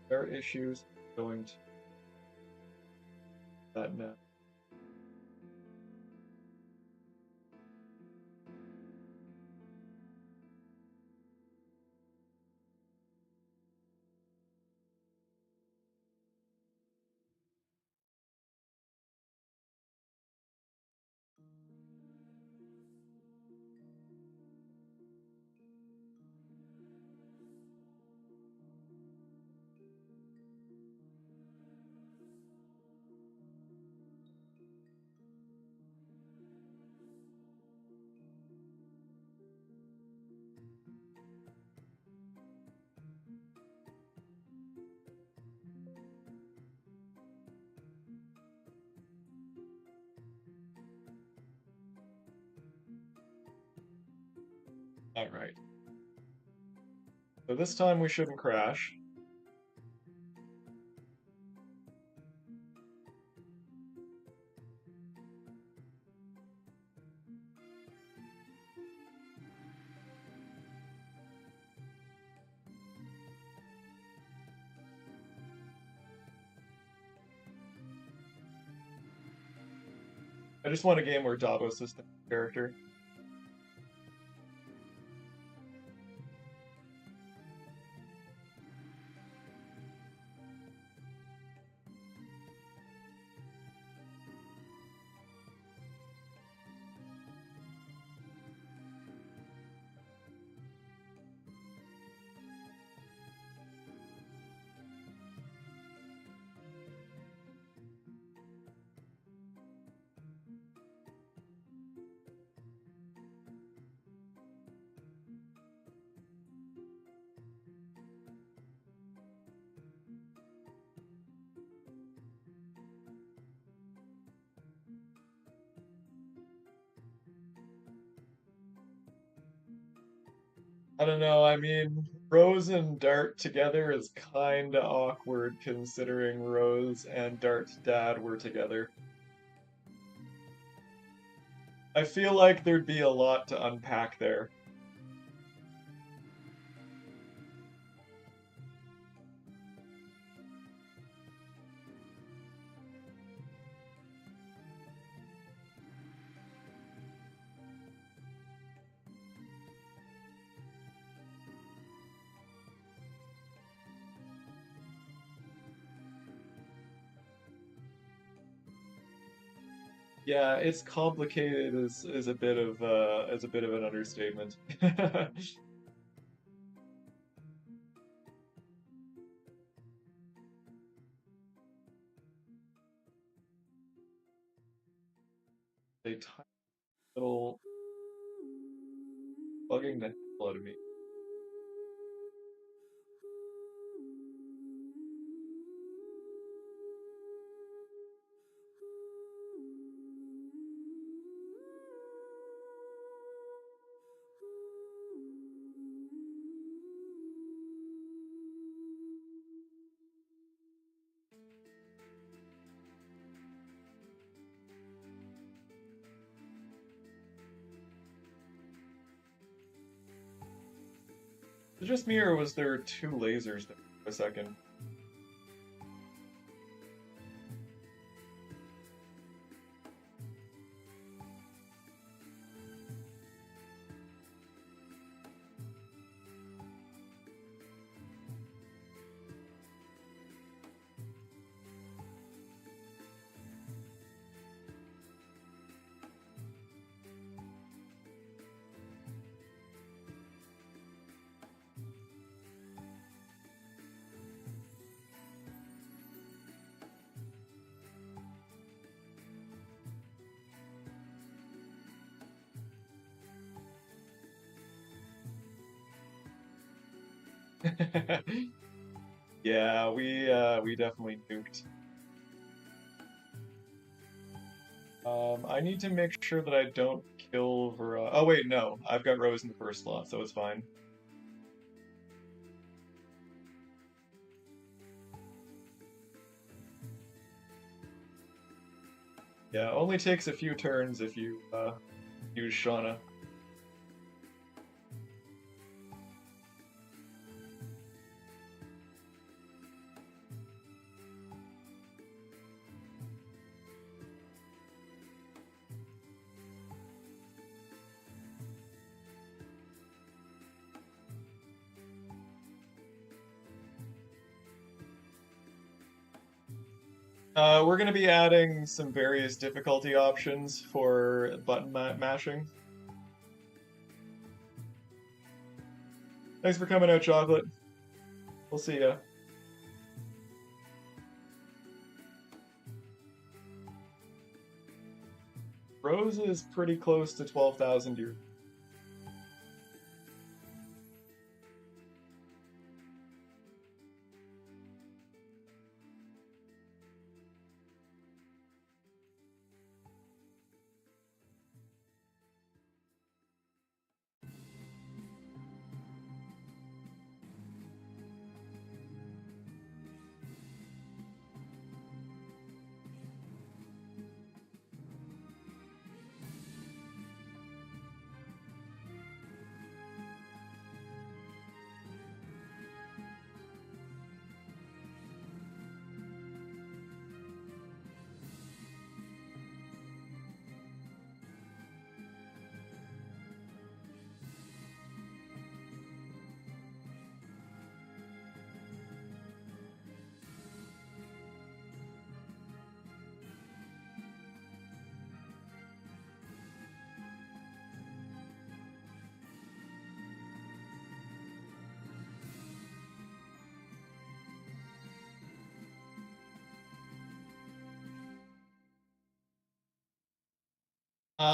There are issues going to that now. Alright. So this time we shouldn't crash. I just want a game where Davos is the character. I don't know, I mean, Rose and Dart together is kinda awkward considering Rose and Dart's dad were together. I feel like there'd be a lot to unpack there. Yeah, it's complicated is a bit of an understatement. A tiny little bugging the hell out of me. Was it just me or was there two lasers there for a second? Yeah, we definitely nuked. I need to make sure that I don't kill Vera. Oh wait, no, I've got Rose in the first slot, so it's fine. Yeah, only takes a few turns if you use Shauna. We're going to be adding some various difficulty options for button mashing. Thanks for coming out, Chocolate. We'll see ya. Rose is pretty close to 12,000 years.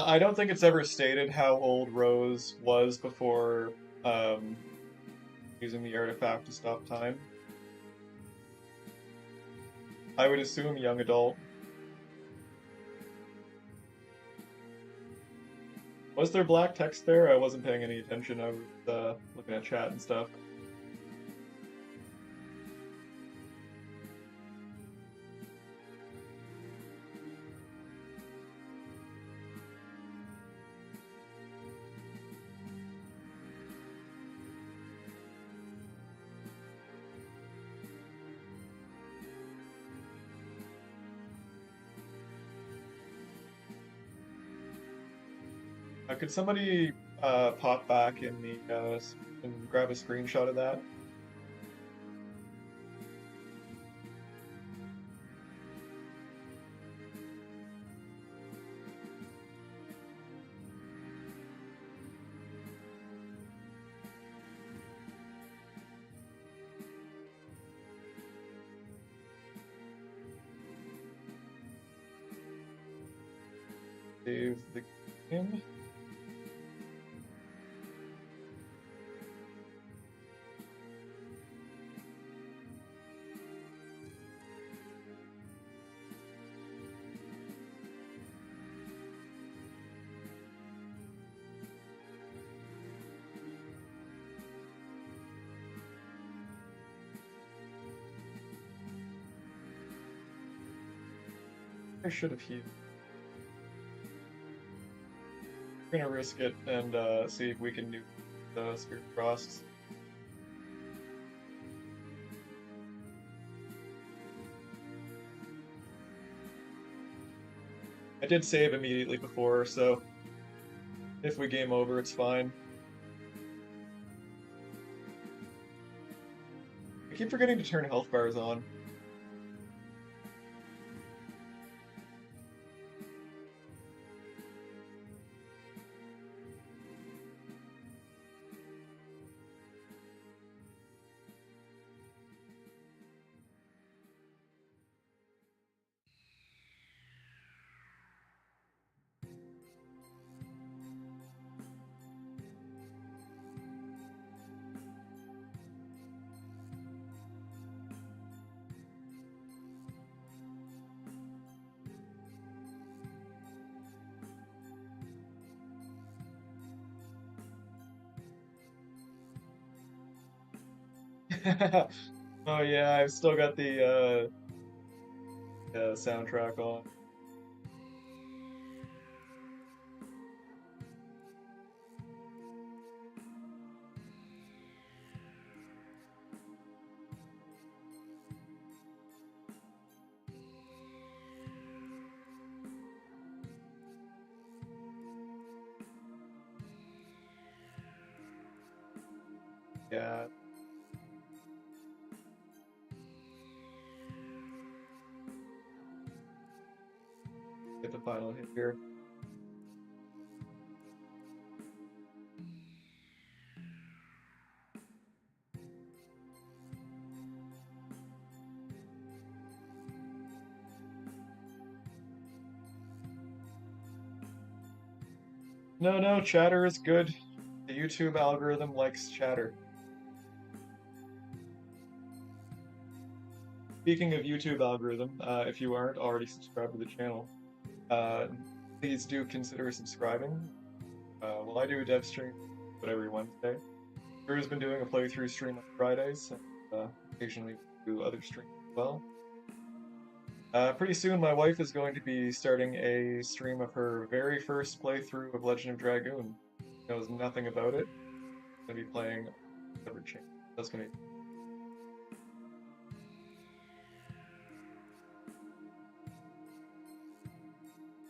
I don't think it's ever stated how old Rose was before um, using the artifact to stop time. I would assume young adult. Was there black text there? I wasn't paying any attention. I was looking at chat and stuff. Could somebody pop back in the and grab a screenshot of that? Save the game. I should have healed. We're gonna risk it and see if we can nuke the Spirit Frosts. I did save immediately before, so if we game over, it's fine. I keep forgetting to turn health bars on. Oh yeah, I've still got the soundtrack on. Yeah, get the final hit here. No, no, chatter is good. The YouTube algorithm likes chatter. Speaking of YouTube algorithm, if you aren't already subscribed to the channel, uh, please do consider subscribing. Well, I do a dev stream, but every Wednesday. Drew's been doing a playthrough stream on Fridays, and occasionally do other streams as well. Pretty soon, my wife is going to be starting a stream of her very first playthrough of Legend of Dragoon. She knows nothing about it. She's going to be playing every change. That's going to be.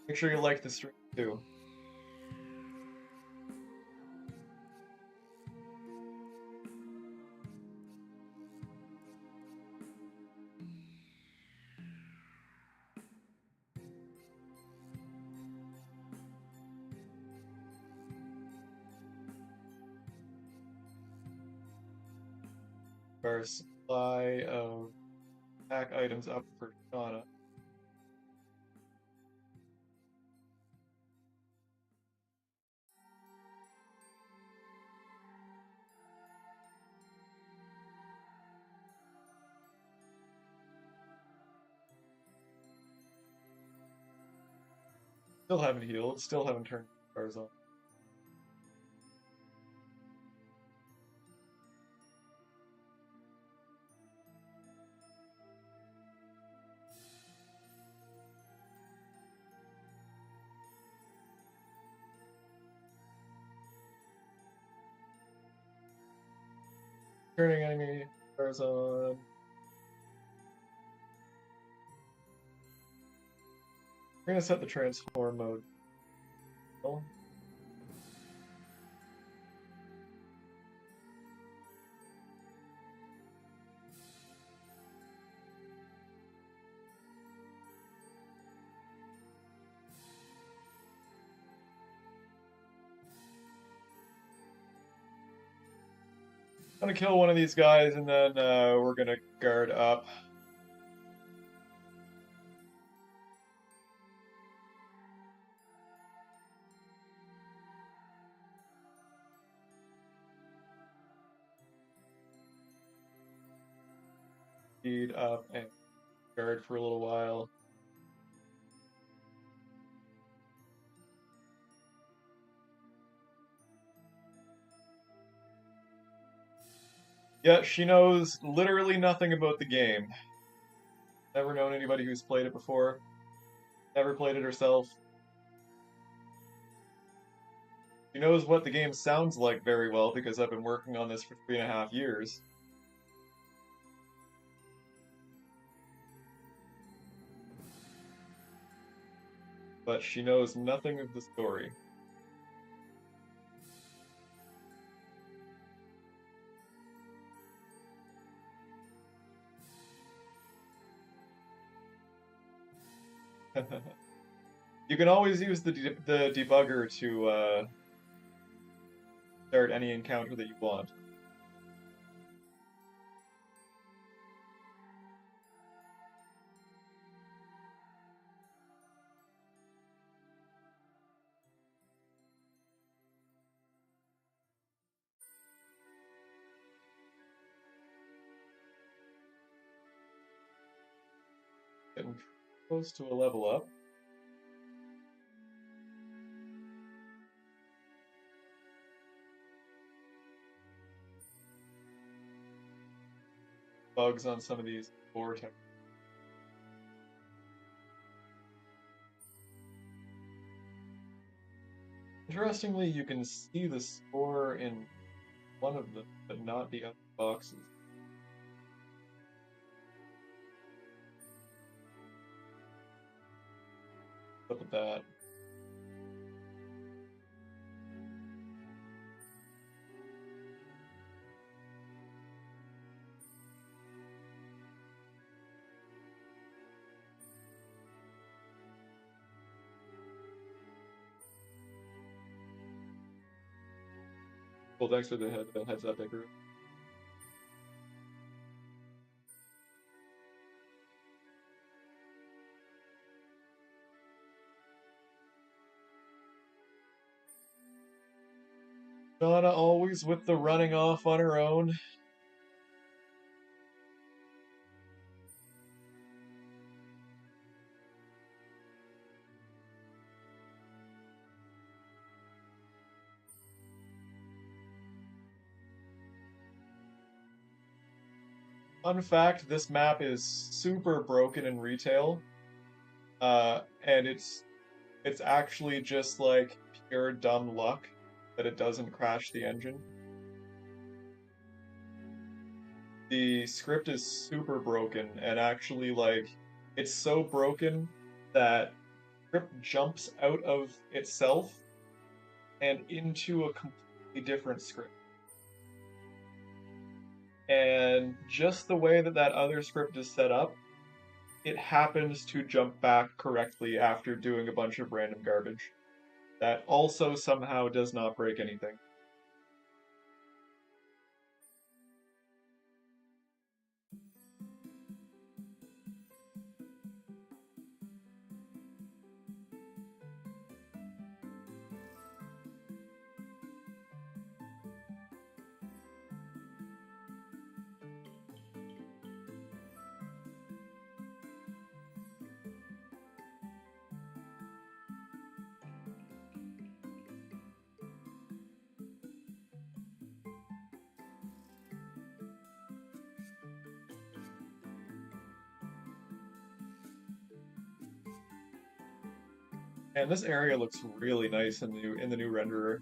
Make sure you like the stream too. Our supply of pack items up for Shauna. Still haven't healed, still haven't turned cars on. Turning enemy cars on. We're gonna set the transform mode. I'm gonna kill one of these guys and then we're gonna guard up. Speed up and guard for a little while. Yeah, she knows literally nothing about the game. Never known anybody who's played it before. Never played it herself. She knows what the game sounds like very well because I've been working on this for 3.5 years. But she knows nothing of the story. You can always use the debugger to start any encounter that you want. Getting close to a level up. bugs on some of these vortex. Interestingly, you can see the spore in one of them, but not the other boxes. Look at that. Well, thanks for the heads up, Icarus. Donna always with the running off on her own. Fun fact, this map is super broken in retail. And it's actually just like pure dumb luck that it doesn't crash the engine. The script is super broken and actually like it's so broken that script jumps out of itself and into a completely different script. And just the way that that other script is set up, it happens to jump back correctly after doing a bunch of random garbage. That also somehow does not break anything. And this area looks really nice in the new renderer.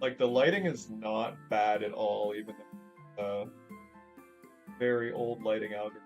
Like the lighting is not bad at all, even though very old lighting algorithm.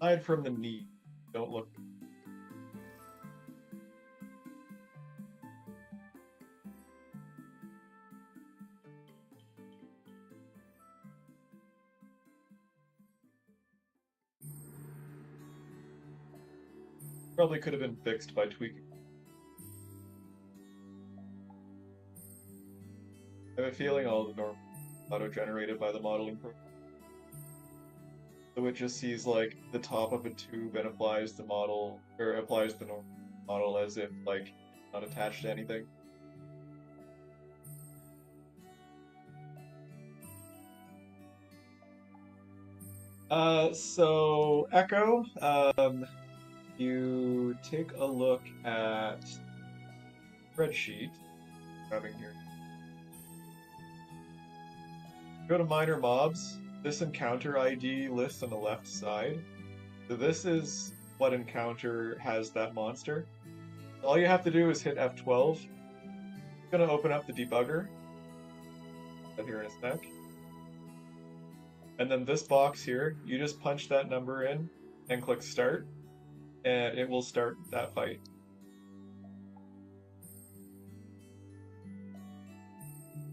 Aside from the knee, don't look. Probably could have been fixed by tweaking. I have a feeling all the normal auto-generated by the modeling program. So it just sees like the top of a tube and applies the model, or applies the normal model as if like not attached to anything. So Echo, you take a look at spreadsheet, grabbing here. Go to minor mobs. This encounter ID lists on the left side. So this is what encounter has that monster. All you have to do is hit F12. I'm gonna open up the debugger here in a sec. And then this box here, you just punch that number in and click start, and it will start that fight.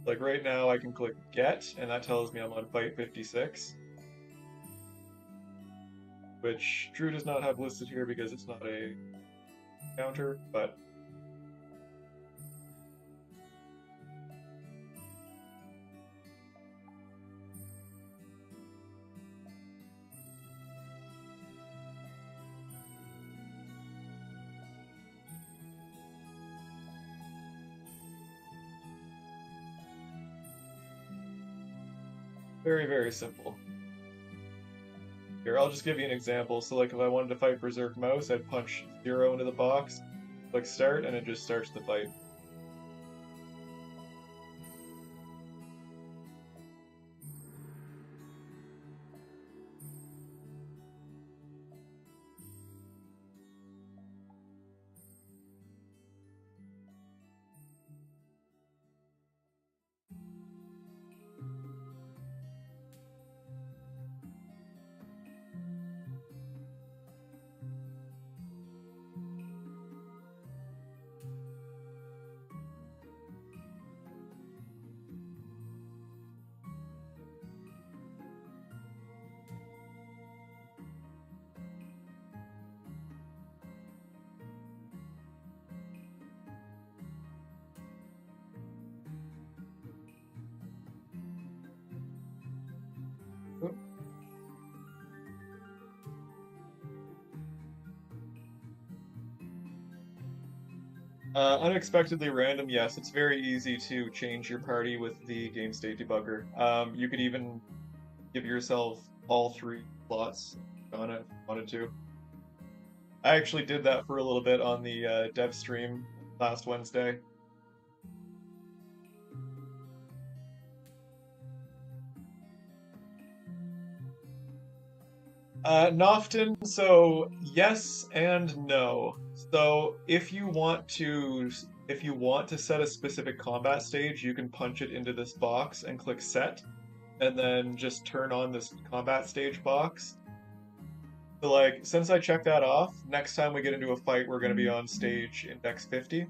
Like right now, I can click get, and that tells me I'm on fight 56, which Drew does not have listed here because it's not a counter, but very, very simple. Here, I'll just give you an example. So like if I wanted to fight Berserk Mouse, I'd punch 0 into the box, click start, and it just starts the fight. Unexpectedly random, yes. It's very easy to change your party with the game state debugger. You could even give yourself all 3 slots on it if you wanted to. I actually did that for a little bit on the dev stream last Wednesday. Noften, so yes and no. So if you want to set a specific combat stage, you can punch it into this box and click set, and then just turn on this combat stage box. So like, since I checked that off, next time we get into a fight, we're going to be on stage index 50.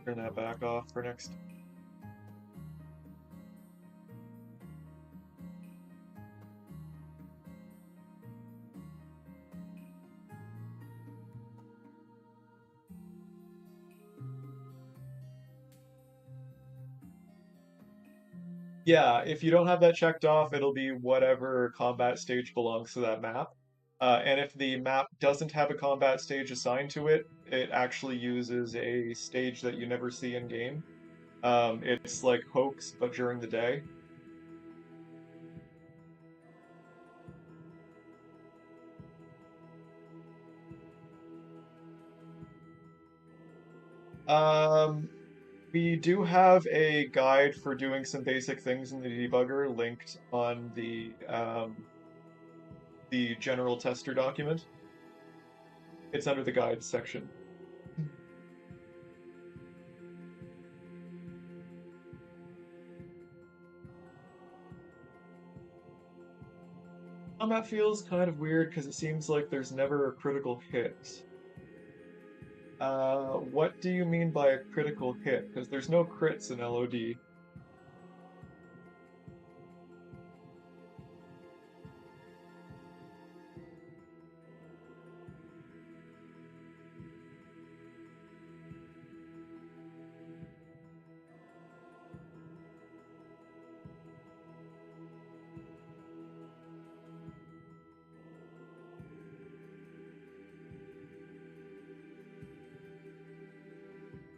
Turn that back off for next. Yeah, if you don't have that checked off, it'll be whatever combat stage belongs to that map. And if the map doesn't have a combat stage assigned to it, it actually uses a stage that you never see in game. It's like Hoax, but during the day. Um, we do have a guide for doing some basic things in the debugger linked on the general tester document. It's under the guides section. Combat feels kind of weird because it seems like there's never a critical hit. What do you mean by a critical hit? Because there's no crits in LoD.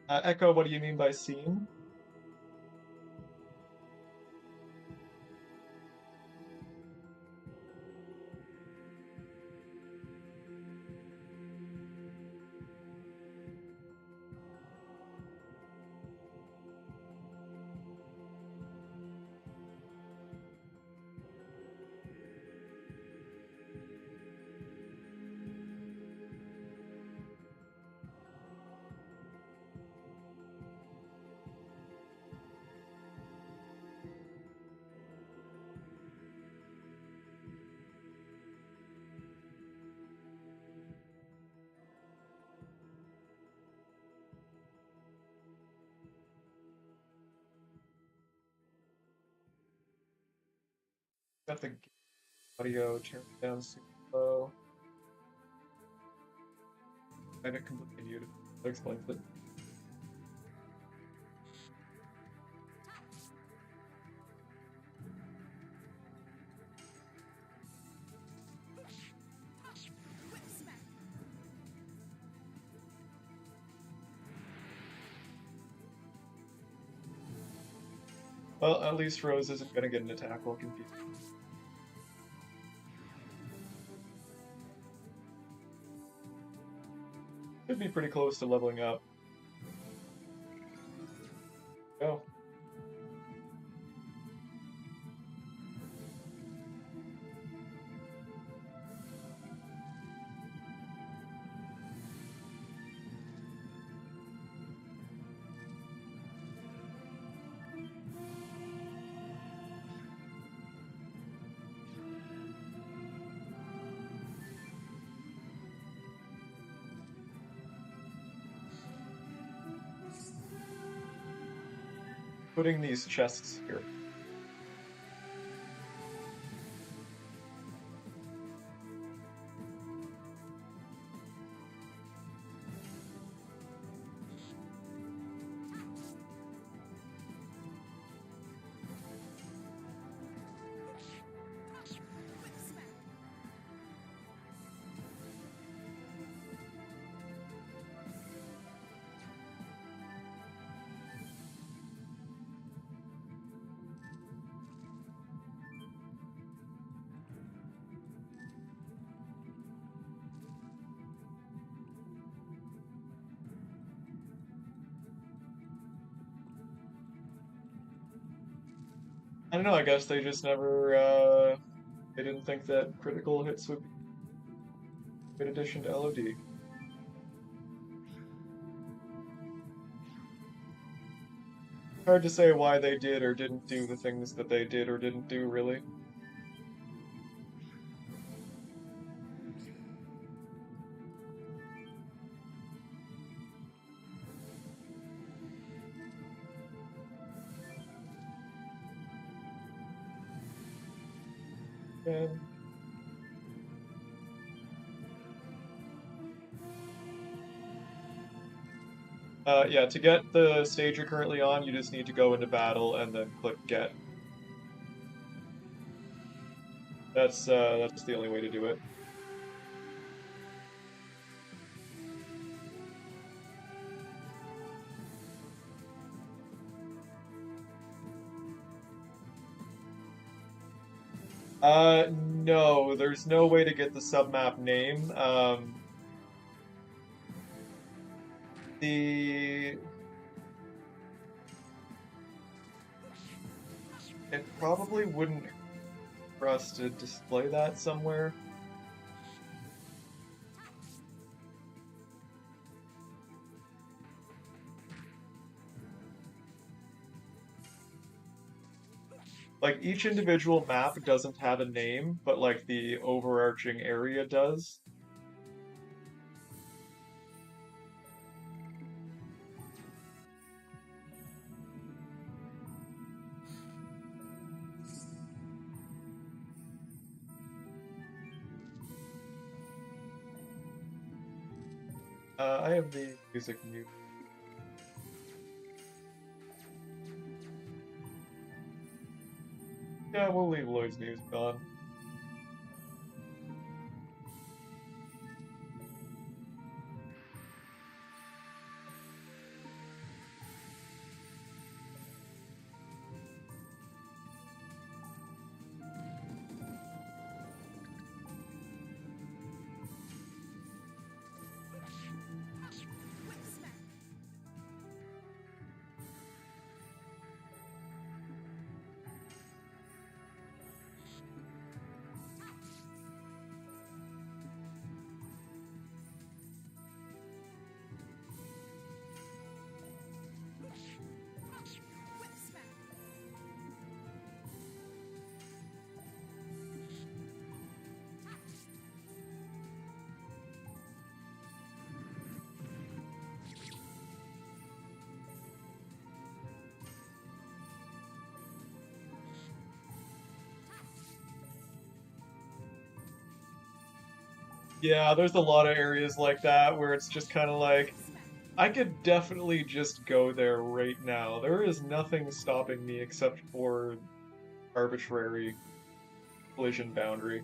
Echo, what do you mean by scene? Got the audio turned down super low. Kind of completely muted. That explains it. Well, at least Rose isn't gonna get an attack while confused. Should be pretty close to leveling up. Go. Putting these chests here. I don't know, I guess they just never, they didn't think that critical hits would be a good addition to LoD. Hard to say why they did or didn't do the things that they did or didn't do, really. And yeah, to get the stage you're currently on, you just need to go into battle and then click get. That's the only way to do it. No, there's no way to get the submap name. The It probably wouldn't hurt for us to display that somewhere. Like, each individual map doesn't have a name, but like the overarching area does. I have the music mute. Yeah, we'll leave Lloyd's music on. Yeah, there's a lot of areas like that where it's just kind of like, I could definitely just go there right now. There is nothing stopping me except for arbitrary collision boundary.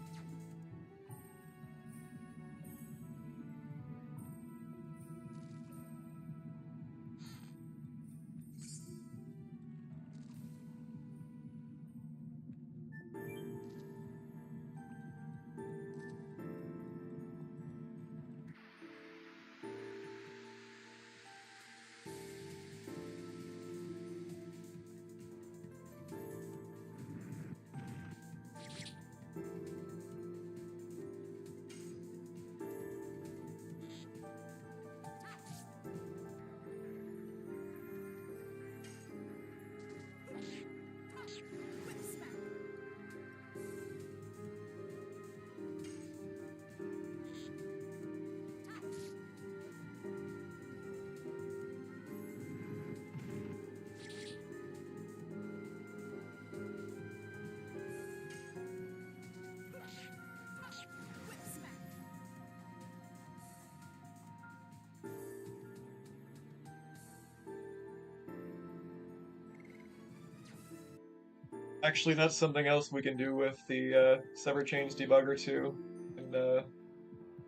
Actually, that's something else we can do with the Sever Chains debugger too, and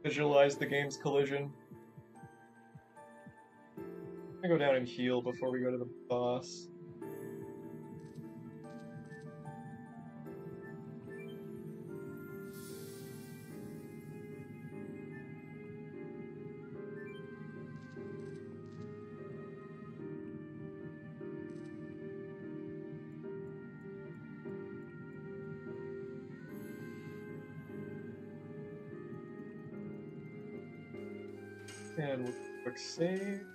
visualize the game's collision. I'm gonna go down and heal before we go to the boss. And we'll quick save.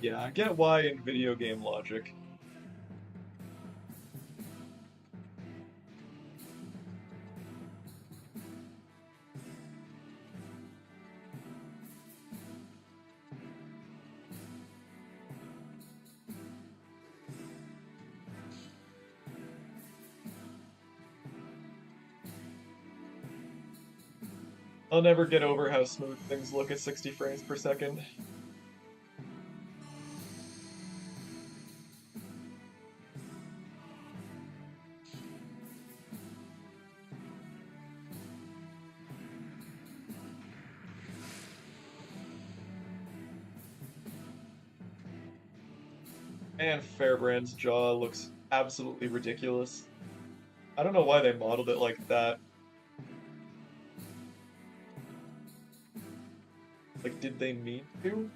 Yeah, I get why in video game logic. I'll never get over how smooth things look at 60 frames per second. And Fairbrand's jaw looks absolutely ridiculous. I don't know why they modeled it like that. Like, did they mean to?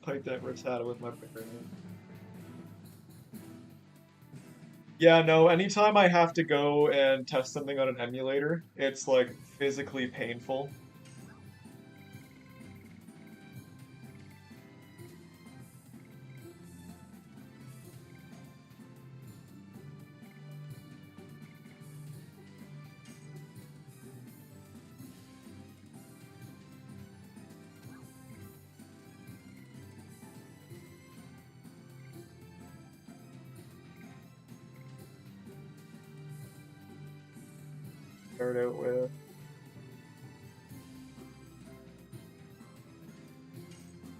Fight that Rattata with my finger. Yeah, no, anytime I have to go and test something on an emulator, it's like physically painful. Start out with.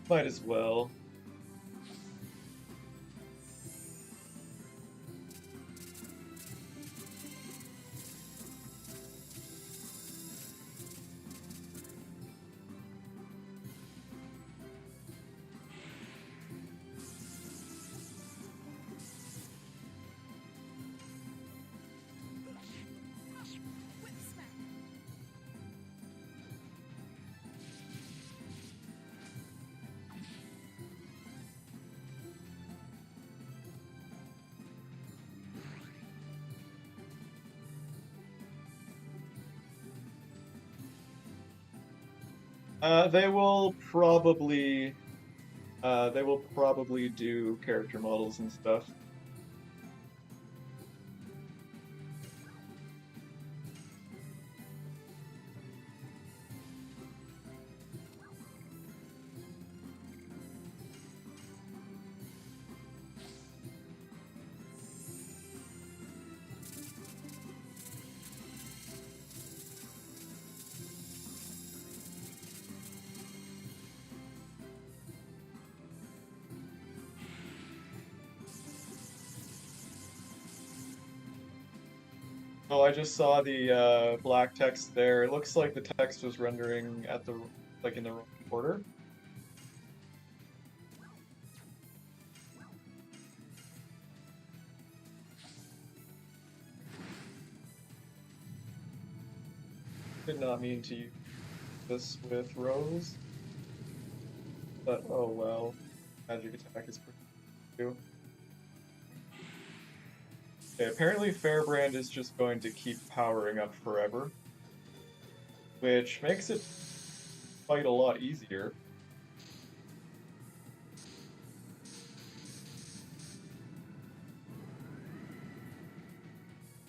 Might as well. They will probably do character models and stuff. Oh, I just saw the black text there. It looks like the text was rendering at the like in the wrong order. Did not mean to use this with Rose, but oh well. Magic attack is pretty good. Okay, apparently Fairbrand is just going to keep powering up forever, which makes it fight a lot easier.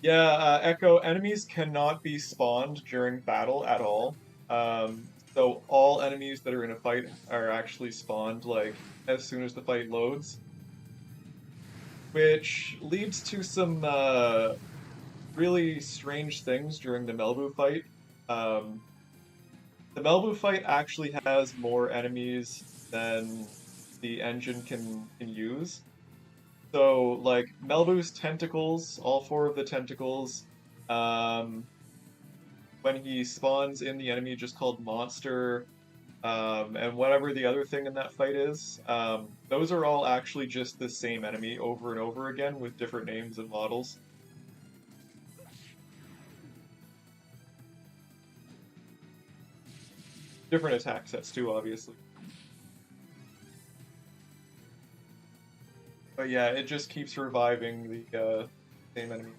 Yeah, Echo, enemies cannot be spawned during battle at all. So all enemies that are in a fight are actually spawned like as soon as the fight loads, which leads to some really strange things during the Melbu fight. Um, the Melbu fight actually has more enemies than the engine can use. So like Melbu's tentacles, all four of the tentacles, um, when he spawns in the enemy just called monster, and whatever the other thing in that fight is, those are all actually just the same enemy over and over again with different names and models. Different attack sets too, obviously. But yeah, it just keeps reviving the same enemy.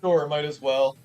Sure, might as well.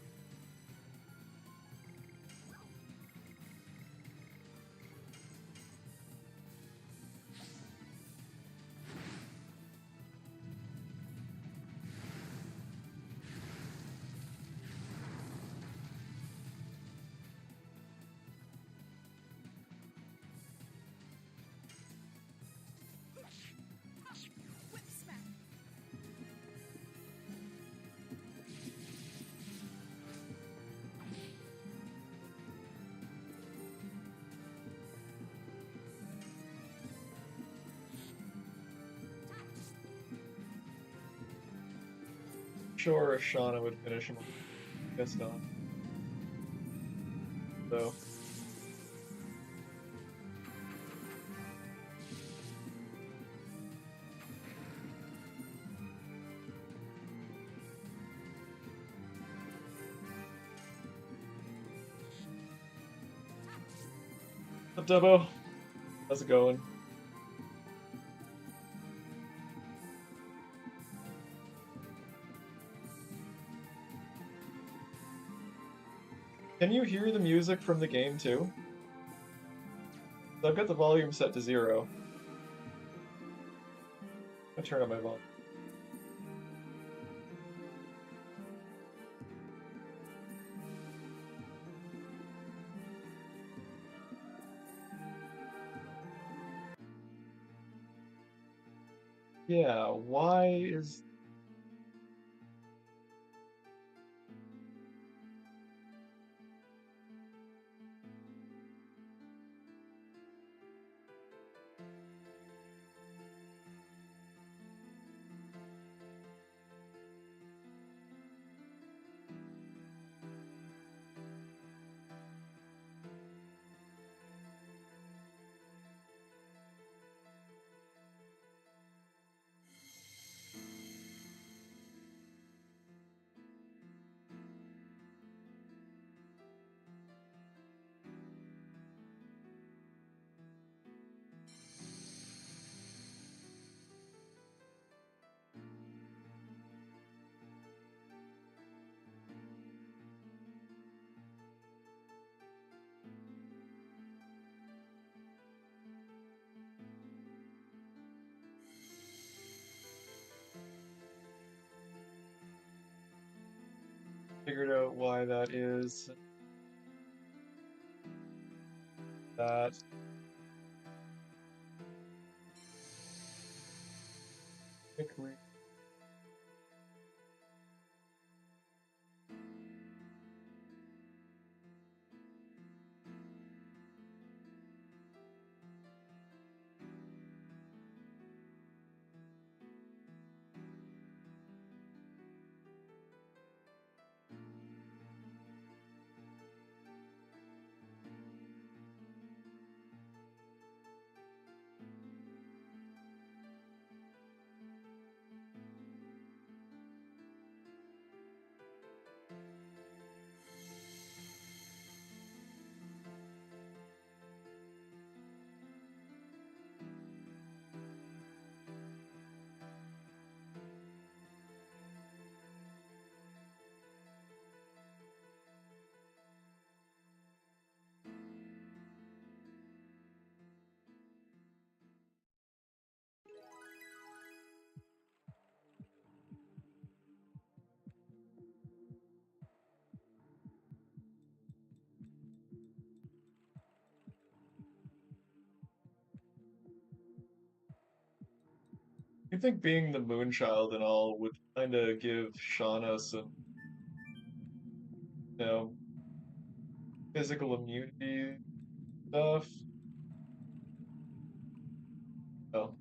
Sure, Shauna would finish him. Guess not. So, what's up, Dubbo? How's it going? Can you hear the music from the game too? I've got the volume set to 0. I'll turn up my volume. Yeah, why is... figured out why that is. That. I think being the Moonchild and all would kind of give Shauna some, you know, physical immunity stuff. Oh.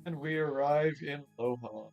And we arrive in Lohan.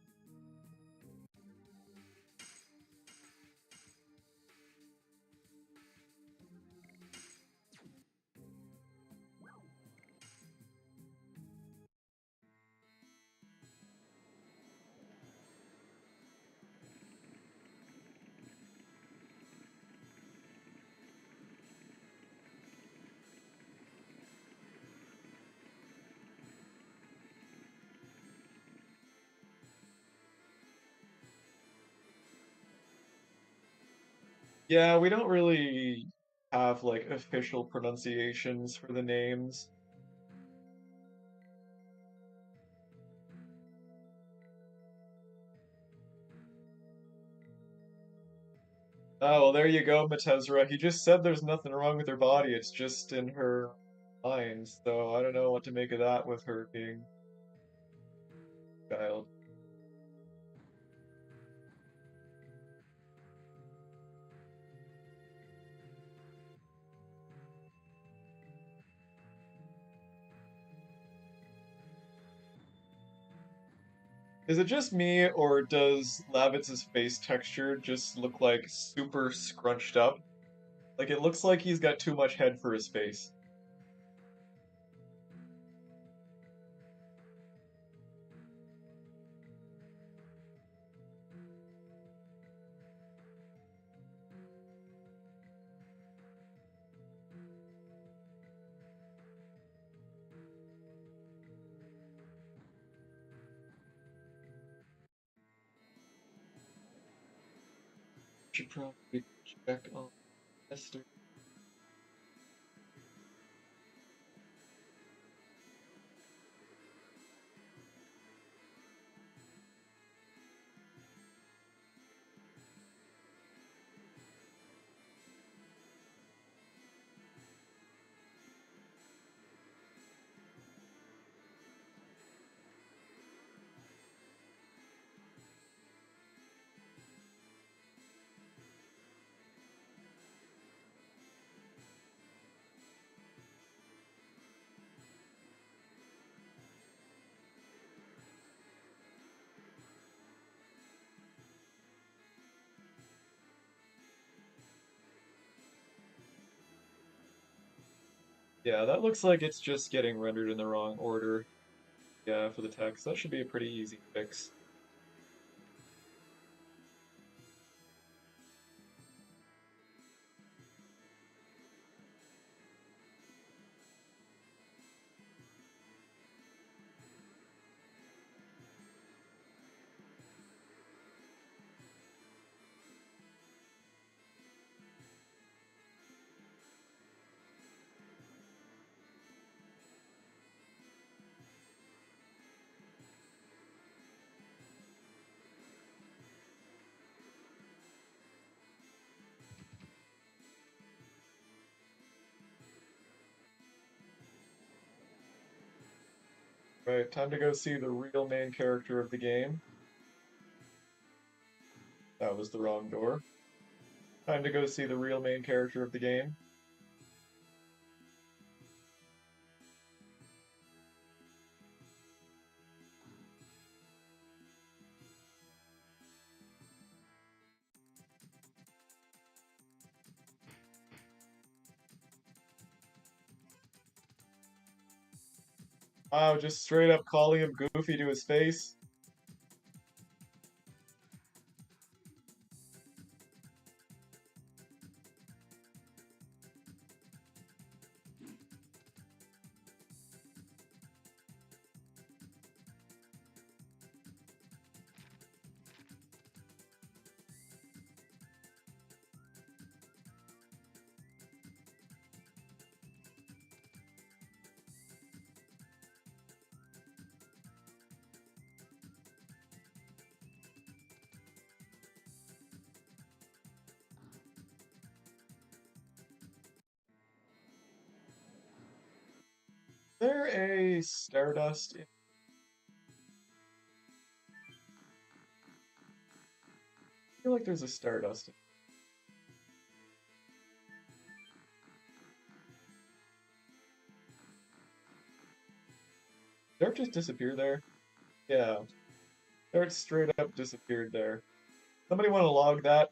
Yeah, we don't really have like official pronunciations for the names. Oh, well, there you go, Matezra. He just said there's nothing wrong with her body, it's just in her mind. So I don't know what to make of that with her being a child. Is it just me, or does Lavitz's face texture just look like super scrunched up? Like it looks like he's got too much head for his face. Should probably check on Esther. Yeah, that looks like it's just getting rendered in the wrong order. Yeah, for the text. That should be a pretty easy fix. Right, time to go see the real main character of the game. That was the wrong door. Time to go see the real main character of the game. Wow, just straight up calling him Goofy to his face. Is there a Stardust? I feel like there's a Stardust. Did Dirt just disappear there? Yeah, Dirt straight up disappeared there. Somebody want to log that?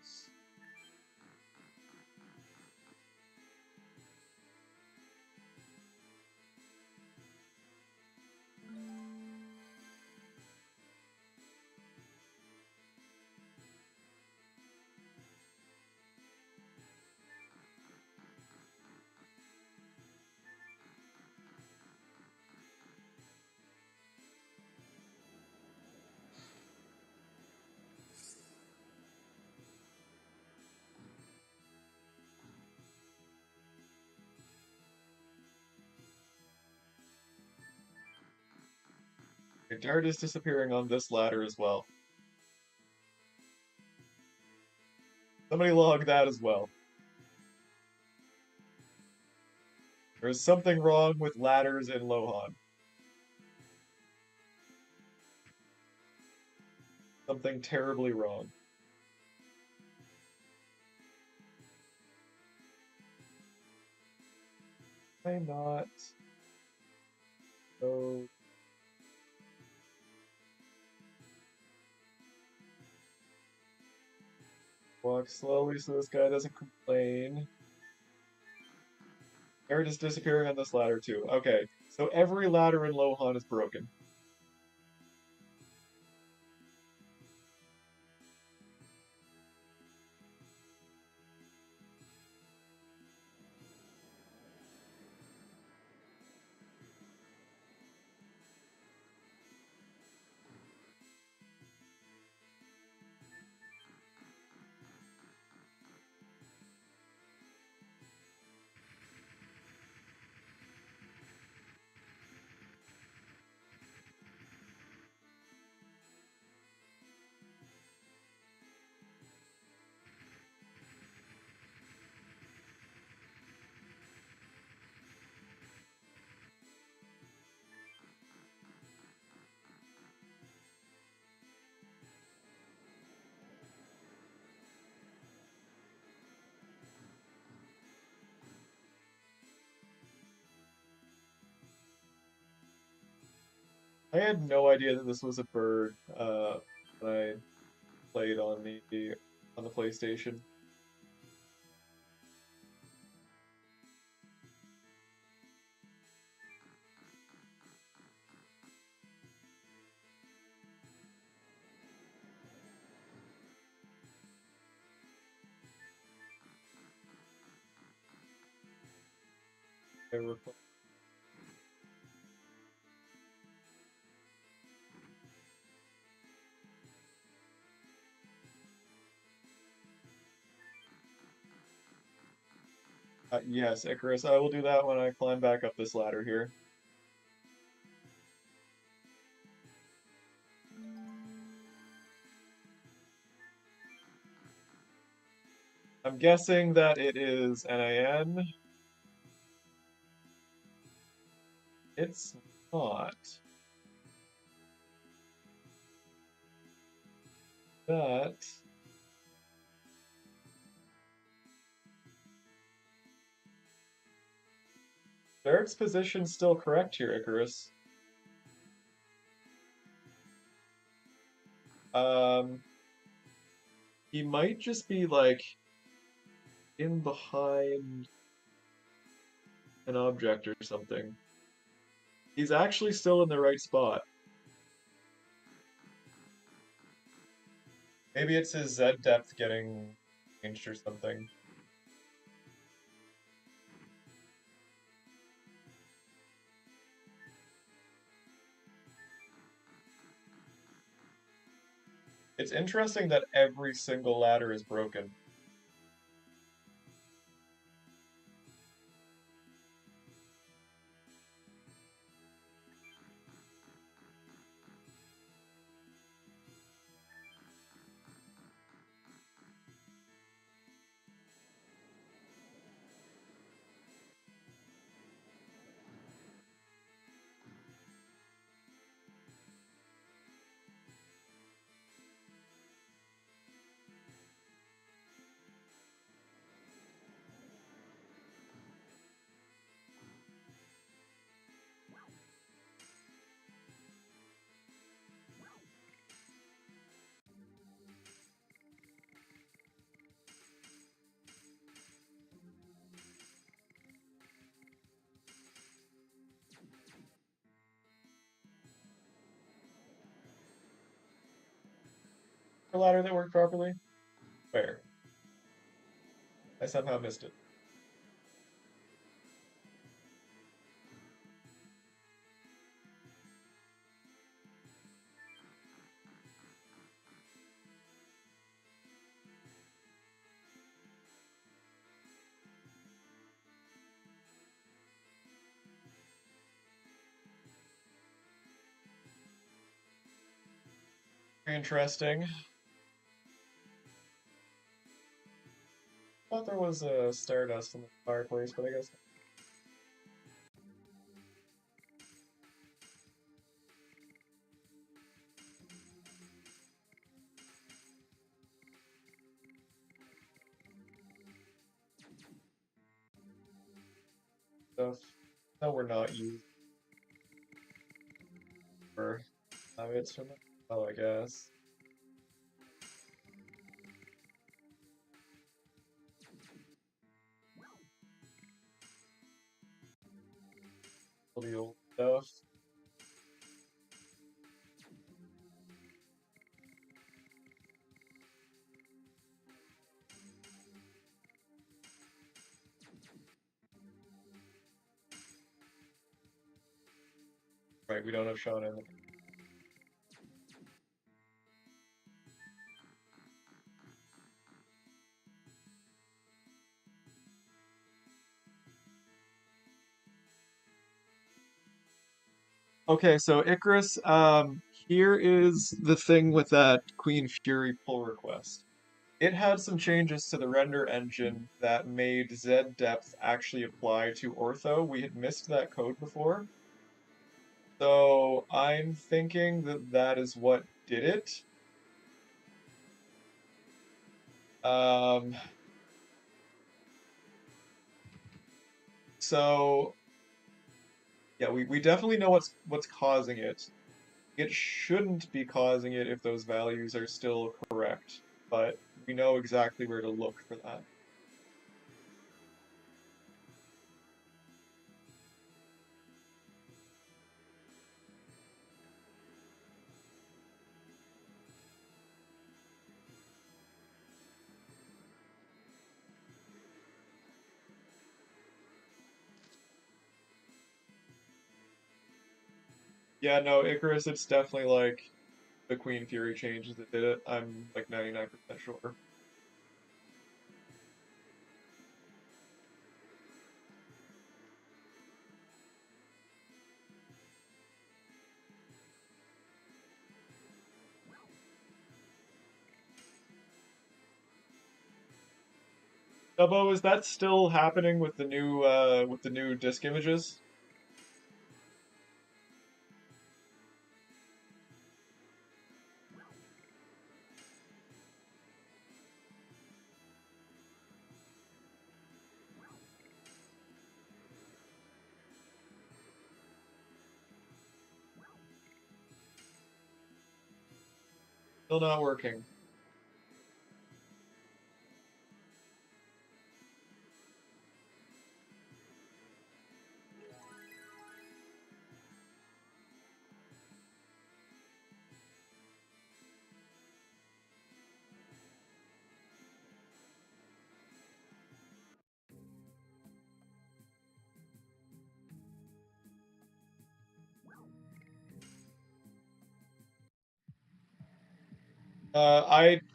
Dirt is disappearing on this ladder as well. Somebody log that as well. There's something wrong with ladders in Lohan. Something terribly wrong. Why not? So walk slowly so this guy doesn't complain. Dirt is disappearing on this ladder too. Okay, so every ladder in Lohan is broken. I had no idea that this was a bird when I played on the PlayStation. I recall. Yes, Icarus, I will do that when I climb back up this ladder here. I'm guessing that it is NAN. It's not. that. Derek's position's still correct here, Icarus. Um, he might just be like in behind an object or something. He's actually still in the right spot. Maybe it's his Z depth getting changed or something. It's interesting that every single ladder is broken. A ladder that worked properly? Where? I somehow missed it. Very interesting. Thought there was a Stardust in the fireplace, but I guess. Stuff. No, we're not used for habits from it. Oh, I guess. All the old stuff. Right, we don't have Sean in. Okay, so Icarus, here is the thing with that Queen Fury pull request. It had some changes to the render engine that made Z depth actually apply to ortho. We had missed that code before. So I'm thinking that that is what did it. Um, so yeah, we definitely know what's causing it. It shouldn't be causing it if those values are still correct, but we know exactly where to look for that. Yeah, no, Icarus, it's definitely like the Queen Fury changes that did it. I'm like 99% sure. Dubbo, is that still happening with the new disk images? Still not working.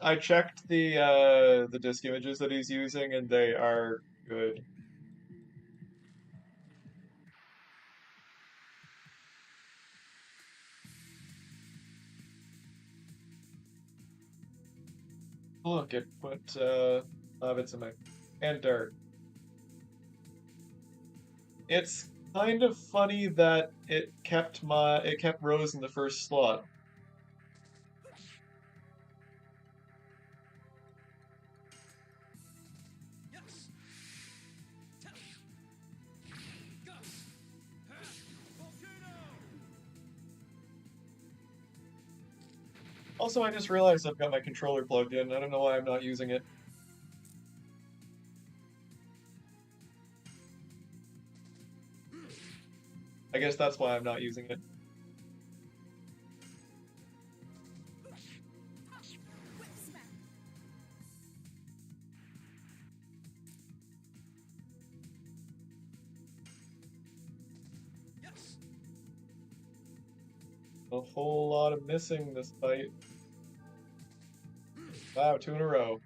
I checked the disk images that he's using, and they are good. Look, it put hobbits in my and dirt. It's kind of funny that it kept Rose in the first slot. Also, I just realized I've got my controller plugged in. I don't know why I'm not using it. I guess that's why I'm not using it. A whole lot of missing this fight. Wow, 2 in a row.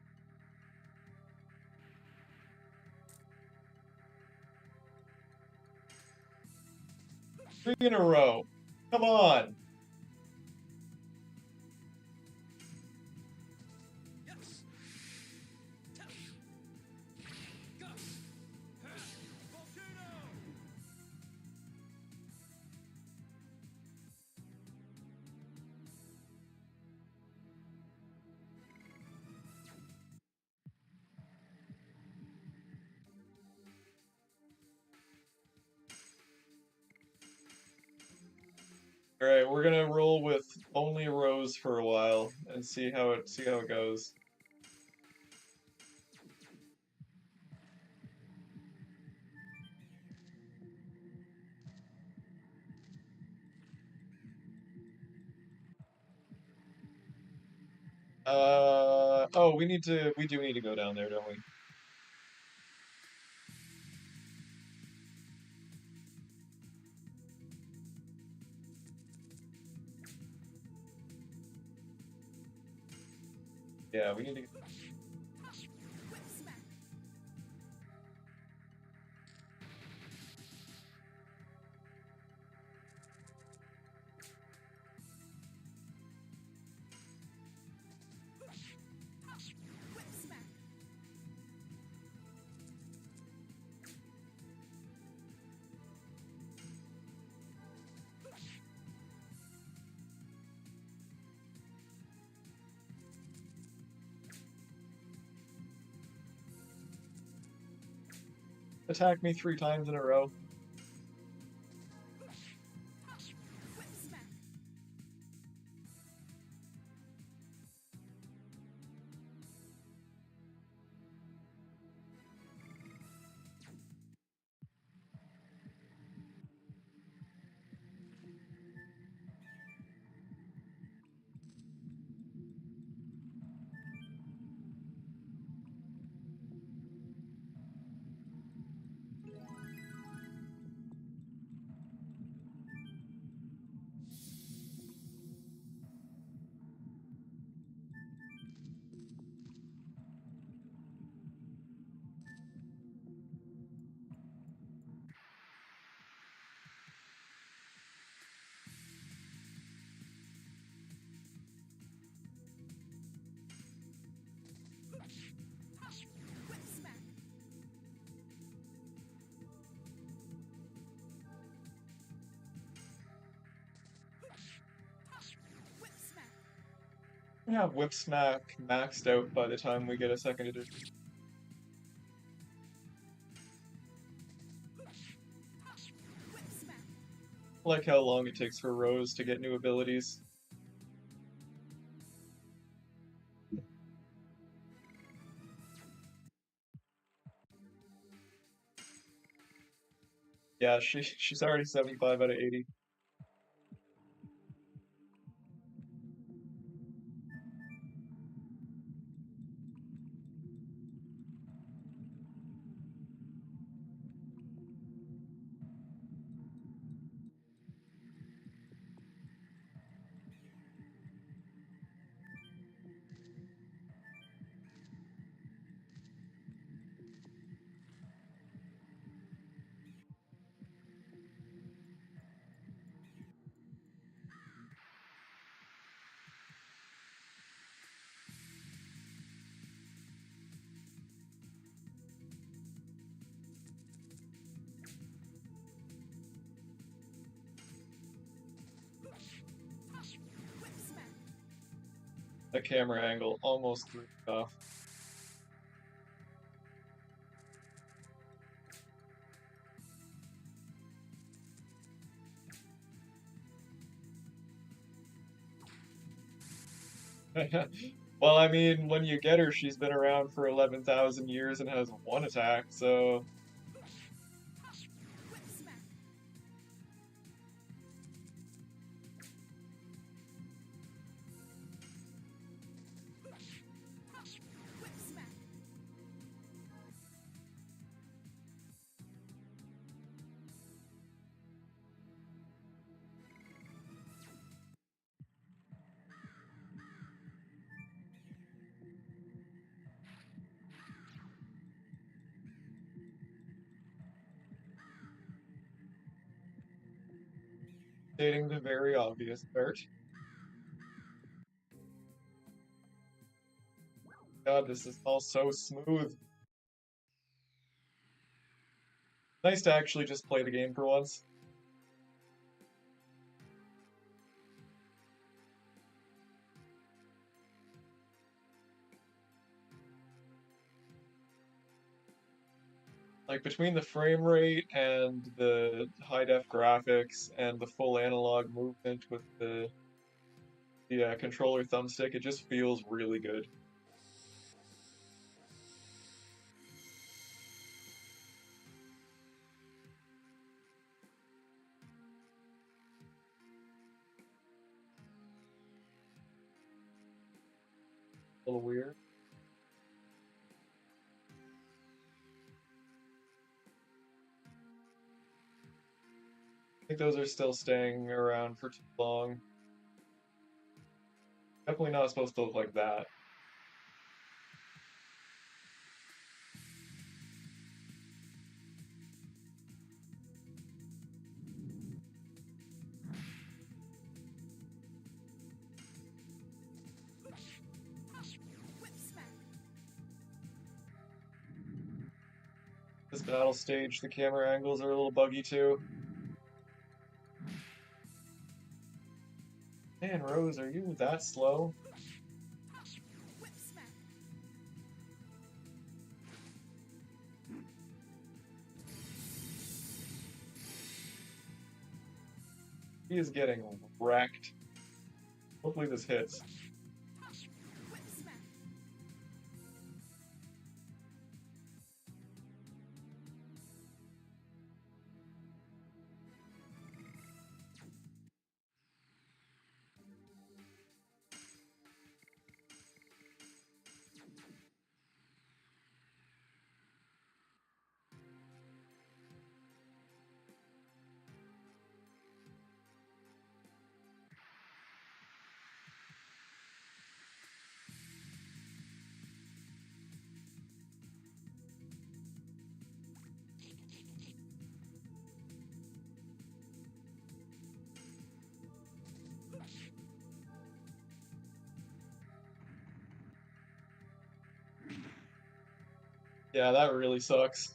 3 in a row. Come on. All right, we're gonna roll with only Rose for a while and see how it goes. Oh, we do need to go down there, don't we? Yeah, we need to. Attack me 3 times in a row. We have Whip Smack maxed out by the time we get a second edition. I like how long it takes for Rose to get new abilities. Yeah, she's already 75 out of 80. The camera angle almost threw me off. Well, I mean, when you get her, she's been around for 11,000 years and has one attack, so stating the very obvious part. God, this is all so smooth. Nice to actually just play the game for once. Like between the frame rate and the high def graphics and the full analog movement with the controller thumbstick, it just feels really good. A little weird. I think those are still staying around for too long. Definitely not supposed to look like that. This battle stage, the camera angles are a little buggy too. Man, Rose, are you that slow? He is getting wrecked. Hopefully this hits. Yeah, that really sucks.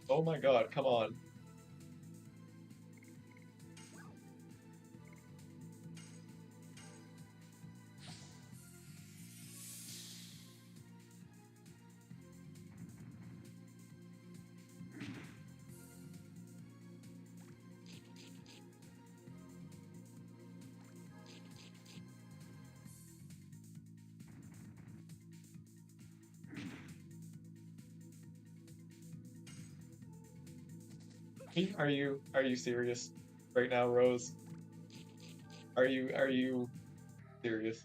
Oh my god, come on. Are you serious right now, Rose? Are you serious?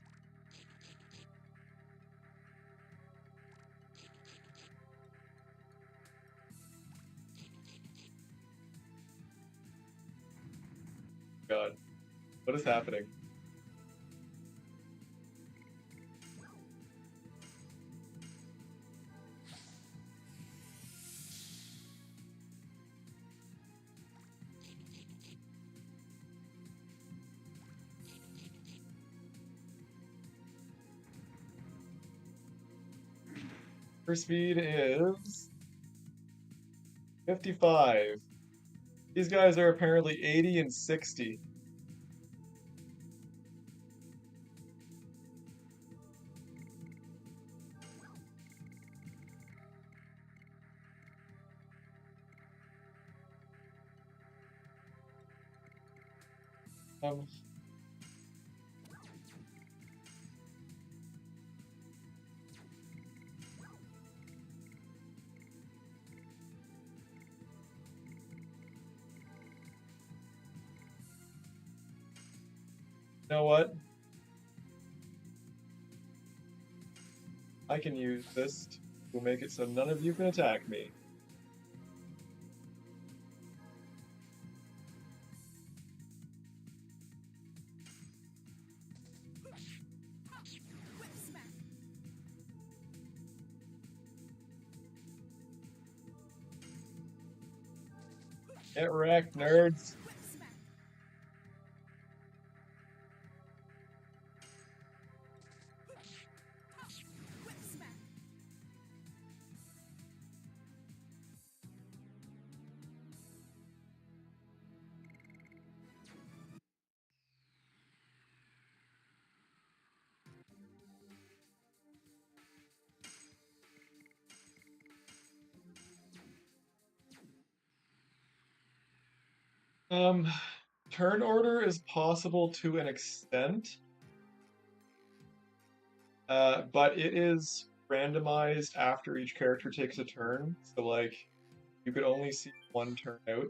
God, what is happening? Her speed is 55. These guys are apparently 80 and 60. Um, you know what? I can use this to make it so none of you can attack me. Get wrecked, nerds. Um, Turn order is possible to an extent, but it is randomized after each character takes a turn. So, like, you could only see one turn out.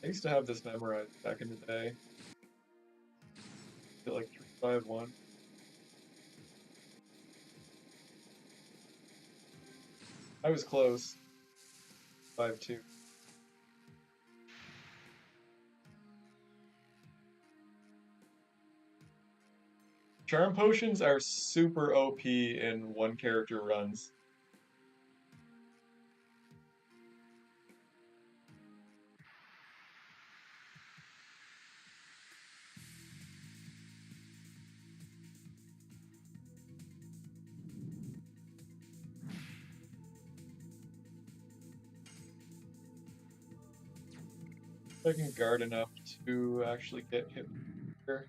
I used to have this memorized back in the day. I feel like 351. I was close. 5-2. Charm potions are super OP in one character runs. I can guard enough to actually get hit here.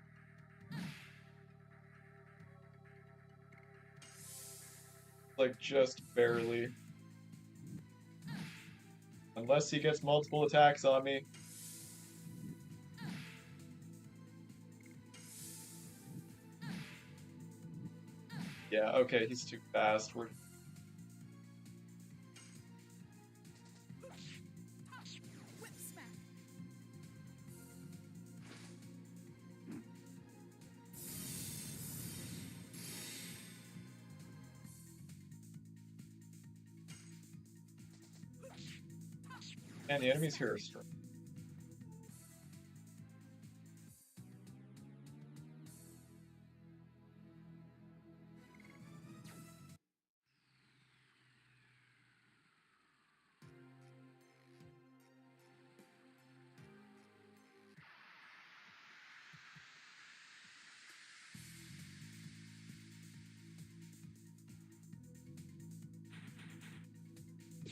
Like, just barely. Unless he gets multiple attacks on me. Yeah, okay, he's too fast. And the enemies here are strong.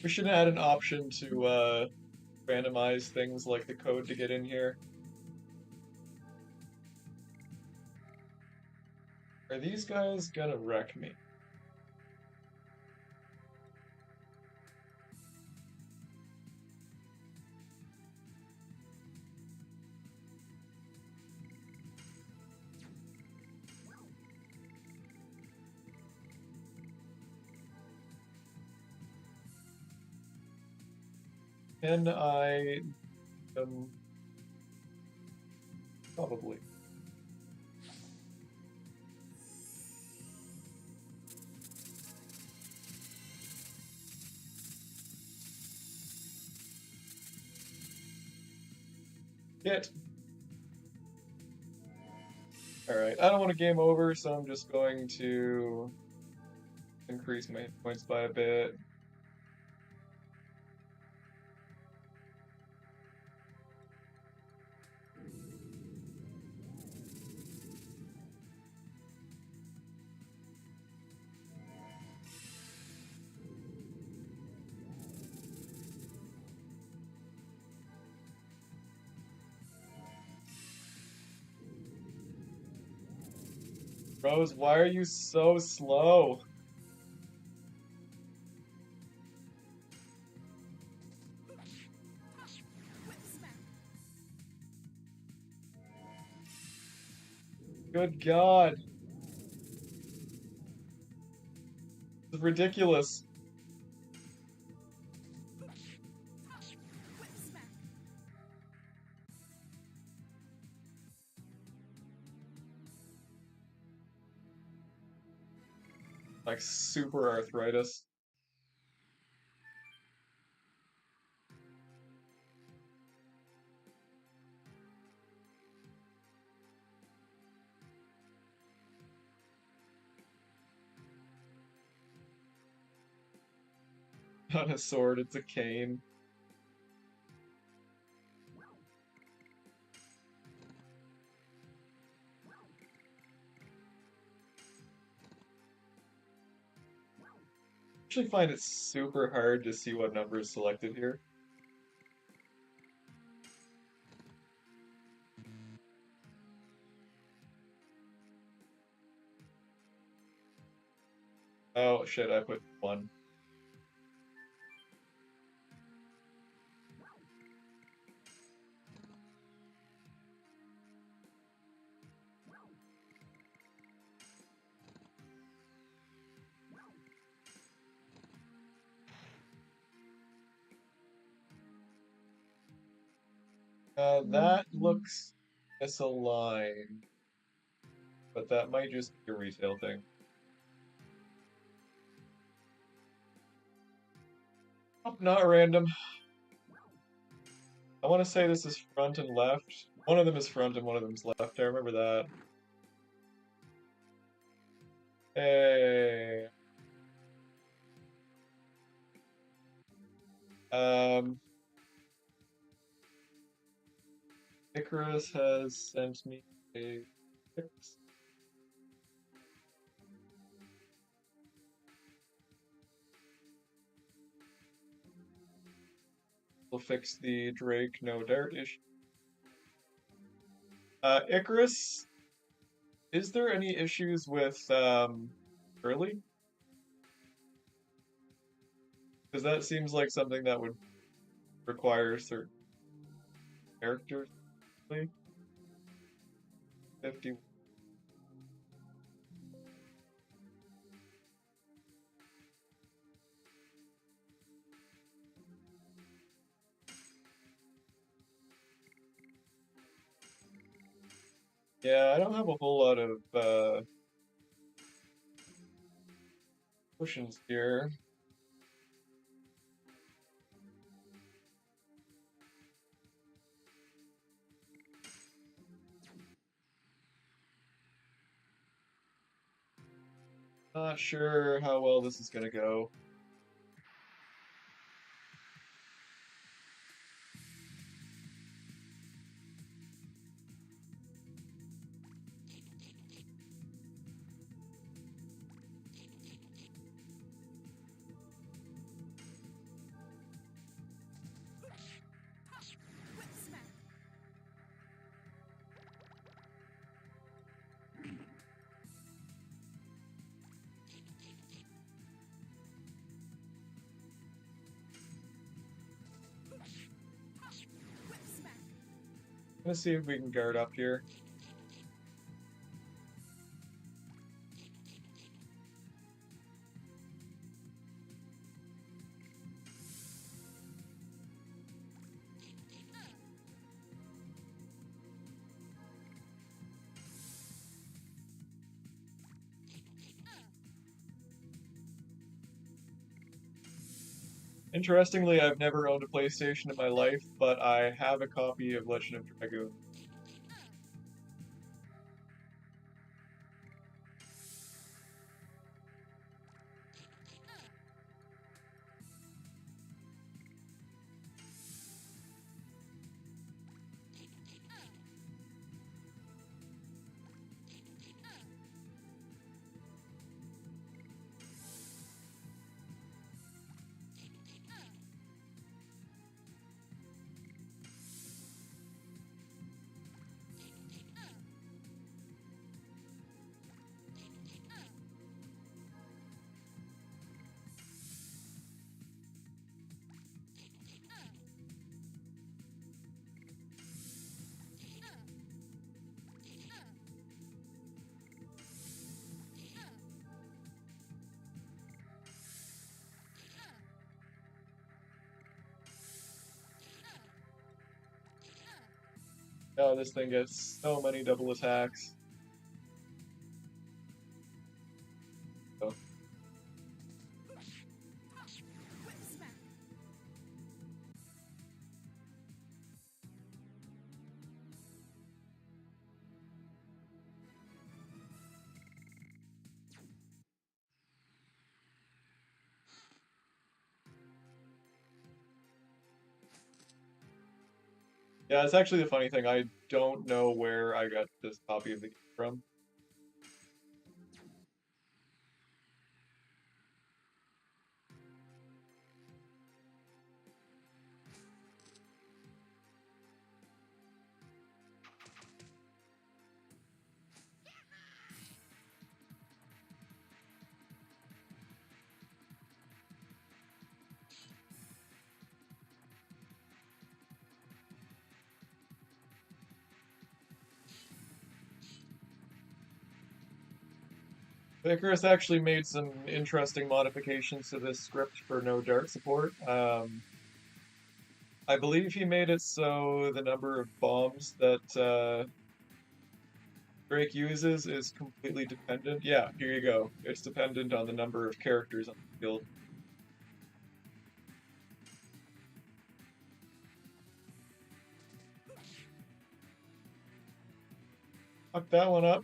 We should add an option to randomize things like the code to get in here. Are these guys gonna wreck me? Can I... probably. Hit. Alright, I don't want to game over, so I'm just going to increase my hit points by a bit. Rose, why are you so slow? Good God. This is ridiculous. Like super arthritis. Not a sword, it's a cane. I actually find it super hard to see what number is selected here. Oh shit, I put 1. That looks misaligned, but that might just be a retail thing. Oh, not random. I want to say this is front and left. One of them is front and one of them's left. I remember that. Hey. Icarus has sent me a fix. We'll fix the Drake no dart issue. Icarus, is there any issues with early? Because that seems like something that would require certain characters. 50. Yeah, I don't have a whole lot of potions here. Not sure how well this is gonna go. Let's see if we can guard up here. Interestingly, I've never owned a PlayStation in my life, but I have a copy of Legend of Dragoon. Oh, this thing gets so many double attacks. Oh. Yeah, it's actually the funny thing. I don't know where I got this copy of the game from. Icarus actually made some interesting modifications to this script for no dart support. I believe he made it so the number of bombs that Drake uses is completely dependent. Yeah, here you go. It's dependent on the number of characters on the field. Fuck that one up.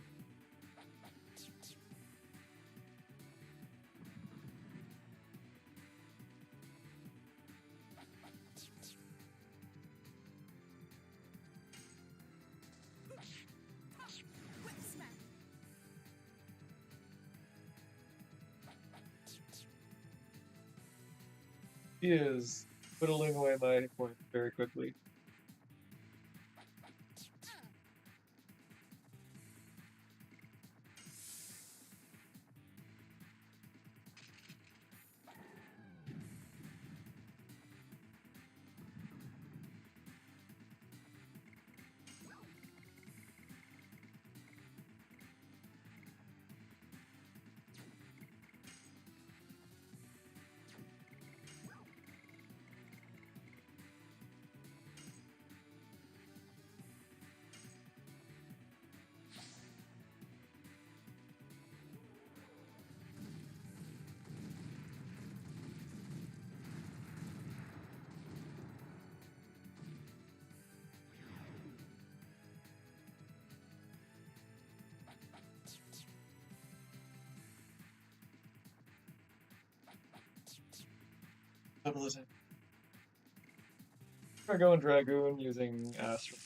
He is whittling away my hit points very quickly. Double attack. We're going Dragoon using Astral.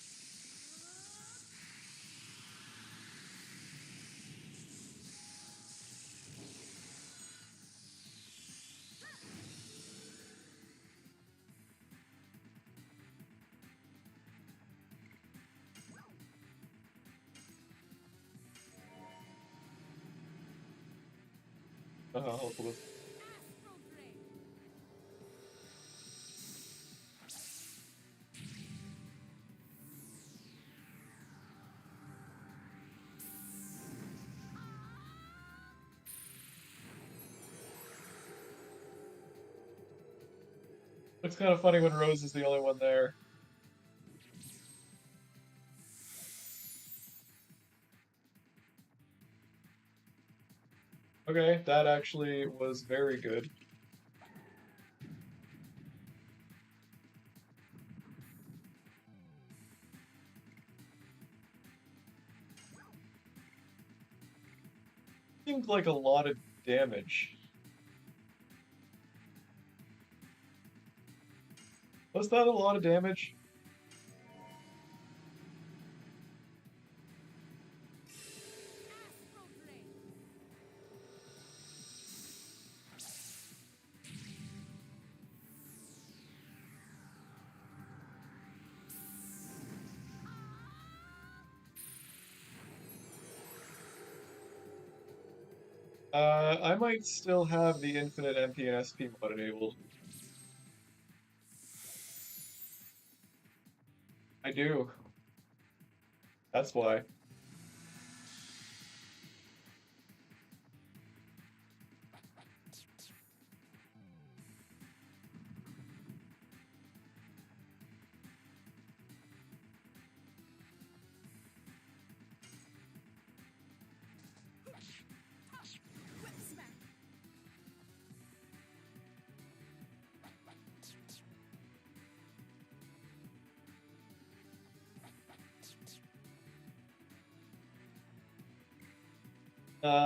Hopefully. Looks kind of funny when Rose is the only one there. Okay, that actually was very good. seemed like a lot of damage. Was that a lot of damage? I might still have the infinite MP and SP mod enabled. I do. That's why.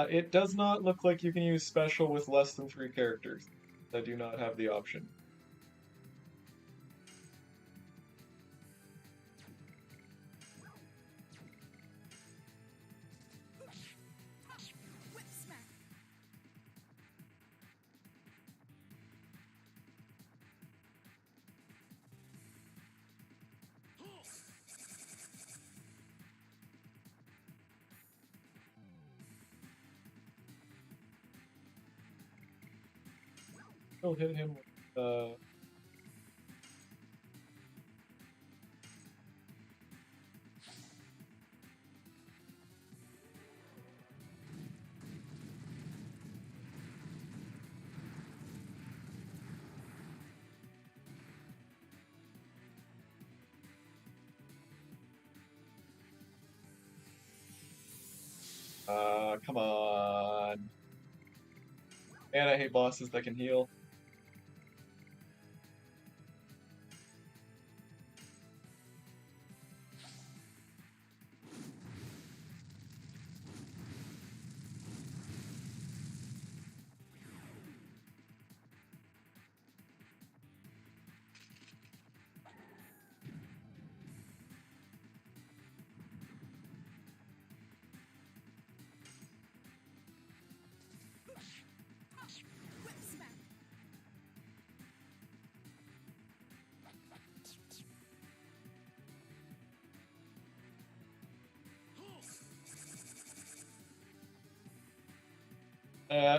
It does not look like you can use special with less than 3 characters. I do not have the option. I'll hit him with, come on. And I hate bosses that can heal.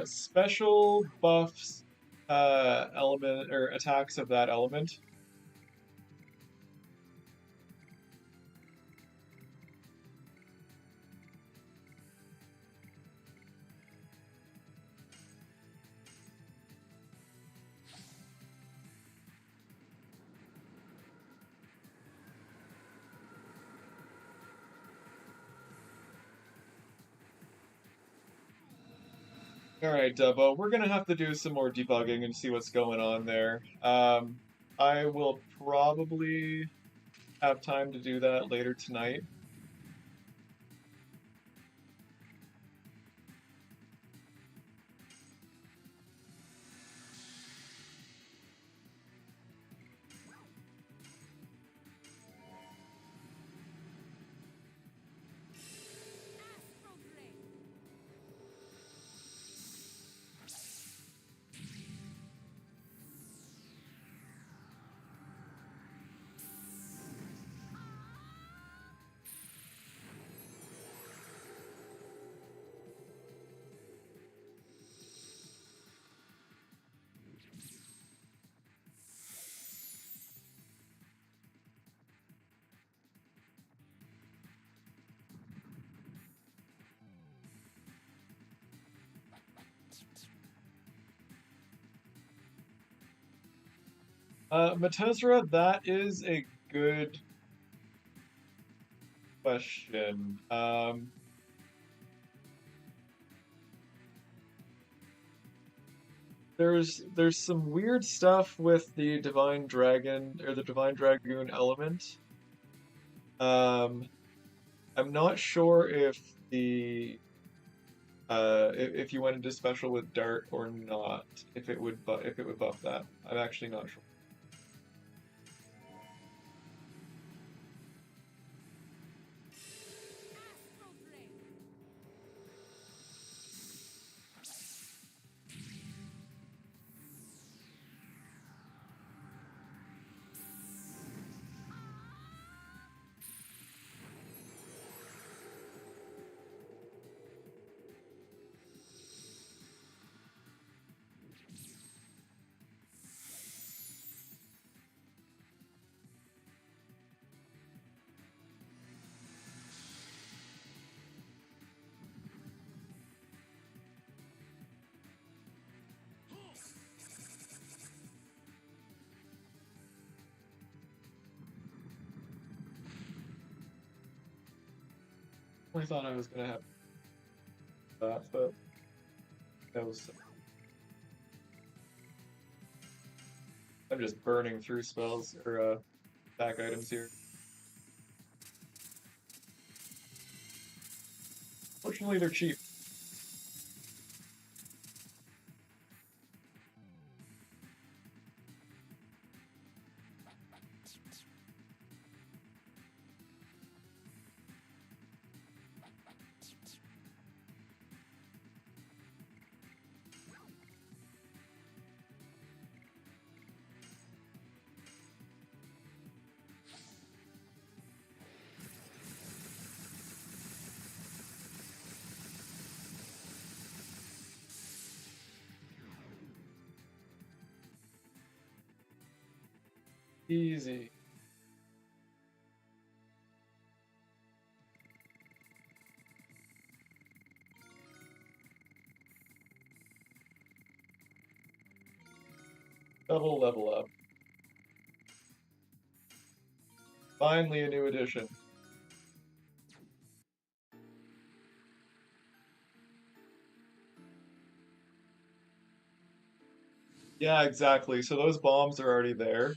Special buffs element or attacks of that element. Alright, Dubbo, we're gonna have to do some more debugging and see what's going on there. I will probably have time to do that later tonight. Matezra, that is a good question. There's some weird stuff with the Divine Dragon or the Divine Dragoon element. I'm not sure if the if you went into special with Dart or not, if it would buff that. I'm actually not sure. I thought I was gonna have that, but that was. I'm just burning through spells or attack items here. Fortunately, they're cheap. Easy. Double level up. Finally a new edition. Yeah, exactly. So those bombs are already there.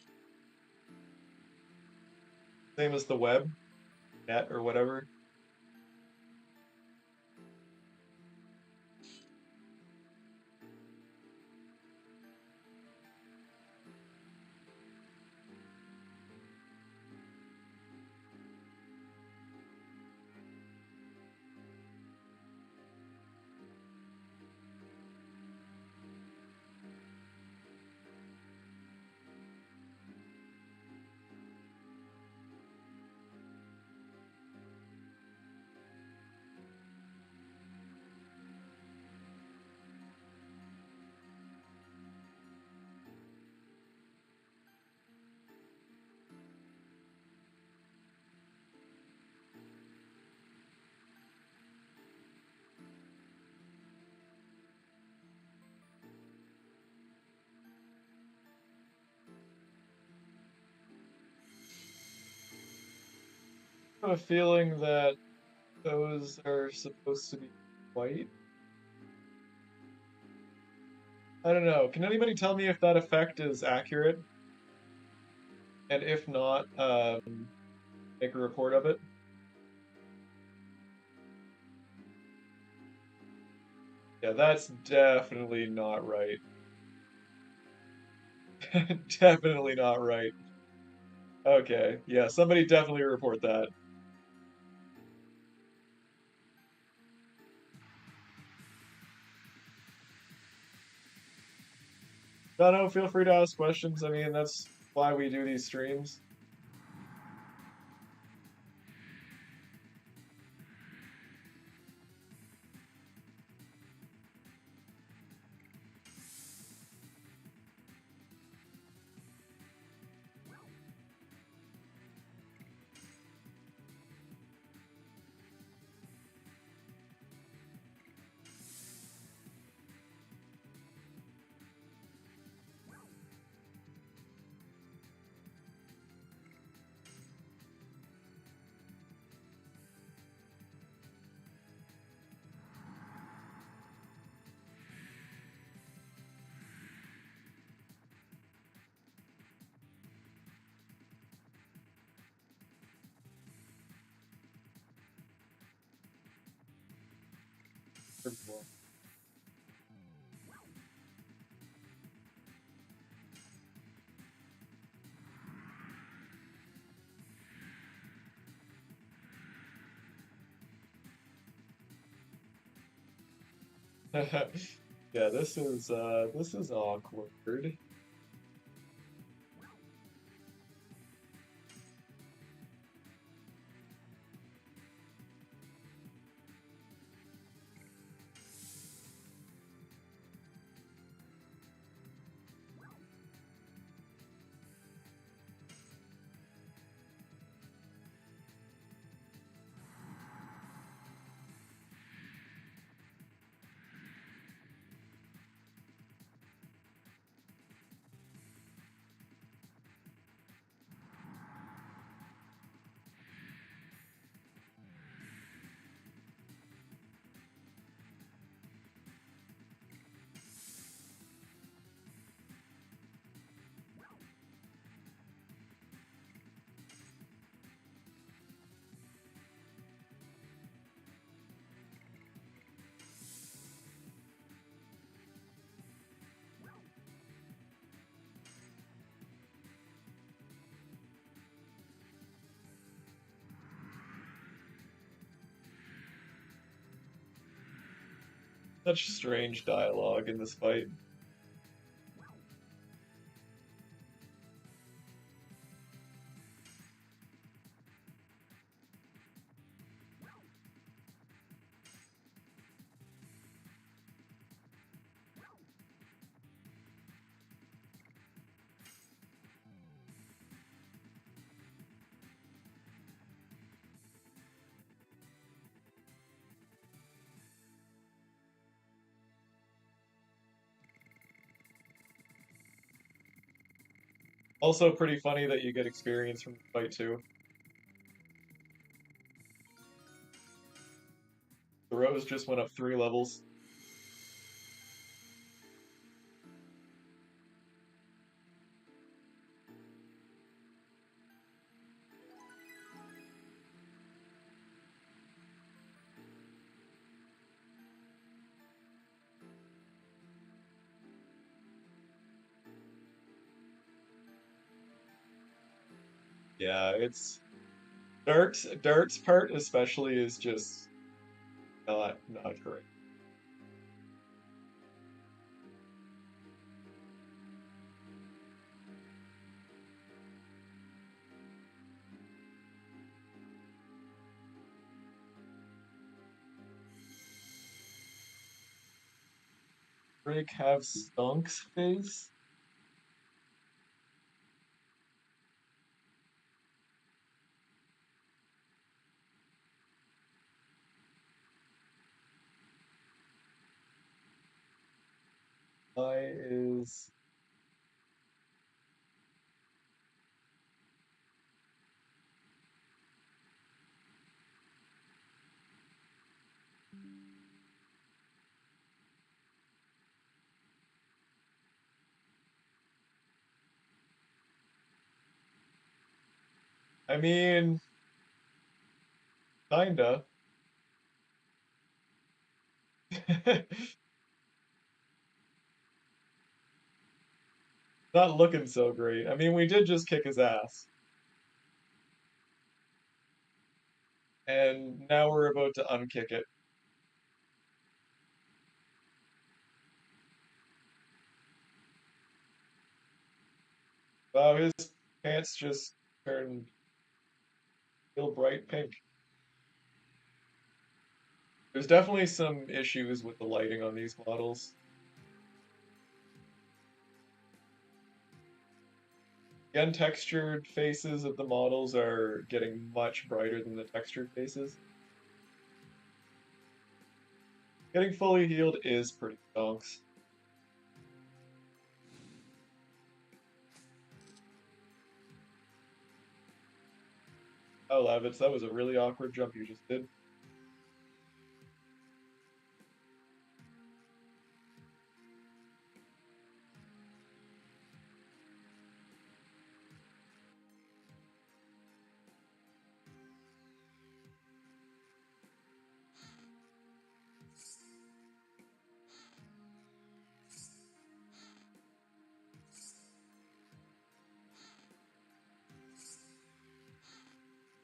Same as the web, net, or whatever. I have a feeling that those are supposed to be white. I don't know. Can anybody tell me if that effect is accurate? And if not, make a report of it. Yeah, that's definitely not right. Definitely not right. Okay, yeah, somebody definitely report that. No, feel free to ask questions. I mean, that's why we do these streams. Yeah, this is awkward. Such strange dialogue in this fight. Also pretty funny that you get experience from the fight too. The Rose just went up 3 levels. Yeah, it's Dart's part especially is just not great. Drake have Skunk's face? Why is I mean, kinda. Not looking so great. I mean, we did just kick his ass. And now we're about to unkick it. Wow, his pants just turned real bright pink. There's definitely some issues with the lighting on these models. The untextured faces of the models are getting much brighter than the textured faces. Getting fully healed is pretty stonks. Oh, Lavitz, that was a really awkward jump you just did.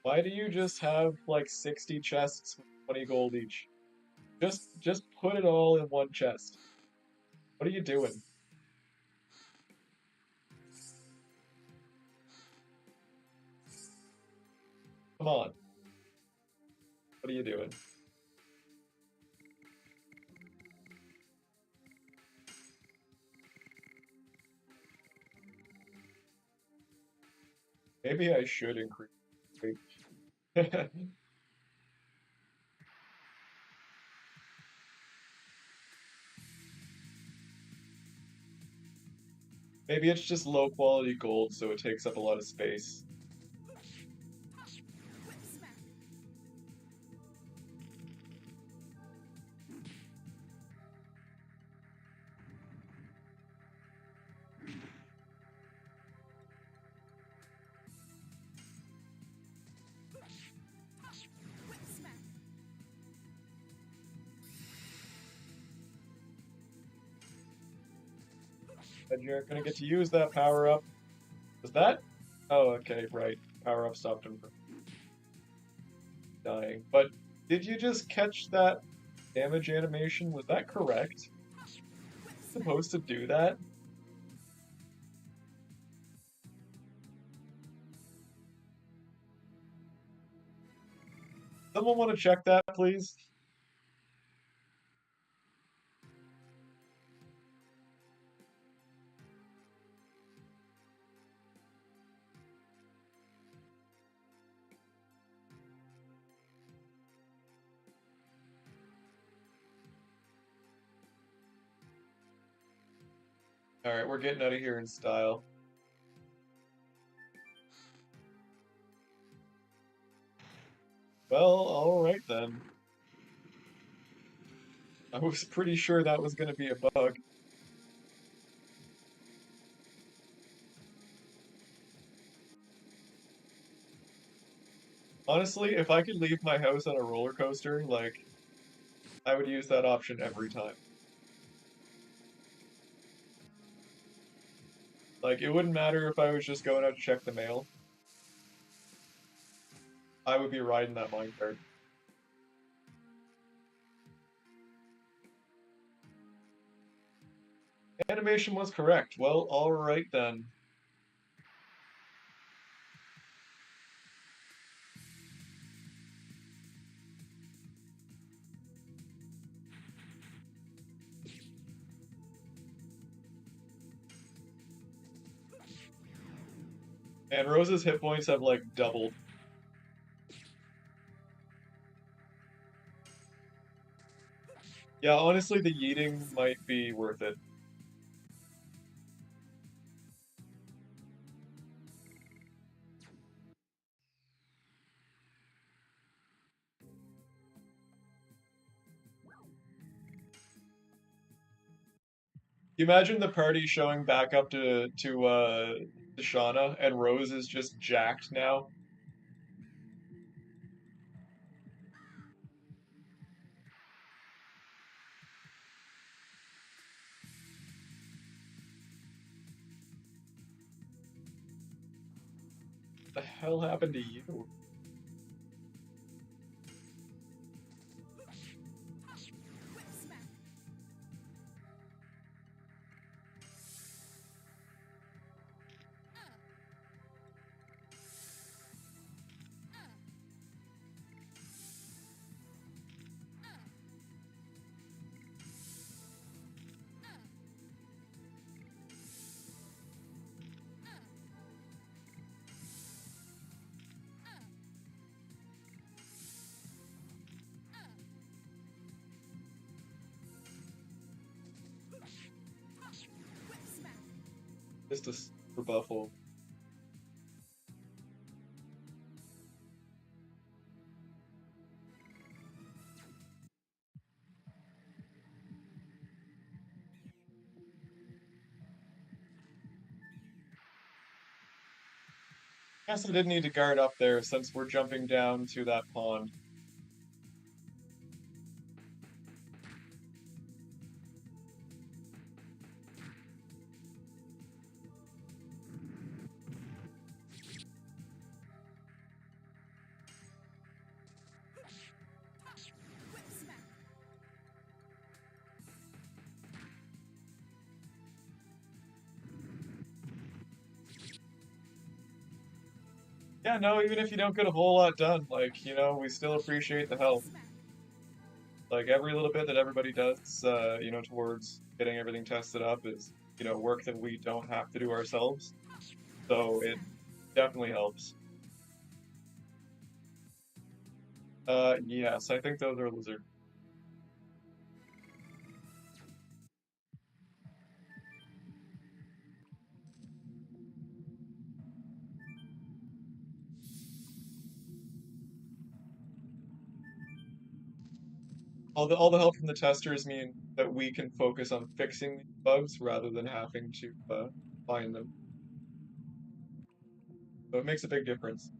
Why do you just have like 60 chests with 20 gold each? Just put it all in one chest. What are you doing? Come on. What are you doing? Maybe I should increase weight. Maybe it's just low quality gold, so it takes up a lot of space. And you're gonna get to use that power up. Was that? Oh, okay, right. Power up stopped him from dying. But did you just catch that damage animation? Was that correct? Supposed to do that? Someone want to check that, please? Alright, we're getting out of here in style. Well, alright then. I was pretty sure that was gonna be a bug. Honestly, if I could leave my house on a roller coaster, like, I would use that option every time. Like, it wouldn't matter if I was just going out to check the mail. I would be riding that minecart. Animation was correct. Well, alright then. And Rose's hit points have, like, doubled. Yeah, honestly, the yeeting might be worth it. You imagine the party showing back up to Shauna, and Rose is just jacked now. What the hell happened to you? Just a super buffalo. Guess I didn't need to guard up there since we're jumping down to that pond. Yeah, no, even if you don't get a whole lot done, like, we still appreciate the help. Like every little bit that everybody does, towards getting everything tested up is, work that we don't have to do ourselves. So it definitely helps. Yes, I think those are lizard. All the help from the testers mean that we can focus on fixing these bugs rather than having to find them. So it makes a big difference.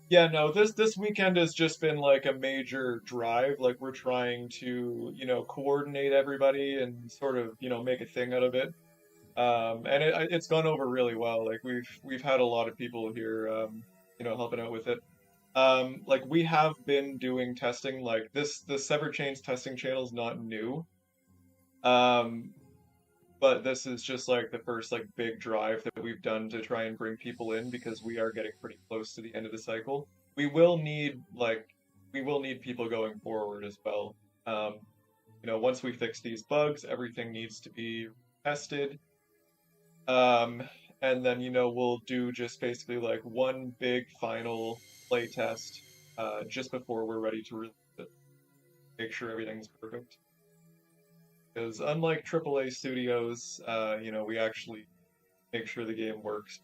Yeah, no, this weekend has just been like a major drive. Like we're trying to, coordinate everybody and sort of, make a thing out of it. And it's gone over really well. Like we've had a lot of people here, helping out with it. Like we have been doing testing. Like the Severed Chains testing channel is not new. Um, but this is just like the first like big drive that we've done to try and bring people in because we are getting pretty close to the end of the cycle. We will need like we will need people going forward as well. Um, once we fix these bugs, everything needs to be tested. Um, and then we'll do just basically like one big final play test just before we're ready to release it. Make sure everything's perfect. Because unlike AAA studios, we actually make sure the game works.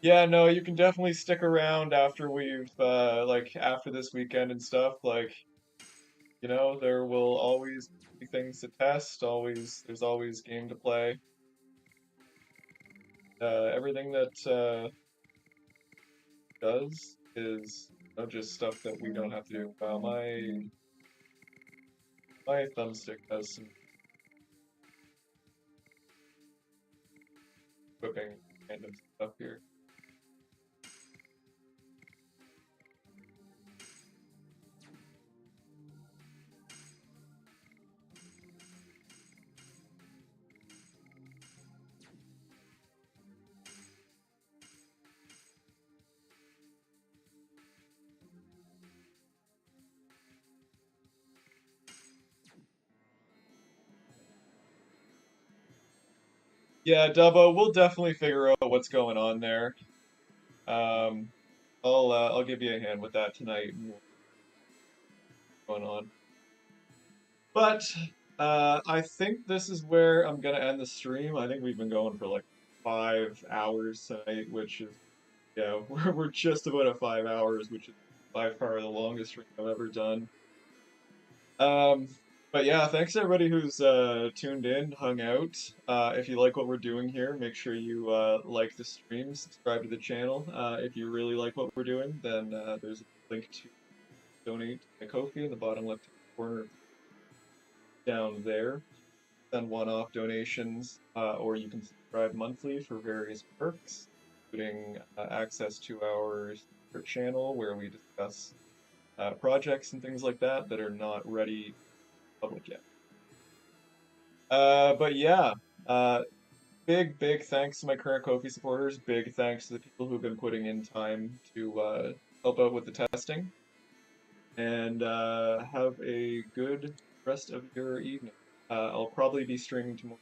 Yeah, no, you can definitely stick around after we've like after this weekend and stuff. Like, there will always be things to test, there's always game to play. Everything that does is just stuff that we don't have to do. Wow, my thumbstick has some whipping random stuff here. Yeah, Dubbo, we'll definitely figure out what's going on there. Um, I'll give you a hand with that tonight and what's going on. But I think this is where I'm gonna end the stream. I think we've been going for like 5 hours tonight, which is yeah, we're just about at 5 hours, which is by far the longest stream I've ever done. Um, but yeah, thanks to everybody who's tuned in, hung out. If you like what we're doing here, make sure you like the stream, subscribe to the channel. If you really like what we're doing, then there's a link to donate to Ko-fi in the bottom left corner down there. Send one-off donations, or you can subscribe monthly for various perks, including access to our secret channel where we discuss projects and things like that that are not ready for public yet. But yeah, uh, big thanks to my current Ko-fi supporters. Big thanks to the people who've been putting in time to help out with the testing. And have a good rest of your evening. I'll probably be streaming tomorrow.